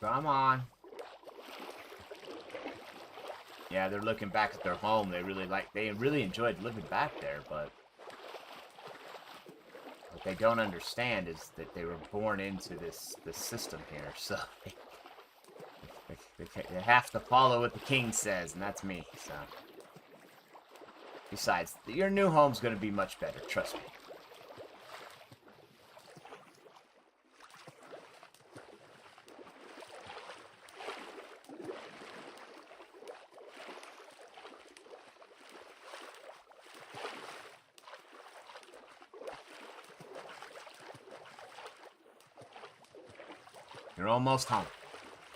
S1: Come on. Yeah, they're looking back at their home. They really enjoyed living back there, but what they don't understand is that they were born into this system here, so they have to follow what the king says, and that's me. So, besides, your new home's gonna be much better. Trust me. You're almost home.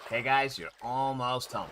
S1: Okay, guys? You're almost home.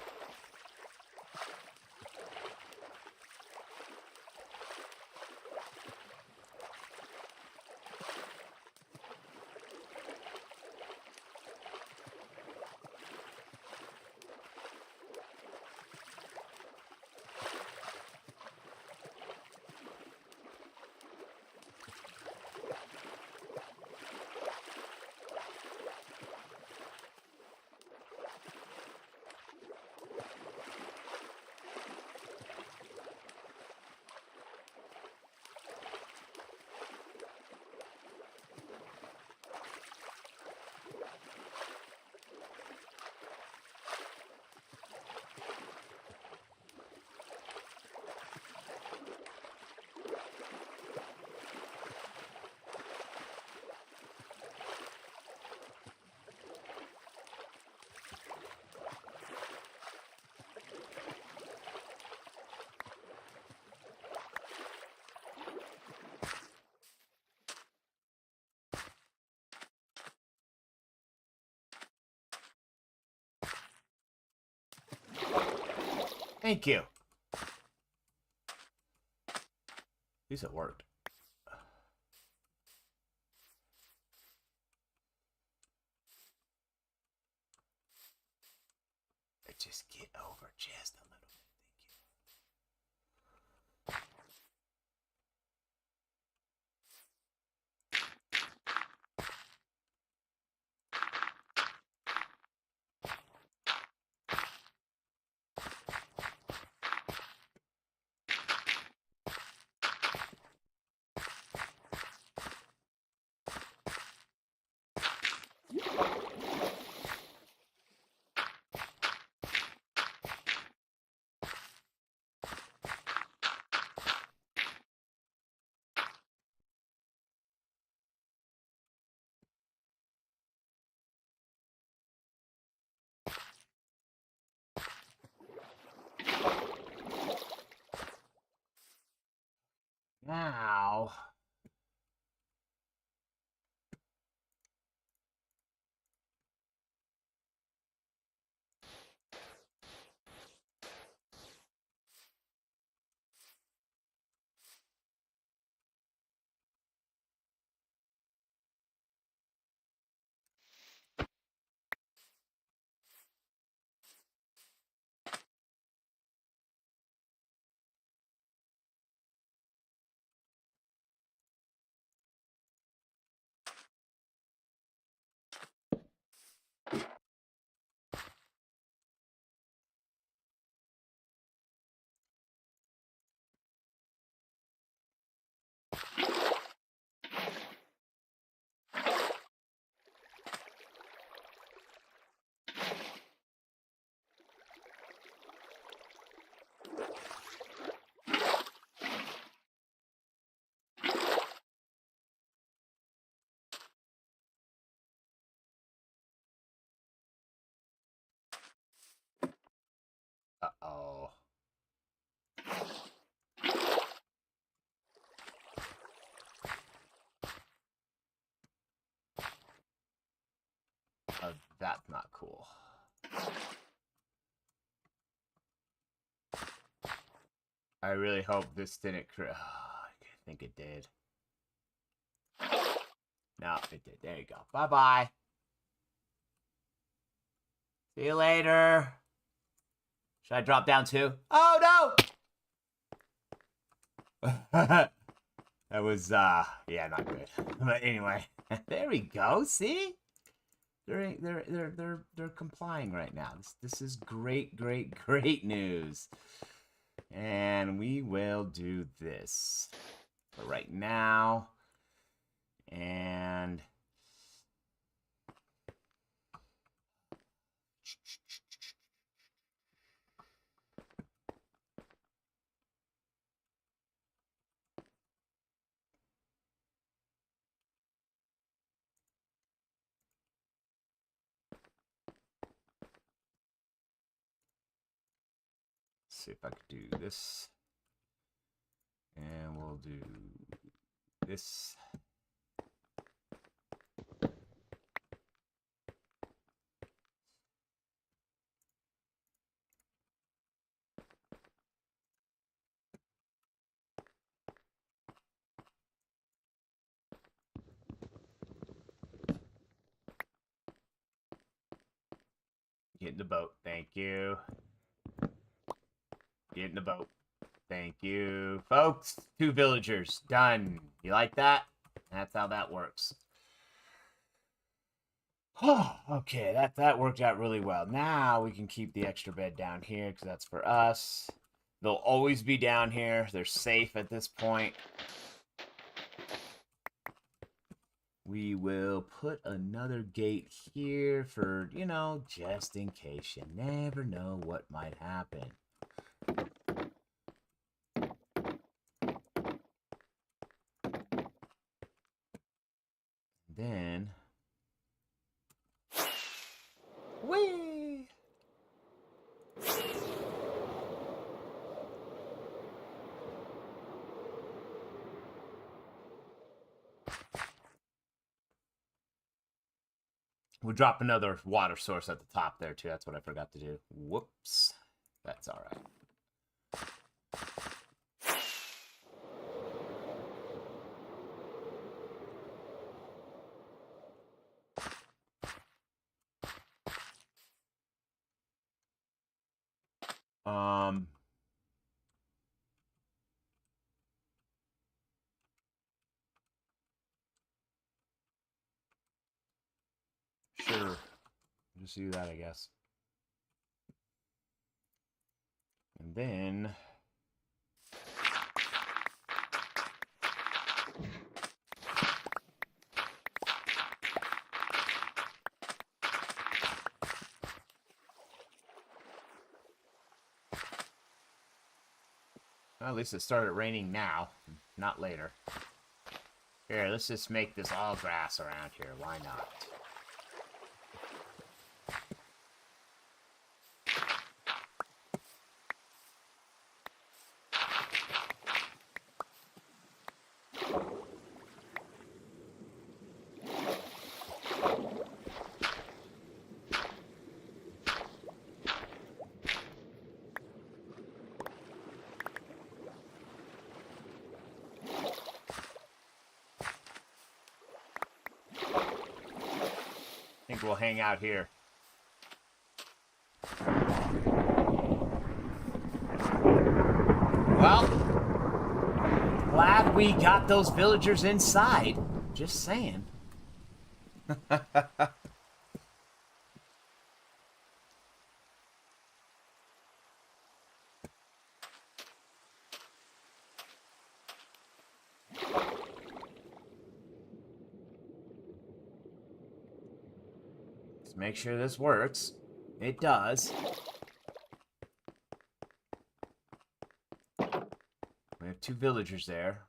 S1: Thank you. At least it worked. Just get over just a little bit. Now, uh-oh. Oh, that's not cool. I really hope this didn't I think it did. No, it did. There you go. Bye-bye. See you later. Should I drop down too? Oh, no! That was, yeah, not good. But anyway, there we go. See? They're complying right now. This is great news. And we will do this. But right now, And see if I could do this. And we'll do this. Get in the boat. Thank you. Get in the boat. Thank you. Folks, 2 villagers. Done. You like that? That's how that works. Oh, okay, that worked out really well. Now we can keep the extra bed down here because that's for us. They'll always be down here. They're safe at this point. We will put another gate here for, you know, just in case. You never know what might happen. Then... Whee! We'll drop another water source at the top there, too. That's what I forgot to do. Whoops. That's all right. Sure. Just do that, I guess. And then... Well, at least it started raining now, not later. Here, let's just make this all grass around here. Why not? I think we'll hang out here. Well, glad we got those villagers inside. Just saying. Let's make sure this works. It does. We have 2 villagers there.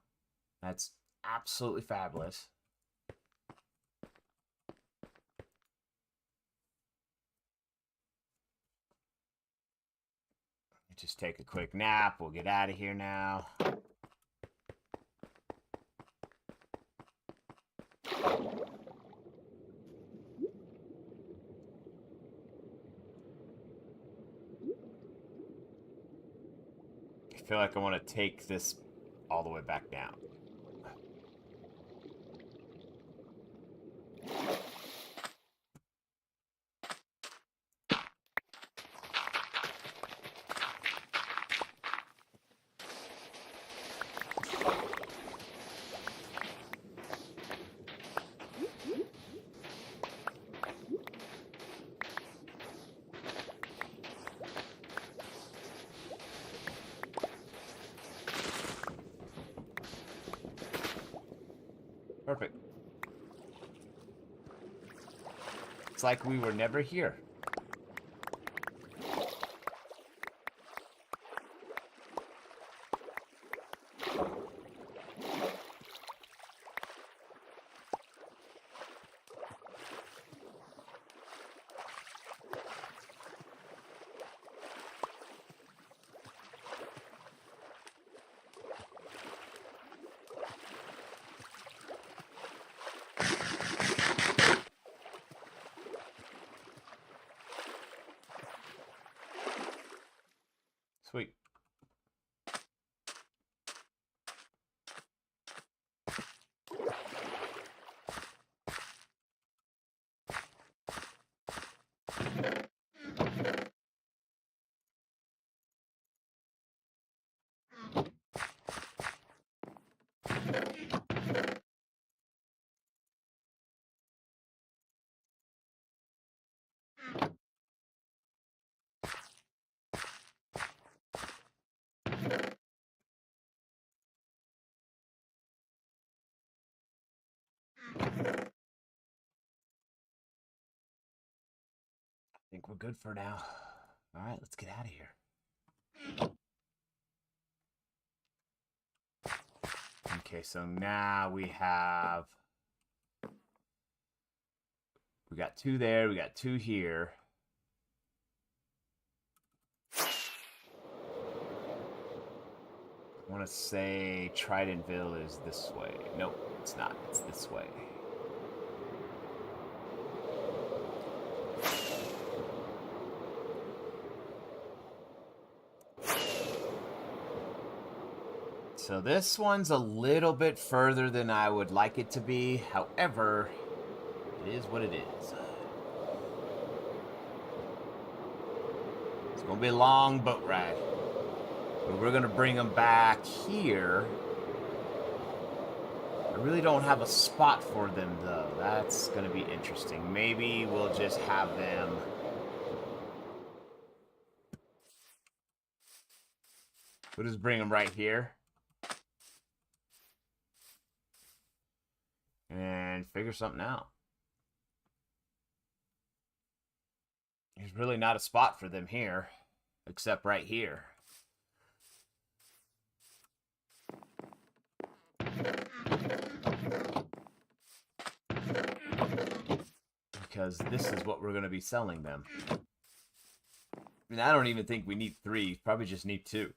S1: That's absolutely fabulous. Just take a quick nap. We'll get out of here now. I feel like I want to take this all the way back down. Perfect. It's like we were never here. Sweet. I think we're good for now. All right, let's get out of here. Okay, so now we got 2 there, we got 2 here. I want to say Tridentville is this way. Nope, it's not. It's this way. So this one's a little bit further than I would like it to be. However, it is what it is. It's going to be a long boat ride. But we're going to bring them back here. I really don't have a spot for them, though. That's going to be interesting. Maybe we'll just have them... We'll just bring them right here. And figure something out. There's really not a spot for them here, except right here. Because this is what we're going to be selling them. I mean, I don't even think we need 3. Probably just need 2.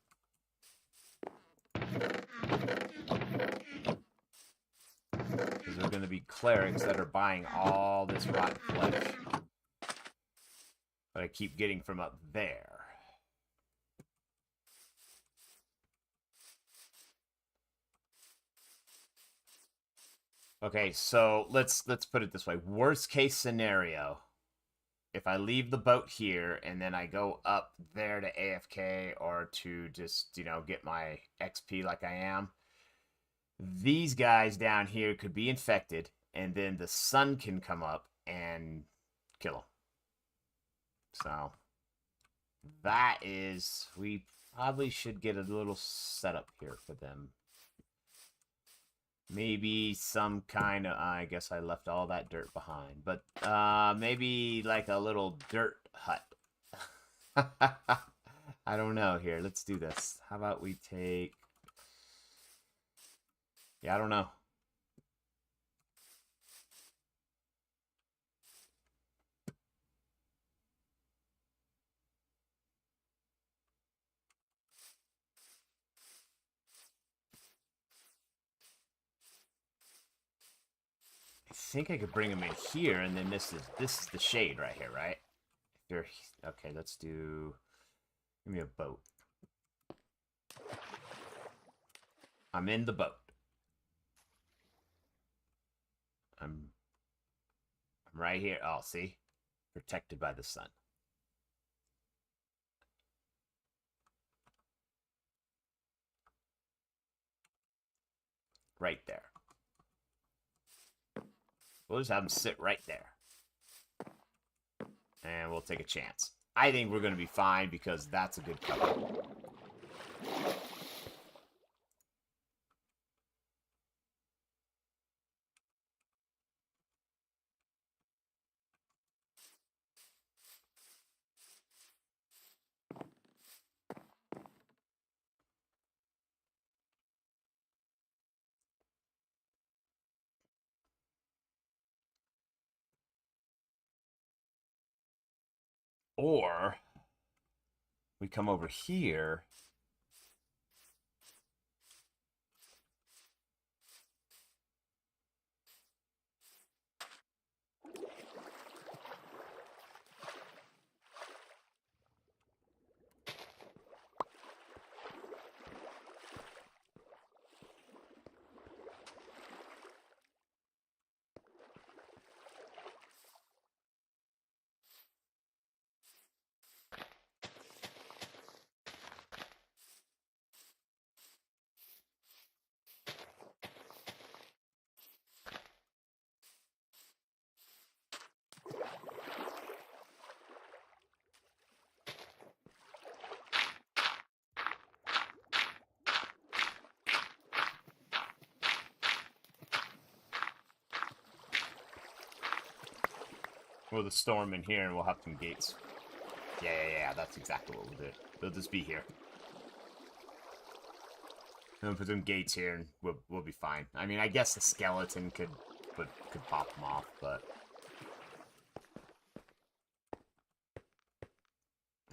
S1: Because they're going to be clerics that are buying all this rotten flesh. But I keep getting from up there. Okay, so let's put it this way. Worst case scenario, if I leave the boat here and then I go up there to AFK or to just, you know, get my XP like I am, these guys down here could be infected, and then the sun can come up and kill them. So that is, we probably should get a little setup here for them. Maybe some kind of, I guess I left all that dirt behind, but maybe like a little dirt hut. I don't know here. Let's do this. How about we take... Yeah, I don't know. I think I could bring them in here, and then this is the shade right here, right? If they're okay, let's do. Give me a boat. I'm in the boat. I'm right here. Oh, see, protected by the sun. Right there. We'll just have them sit right there. And we'll take a chance. I think we're going to be fine because that's a good cover. Or we come over here. We'll the storm in here and we'll have some gates. Yeah, that's exactly what we'll do. They'll just be here. And we'll put some gates here and we'll be fine. I mean, I guess the skeleton could pop them off, but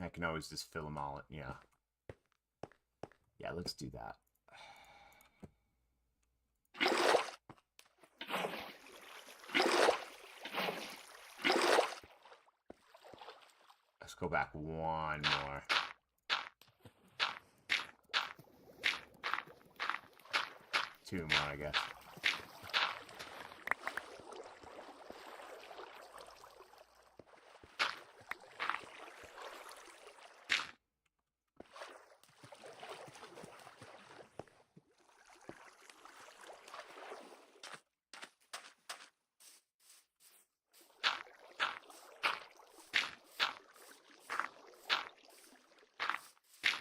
S1: I can always just fill them all in, yeah. Yeah, let's do that. Let's go back one more. Two more, I guess.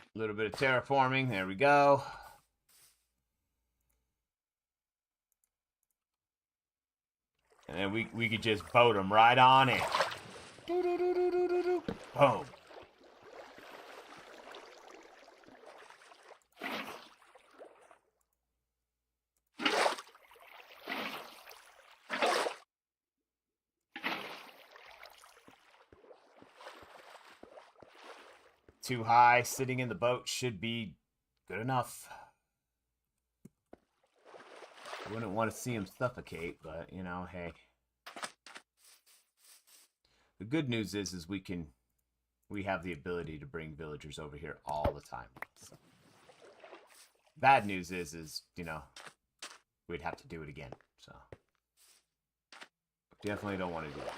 S1: A little bit of terraforming. There we go. And then we could just boat them right on in. Boom. Too high, sitting in the boat should be good enough. I wouldn't want to see him suffocate, but, you know, hey. The good news is we have the ability to bring villagers over here all the time. So. Bad news is, you know, we'd have to do it again, so. Definitely don't want to do that.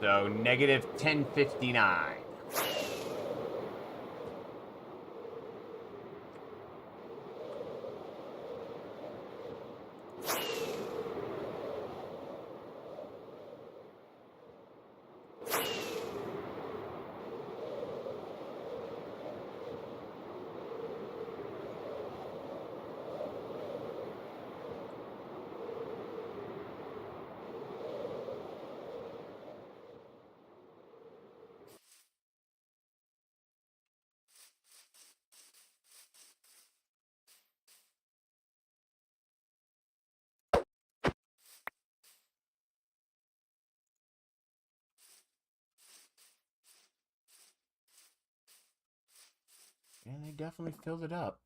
S1: So, negative 1059. Yeah, they definitely filled it up.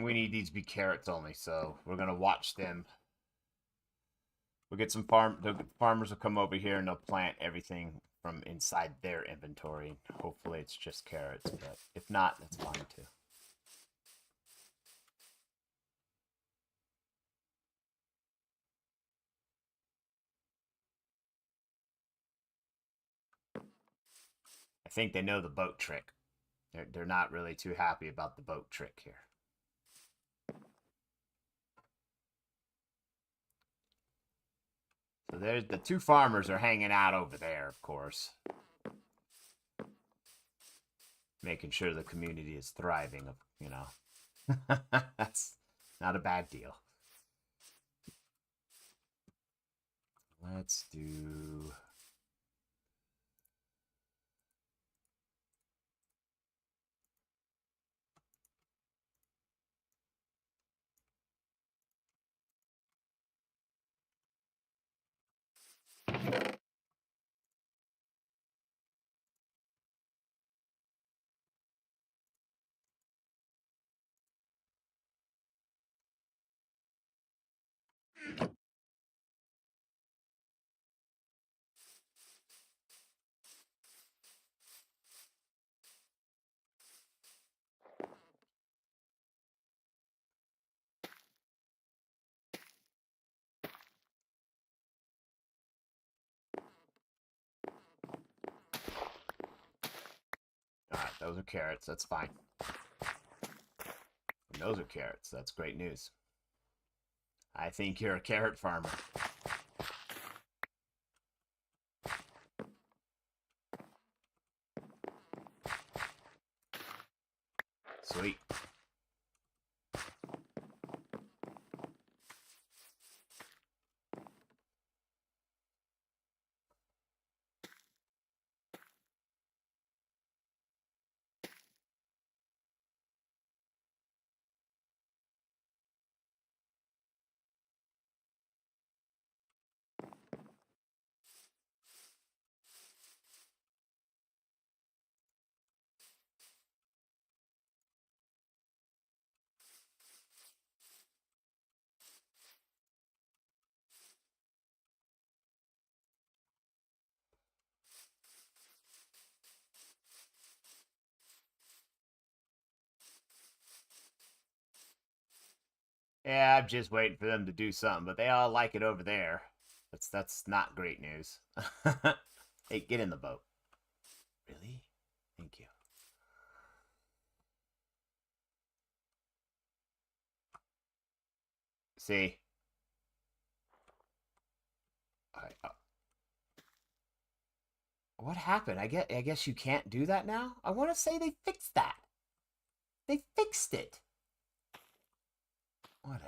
S1: We need these to be carrots only, so we're gonna watch them. We'll get some farmers will come over here and they'll plant everything from inside their inventory. Hopefully it's just carrots, but if not, that's fine too. I think they know the boat trick. They're not really too happy about the boat trick here. So there's the two farmers are hanging out over there, of course. Making sure the community is thriving, you know. That's not a bad deal. Let's do... Alright, those are carrots. That's fine. And those are carrots. That's great news. I think you're a carrot farmer. Sweet. Yeah, I'm just waiting for them to do something, but they all like it over there. That's not great news. Hey, get in the boat. Really? Thank you. See? What happened? I guess you can't do that now? I want to say they fixed that. They fixed it. Whatever.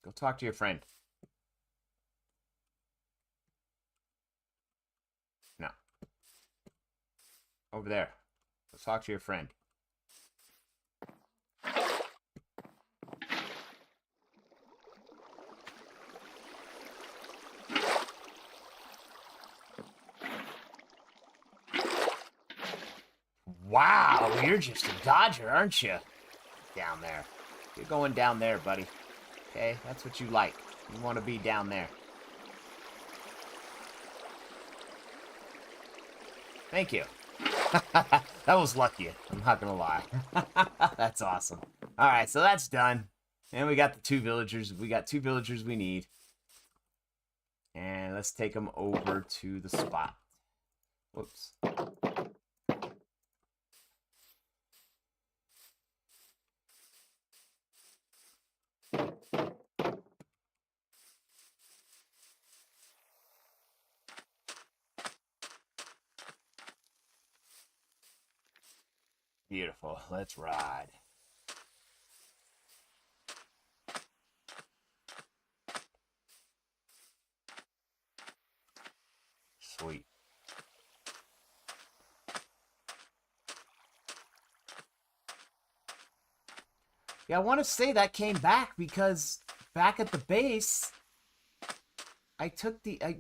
S1: Go talk to your friend. No. Over there. Go talk to your friend. Wow, you're just a dodger, aren't you? Down there. You're going down there, buddy. Okay, that's what you like. You want to be down there. Thank you. That was lucky. I'm not gonna lie. That's awesome. Alright, so that's done. And we got the two villagers. We got two villagers we need. And let's take them over to the spot. Whoops. Beautiful. Let's ride. Sweet. Yeah, I want to say that came back because back at the base, I took the... I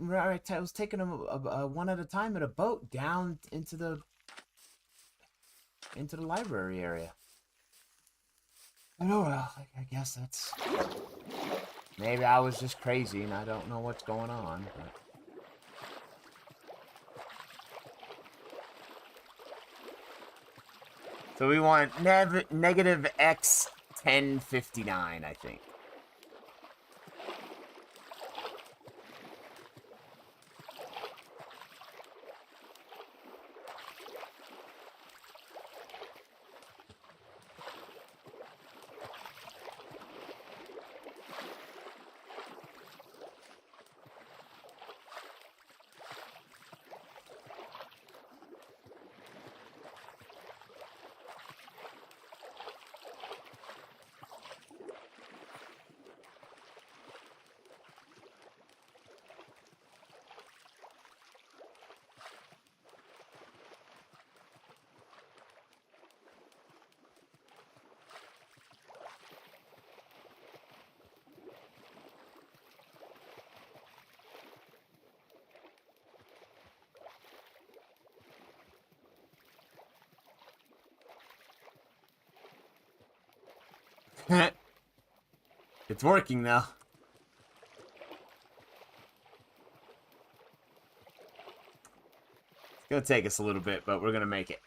S1: was taking them one at a time in a boat down into the library area. I know, well, I guess that's... Maybe I was just crazy and I don't know what's going on, but... So we want negative x 1059, I think. It's working now. It's gonna take us a little bit, but we're gonna make it.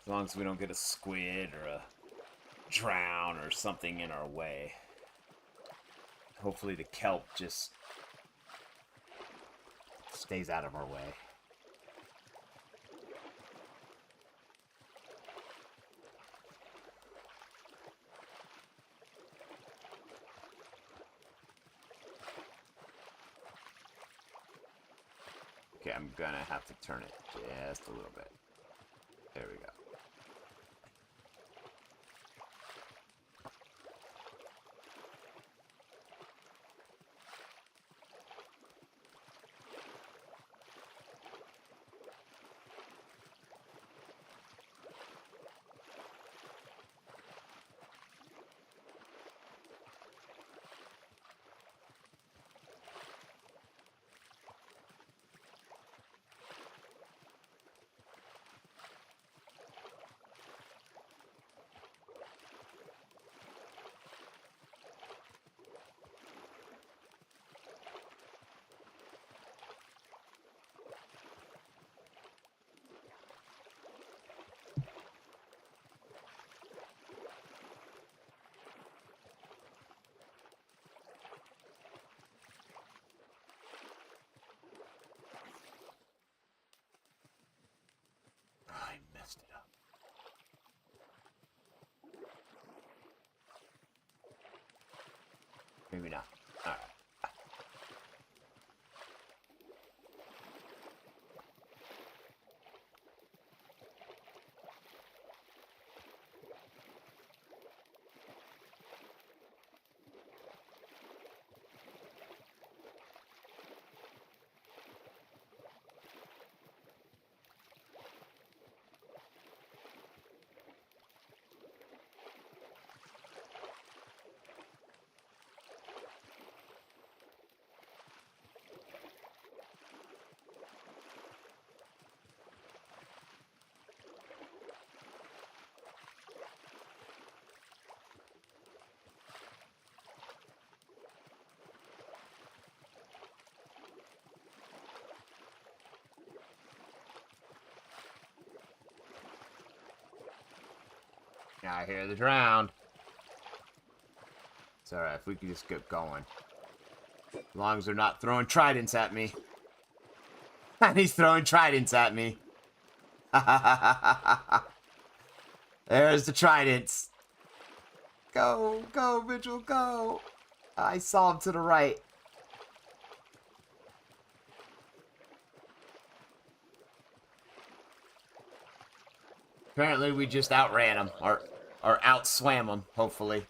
S1: As long as we don't get a squid or a drown or something in our way. Hopefully the kelp just stays out of our way. Okay, I'm gonna have to turn it just a little bit. There we go. I messed it up. Maybe not. Alright. I hear the drown. It's alright, if we can just get going. As long as they're not throwing tridents at me. And he's throwing tridents at me. There's the tridents. Go, go, Vigil, go. I saw him to the right. Apparently we just outran him, or outswam him, hopefully.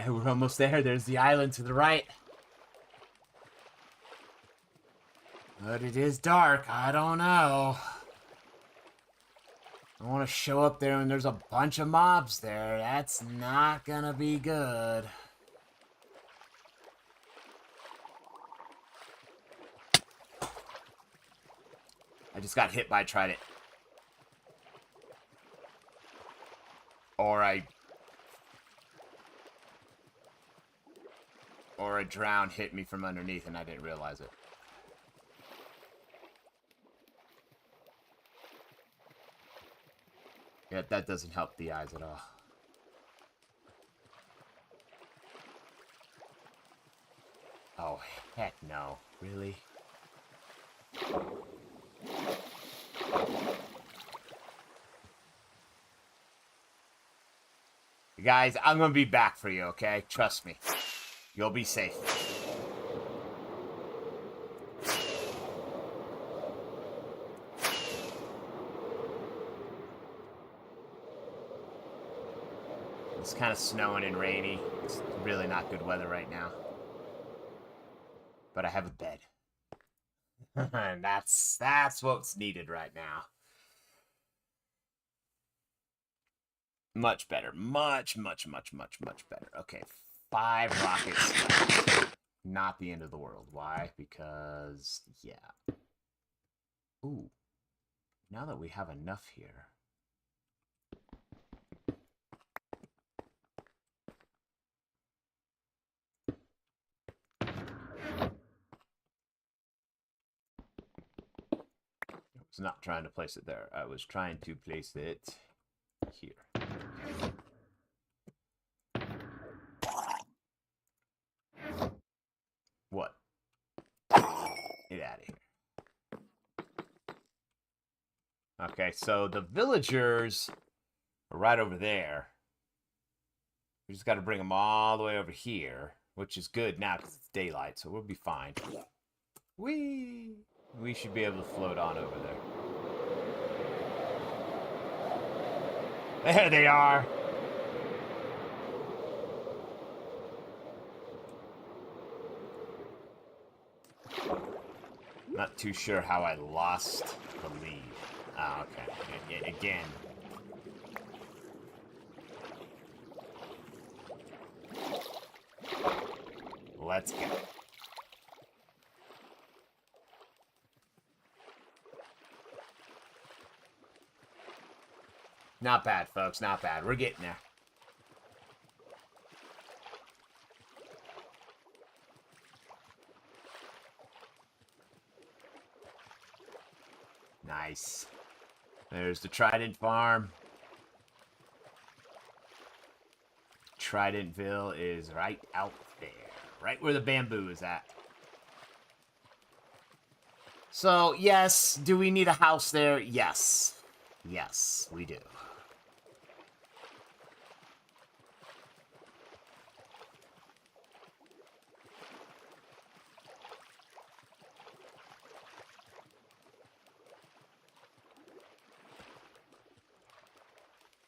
S1: We're almost there. There's the island to the right. But it is dark. I don't know. I want to show up there and there's a bunch of mobs there. That's not gonna be good. I just got hit by a trident. Or a drown hit me from underneath and I didn't realize it. Yeah, that doesn't help the eyes at all. Oh, heck no. Really? Guys, I'm gonna be back for you, okay? Trust me. You'll be safe. It's kind of snowing and rainy. It's really not good weather right now. But I have a bed. And that's what's needed right now. Much better. Much better. Okay, 5 rockets. Not the end of the world. Why? Because, yeah. Ooh. Now that we have enough here. I was not trying to place it there. I was trying to place it here. What? Get out of here. Okay, so the villagers are right over there. We just got to bring them all the way over here, which is good now because it's daylight, so we'll be fine. Whee! We should be able to float on over there. There they are! Not too sure how I lost the lead. Ah, okay. Again. Let's go. Not bad, folks. Not bad. We're getting there. Nice. There's the Trident Farm. Tridentville is right out there. Right where the bamboo is at. So, yes. Do we need a house there? Yes. Yes, we do.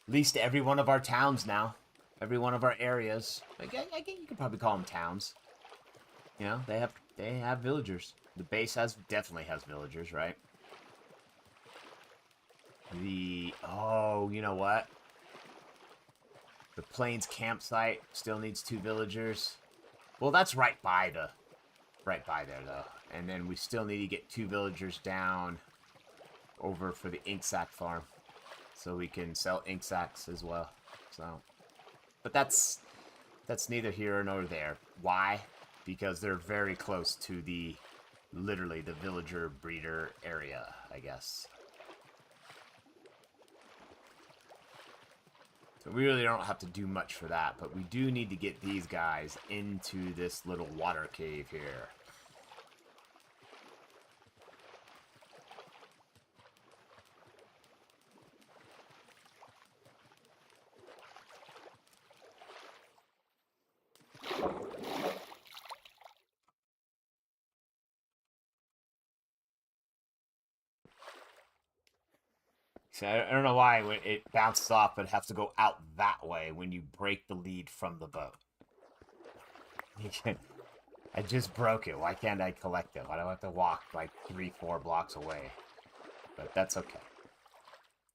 S1: At least every one of our towns now. Every one of our areas. I guess you could probably call them towns. You know, they have villagers. The base definitely has villagers, right? Oh, you know what? The Plains campsite still needs 2 villagers. Well, that's right by there though. And then we still need to get 2 villagers down over for the ink sac farm. So we can sell ink sacs as well. So, but that's neither here nor there. Why? Because they're very close to literally the villager breeder area, I guess. So we really don't have to do much for that, but we do need to get these guys into this little water cave here. So I don't know why it bounces off, but it has to go out that way when you break the lead from the boat. I just broke it. Why can't I collect it? Why do I have to walk like 3-4 blocks away? But that's okay.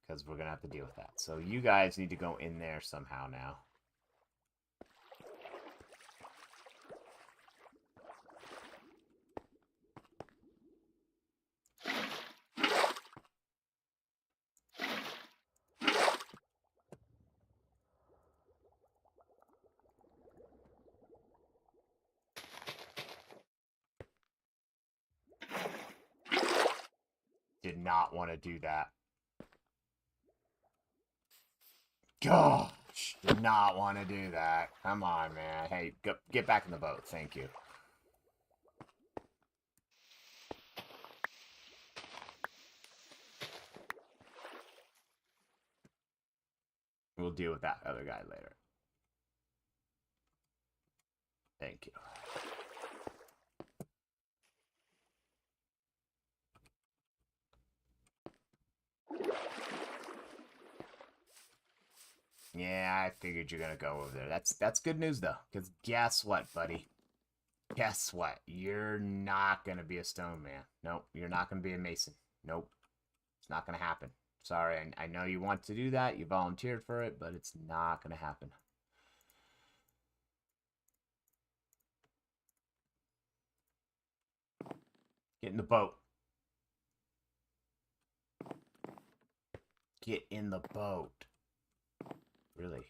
S1: Because we're going to have to deal with that. So you guys need to go in there somehow now. Did not want to do that. Gosh, did not want to do that. Come on, man. Hey, go, get back in the boat. Thank you. We'll deal with that other guy later. Thank you. Yeah, I figured you're gonna go over there. That's good news though, because guess what, buddy? Guess what? You're not gonna be a stone man. Nope, you're not gonna be a mason. Nope, it's not gonna happen. Sorry, I know you want to do that. You volunteered for it, but it's not gonna happen. Get in the boat. Get in the boat. Really?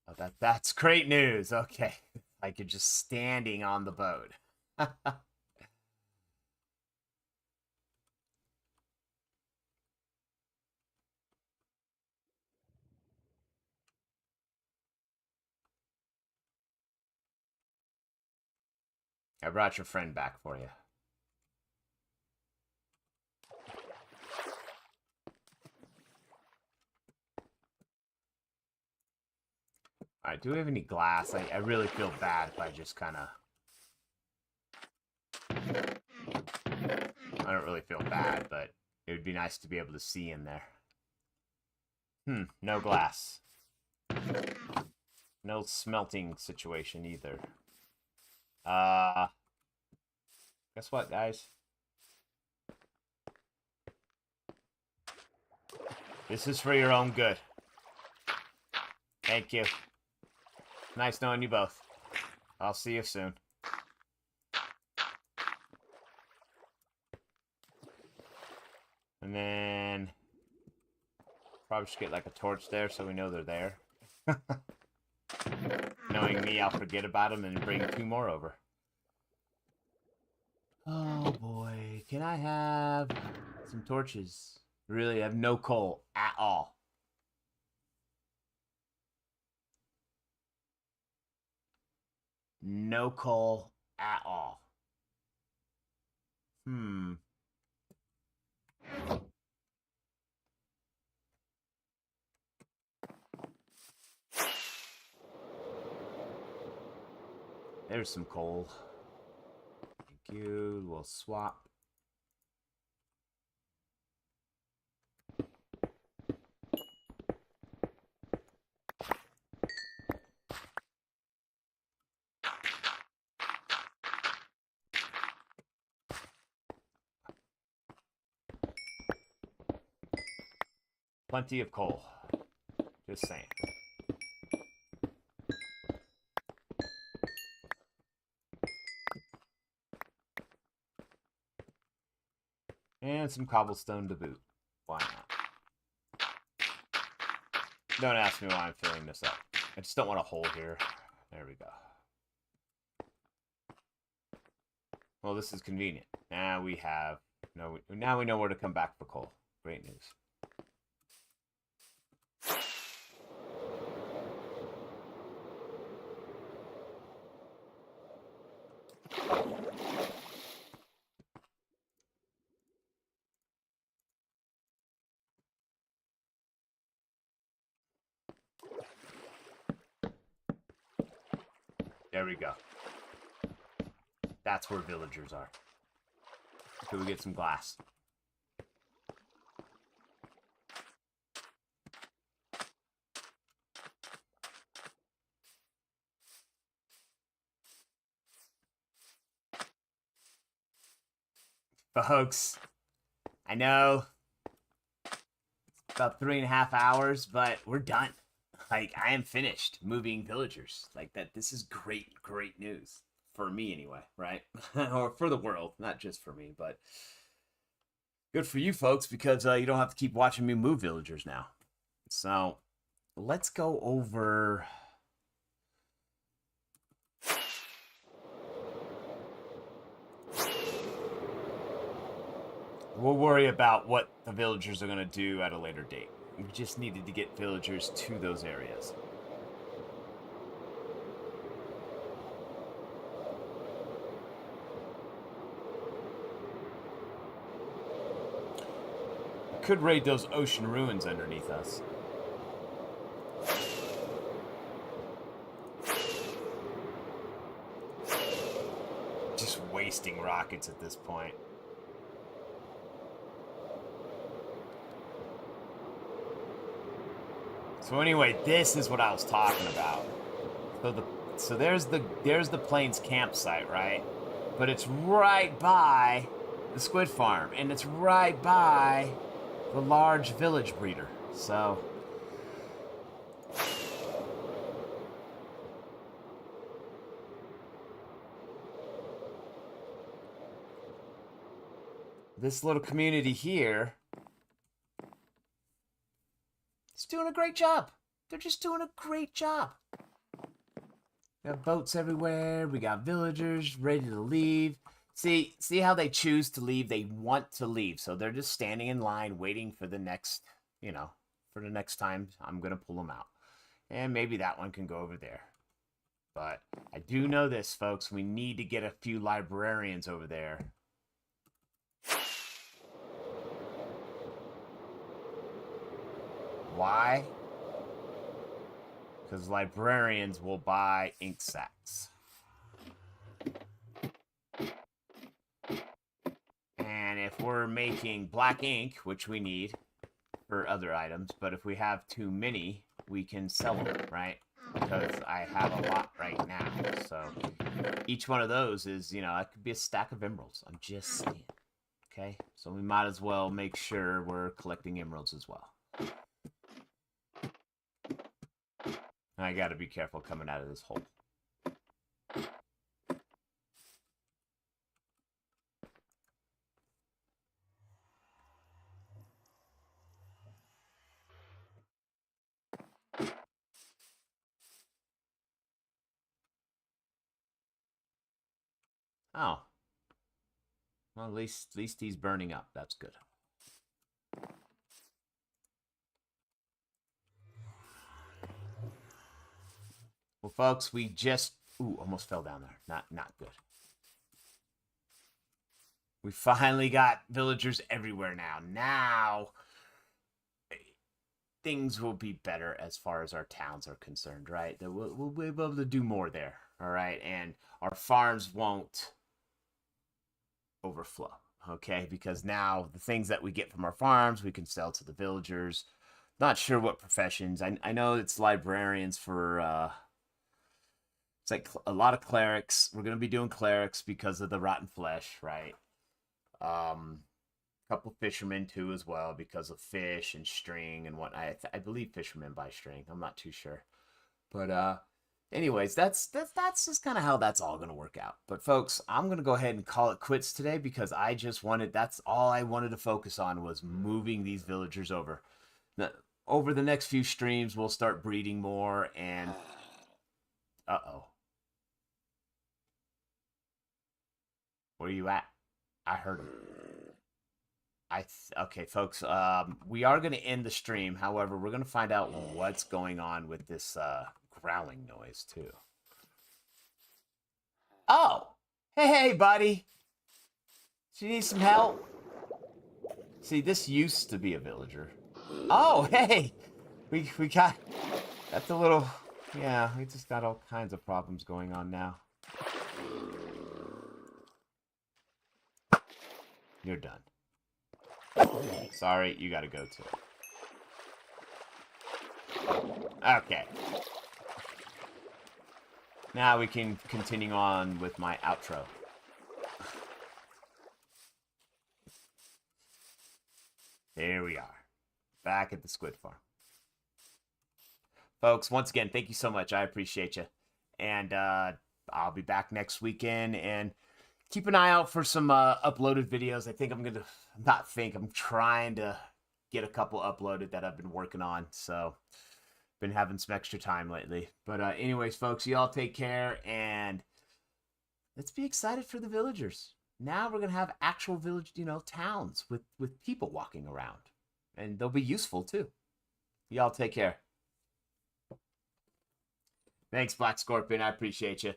S1: Oh, that's great news. Okay. Like you're just standing on the boat. I brought your friend back for you. Alright, do we have any glass? I really feel bad if I just kind of... I don't really feel bad, but it would be nice to be able to see in there. No glass. No smelting situation either. Guess what, guys? This is for your own good. Thank you. Nice knowing you both. I'll see you soon. And then... probably should get like a torch there so we know they're there. Knowing me, I'll forget about them and bring 2 more over. Oh boy, can I have some torches? Really, I have no coal at all. No coal at all. There's some coal. Thank you. We'll swap. Plenty of coal. Just saying. And some cobblestone to boot. Why not? Don't ask me why I'm filling this up. I just don't want a hole here. There we go. Well, this is convenient. Now we have... now we know where to come back for coal. Great news. There we go. That's where villagers are. Can we get some glass? folks. I know. About 3.5 hours, but we're done. Like, I am finished moving villagers. Like, that. This is great news. For me, anyway, right? Or for the world. Not just for me, but good for you folks, because you don't have to keep watching me move villagers now. So, let's go over... We'll worry about what the villagers are going to do at a later date. We just needed to get villagers to those areas. We could raid those ocean ruins underneath us. Just wasting rockets at this point. So anyway, this is what I was talking about. So there's the Plains campsite, right? But it's right by the squid farm, and it's right by the large village breeder. So this little community here is doing a great job. They're just doing a great job. We have boats everywhere. We got villagers ready to leave. See how they choose to leave? They want to leave. So they're just standing in line waiting for the next, for the next time I'm going to pull them out. And maybe that one can go over there. But I do know this, folks. We need to get a few librarians over there. Why? Because librarians will buy ink sacks. And if we're making black ink, which we need for other items, but if we have too many, we can sell them, right? Because I have a lot right now. So each one of those is, it could be a stack of emeralds. I'm just saying. Okay? So we might as well make sure we're collecting emeralds as well. I gotta be careful coming out of this hole. Oh. Well, at least he's burning up. That's good. Well, folks, we just... Ooh, almost fell down there. Not good. We finally got villagers everywhere now. Now, things will be better as far as our towns are concerned, right? We'll be able to do more there, all right? And our farms won't overflow, okay? Because now the things that we get from our farms, we can sell to the villagers. Not sure what professions. I know it's librarians for... It's like a lot of clerics. We're going to be doing clerics because of the rotten flesh, right? A couple fishermen, too, as well, because of fish and string and whatnot. I believe fishermen buy string. I'm not too sure. But, anyways, that's just kind of how that's all going to work out. But, folks, I'm going to go ahead and call it quits today because that's all I wanted to focus on was moving these villagers over. Now, over the next few streams, we'll start breeding more and... Uh-oh. Where are you at? I heard him. Okay, folks. We are going to end the stream. However, we're going to find out what's going on with this growling noise too. Oh, hey, buddy. Do you need some help? See, this used to be a villager. Oh, hey, we got that's a little. Yeah, we just got all kinds of problems going on now. You're done. Sorry, you gotta go to. Okay. Now we can continue on with my outro. Here we are, back at the squid farm. Folks, once again, thank you so much. I appreciate you. And I'll be back next weekend. And keep an eye out for some uploaded videos. I'm trying to get a couple uploaded that I've been working on. So, been having some extra time lately. But anyways, folks, you all take care. And let's be excited for the villagers. Now we're going to have actual village, towns with people walking around. And they'll be useful, too. Y'all take care. Thanks, Black Scorpion. I appreciate you.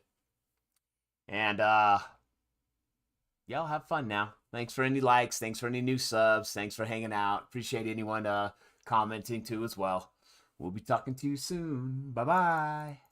S1: And y'all have fun now. Thanks for any likes. Thanks for any new subs. Thanks for hanging out. Appreciate anyone commenting too as well. We'll be talking to you soon. Bye-bye.